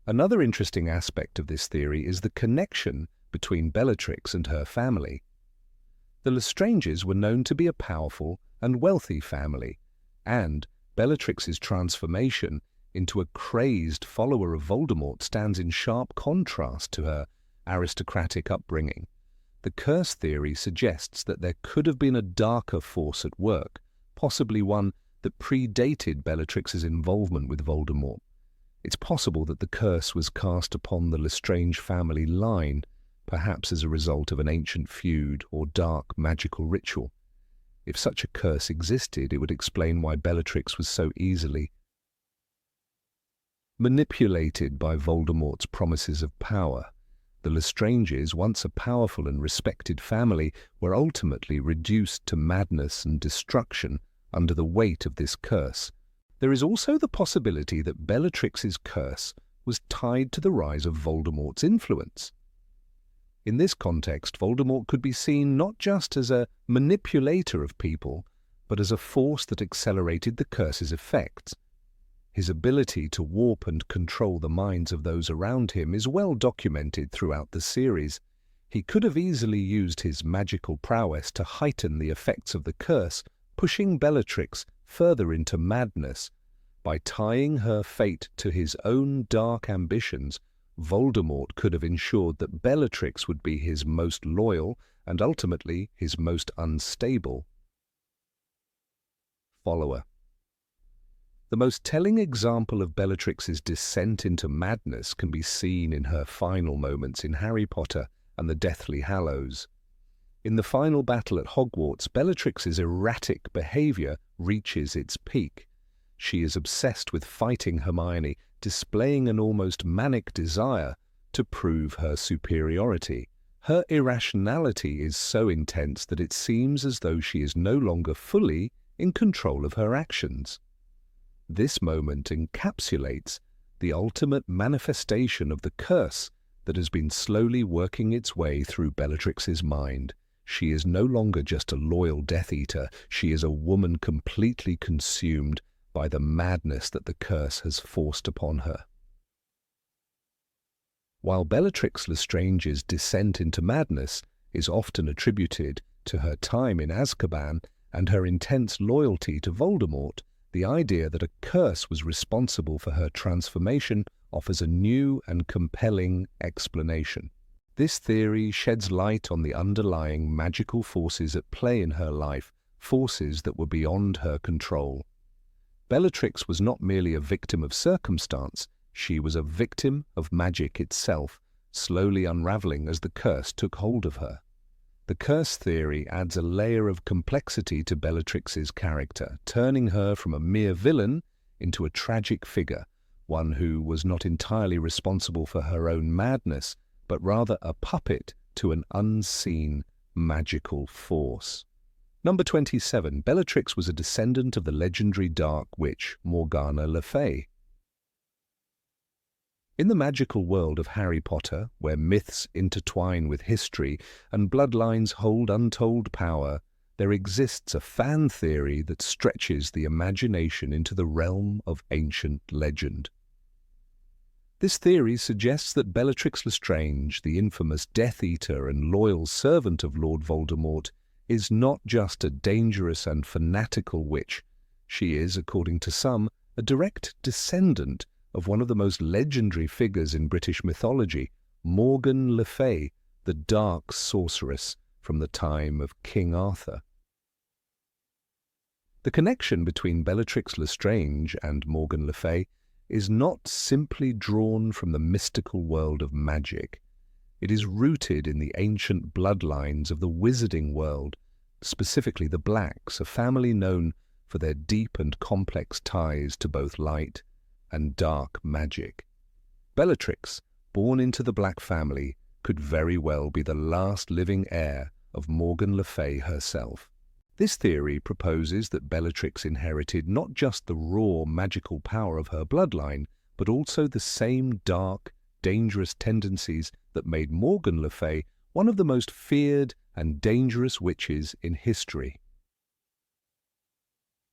Another interesting aspect of this theory is the connection between Bellatrix and her family. The Lestranges were known to be a powerful and wealthy family, and Bellatrix's transformation into a crazed follower of Voldemort stands in sharp contrast to her aristocratic upbringing. The curse theory suggests that there could have been a darker force at work, possibly one that predated Bellatrix's involvement with Voldemort. It's possible that the curse was cast upon the Lestrange family line, perhaps as a result of an ancient feud or dark magical ritual. If such a curse existed, it would explain why Bellatrix was so easily manipulated by Voldemort's promises of power. The Lestranges, once a powerful and respected family, were ultimately reduced to madness and destruction under the weight of this curse. There is also the possibility that Bellatrix's curse was tied to the rise of Voldemort's influence. In this context, Voldemort could be seen not just as a manipulator of people, but as a force that accelerated the curse's effects. His ability to warp and control the minds of those around him is well documented throughout the series. He could have easily used his magical prowess to heighten the effects of the curse, pushing Bellatrix further into madness. By tying her fate to his own dark ambitions, Voldemort could have ensured that Bellatrix would be his most loyal and ultimately his most unstable follower. The most telling example of Bellatrix's descent into madness can be seen in her final moments in Harry Potter and the Deathly Hallows. In the final battle at Hogwarts, Bellatrix's erratic behavior reaches its peak. She is obsessed with fighting Hermione, displaying an almost manic desire to prove her superiority. Her irrationality is so intense that it seems as though she is no longer fully in control of her actions. This moment encapsulates the ultimate manifestation of the curse that has been slowly working its way through Bellatrix's mind. She is no longer just a loyal Death Eater, she is a woman completely consumed by the madness that the curse has forced upon her. While Bellatrix Lestrange's descent into madness is often attributed to her time in Azkaban and her intense loyalty to Voldemort, the idea that a curse was responsible for her transformation offers a new and compelling explanation. This theory sheds light on the underlying magical forces at play in her life, forces that were beyond her control. Bellatrix was not merely a victim of circumstance, she was a victim of magic itself, slowly unraveling as the curse took hold of her. The curse theory adds a layer of complexity to Bellatrix's character, turning her from a mere villain into a tragic figure, one who was not entirely responsible for her own madness, but rather a puppet to an unseen magical force. Number 27. Bellatrix was a descendant of the legendary Dark Witch, Morgana Le Fay. In the magical world of Harry Potter, where myths intertwine with history and bloodlines hold untold power, there exists a fan theory that stretches the imagination into the realm of ancient legend. This theory suggests that Bellatrix Lestrange, the infamous Death Eater and loyal servant of Lord Voldemort, is not just a dangerous and fanatical witch. She is, according to some, a direct descendant of one of the most legendary figures in British mythology, Morgan Le Fay, the dark sorceress from the time of King Arthur. The connection between Bellatrix Lestrange and Morgan Le Fay is not simply drawn from the mystical world of magic. It is rooted in the ancient bloodlines of the wizarding world, specifically the Blacks, a family known for their deep and complex ties to both light and dark magic. Bellatrix, born into the Black family, could very well be the last living heir of Morgan Le Fay herself. This theory proposes that Bellatrix inherited not just the raw magical power of her bloodline, but also the same dark, dangerous tendencies that made Morgan Le Fay one of the most feared and dangerous witches in history.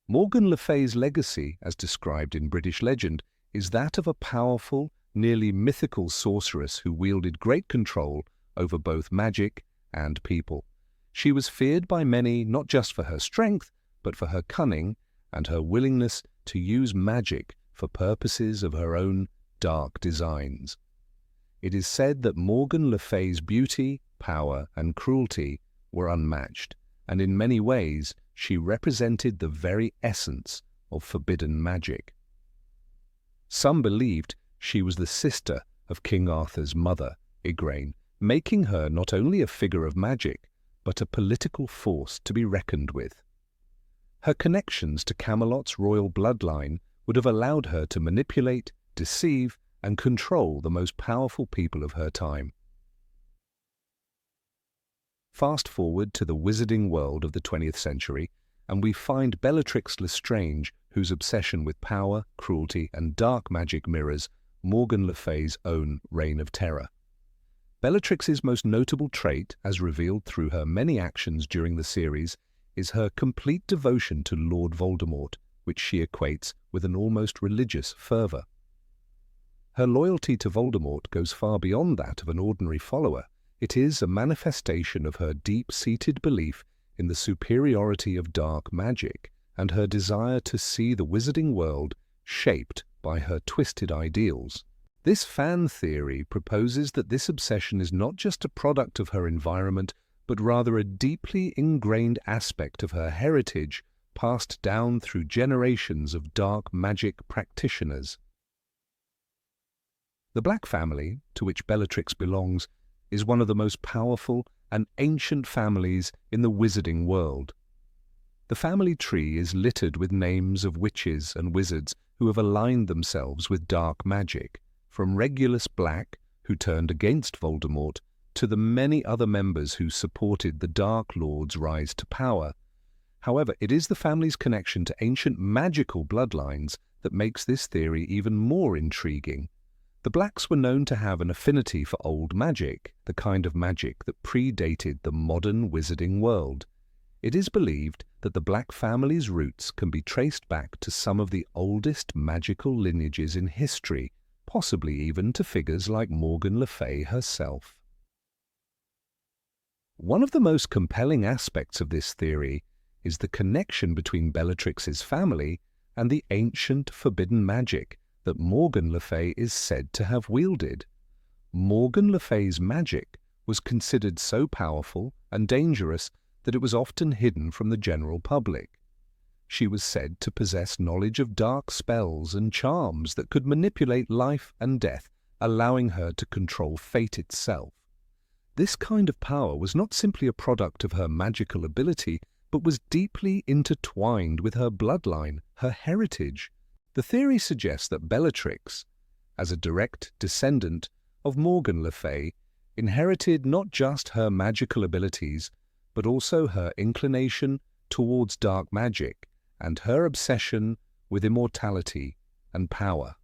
Morgan Le Fay's legacy, as described in British legend, is that of a powerful, nearly mythical sorceress who wielded great control over both magic and people. She was feared by many not just for her strength, but for her cunning and her willingness to use magic for purposes of her own dark designs. It is said that Morgan Le Fay's beauty, power, and cruelty were unmatched, and in many ways she represented the very essence of forbidden magic. Some believed she was the sister of King Arthur's mother, Igraine, making her not only a figure of magic, but a political force to be reckoned with. Her connections to Camelot's royal bloodline would have allowed her to manipulate, deceive, and control the most powerful people of her time. Fast forward to the wizarding world of the 20th century, and we find Bellatrix Lestrange, whose obsession with power, cruelty, and dark magic mirrors Morgan Le Fay's own reign of terror. Bellatrix's most notable trait, as revealed through her many actions during the series, is her complete devotion to Lord Voldemort, which she equates with an almost religious fervor. Her loyalty to Voldemort goes far beyond that of an ordinary follower. It is a manifestation of her deep-seated belief in the superiority of dark magic and her desire to see the wizarding world shaped by her twisted ideals. This fan theory proposes that this obsession is not just a product of her environment, but rather a deeply ingrained aspect of her heritage passed down through generations of dark magic practitioners. The Black family, to which Bellatrix belongs, is one of the most powerful and ancient families in the wizarding world. The family tree is littered with names of witches and wizards who have aligned themselves with dark magic, from Regulus Black, who turned against Voldemort, to the many other members who supported the Dark Lord's rise to power. However, it is the family's connection to ancient magical bloodlines that makes this theory even more intriguing. The Blacks were known to have an affinity for old magic, the kind of magic that predated the modern wizarding world. It is believed that the Black family's roots can be traced back to some of the oldest magical lineages in history, possibly even to figures like Morgan Le Fay herself. One of the most compelling aspects of this theory is the connection between Bellatrix's family and the ancient forbidden magic that Morgan Le Fay is said to have wielded. Morgan Le Fay's magic was considered so powerful and dangerous that it was often hidden from the general public. She was said to possess knowledge of dark spells and charms that could manipulate life and death, allowing her to control fate itself. This kind of power was not simply a product of her magical ability, but was deeply intertwined with her bloodline, her heritage. The theory suggests that Bellatrix, as a direct descendant of Morgan Le Fay, inherited not just her magical abilities, but also her inclination towards dark magic and her obsession with immortality and power.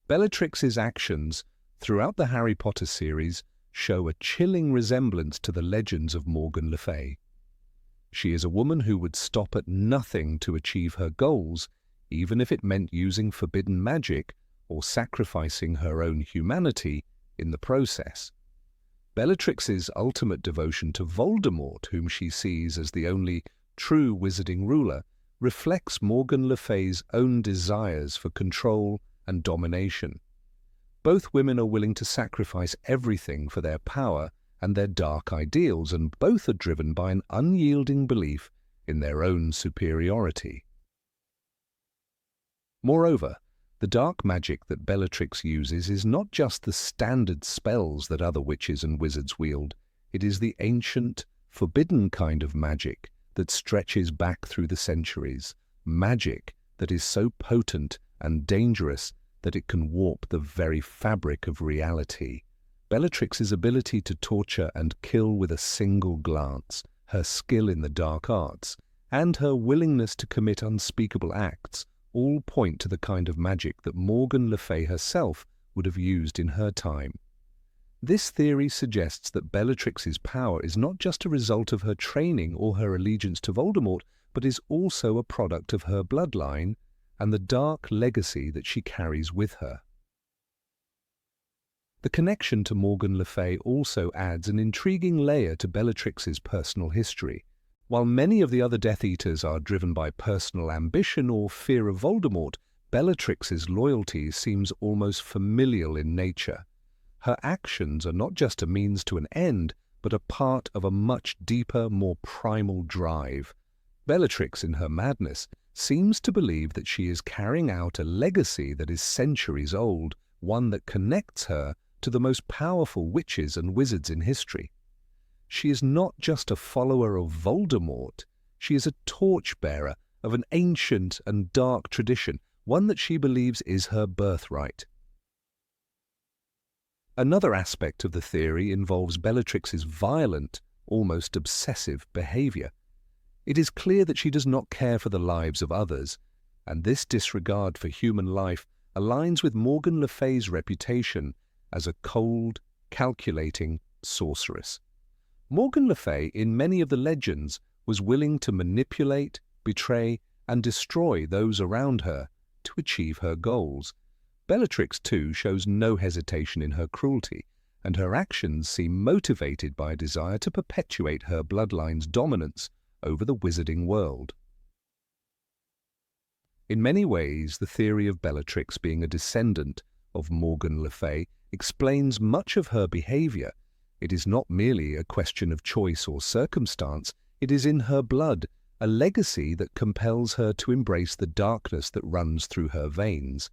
Bellatrix's actions throughout the Harry Potter series show a chilling resemblance to the legends of Morgan Le Fay. She is a woman who would stop at nothing to achieve her goals, even if it meant using forbidden magic or sacrificing her own humanity in the process. Bellatrix's ultimate devotion to Voldemort, whom she sees as the only true wizarding ruler, reflects Morgan Le Fay's own desires for control and domination. Both women are willing to sacrifice everything for their power and their dark ideals, and both are driven by an unyielding belief in their own superiority. Moreover, the dark magic that Bellatrix uses is not just the standard spells that other witches and wizards wield. It is the ancient, forbidden kind of magic that stretches back through the centuries, magic that is so potent and dangerous that it can warp the very fabric of reality. Bellatrix's ability to torture and kill with a single glance, her skill in the dark arts, and her willingness to commit unspeakable acts all point to the kind of magic that Morgan Le Fay herself would have used in her time. This theory suggests that Bellatrix's power is not just a result of her training or her allegiance to Voldemort, but is also a product of her bloodline and the dark legacy that she carries with her. The connection to Morgan Le Fay also adds an intriguing layer to Bellatrix's personal history. While many of the other Death Eaters are driven by personal ambition or fear of Voldemort, Bellatrix's loyalty seems almost familial in nature. Her actions are not just a means to an end, but a part of a much deeper, more primal drive. Bellatrix, in her madness, seems to believe that she is carrying out a legacy that is centuries old, one that connects her to the most powerful witches and wizards in history. She is not just a follower of Voldemort, she is a torchbearer of an ancient and dark tradition, one that she believes is her birthright. Another aspect of the theory involves Bellatrix's violent, almost obsessive behavior. It is clear that she does not care for the lives of others, and this disregard for human life aligns with Morgan Le Fay's reputation as a cold, calculating sorceress. Morgan Le Fay, in many of the legends, was willing to manipulate, betray, and destroy those around her to achieve her goals. Bellatrix, too, shows no hesitation in her cruelty, and her actions seem motivated by a desire to perpetuate her bloodline's dominance over the wizarding world. In many ways, the theory of Bellatrix being a descendant of Morgan Le Fay explains much of her behavior. It is not merely a question of choice or circumstance, it is in her blood, a legacy that compels her to embrace the darkness that runs through her veins.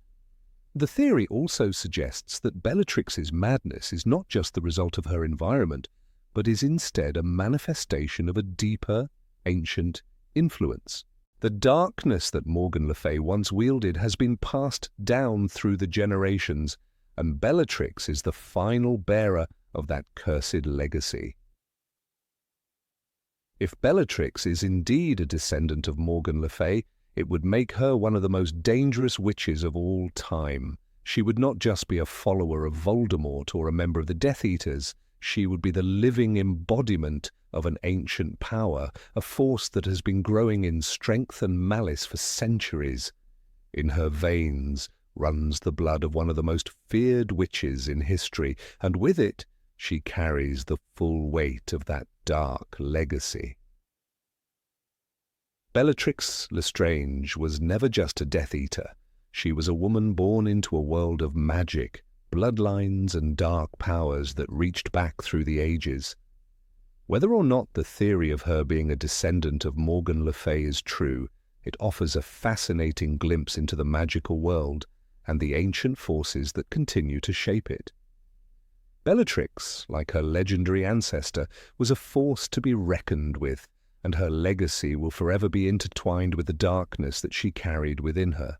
The theory also suggests that Bellatrix's madness is not just the result of her environment, but is instead a manifestation of a deeper, ancient influence. The darkness that Morgan Le Fay once wielded has been passed down through the generations, and Bellatrix is the final bearer of that cursed legacy. If Bellatrix is indeed a descendant of Morgan Le Fay, it would make her one of the most dangerous witches of all time. She would not just be a follower of Voldemort or a member of the Death Eaters, she would be the living embodiment of an ancient power, a force that has been growing in strength and malice for centuries. In her veins runs the blood of one of the most feared witches in history, and with it she carries the full weight of that dark legacy. Bellatrix Lestrange was never just a Death Eater. She was a woman born into a world of magic, bloodlines and dark powers that reached back through the ages. Whether or not the theory of her being a descendant of Morgan Le Fay is true, it offers a fascinating glimpse into the magical world and the ancient forces that continue to shape it. Bellatrix, like her legendary ancestor, was a force to be reckoned with, and her legacy will forever be intertwined with the darkness that she carried within her.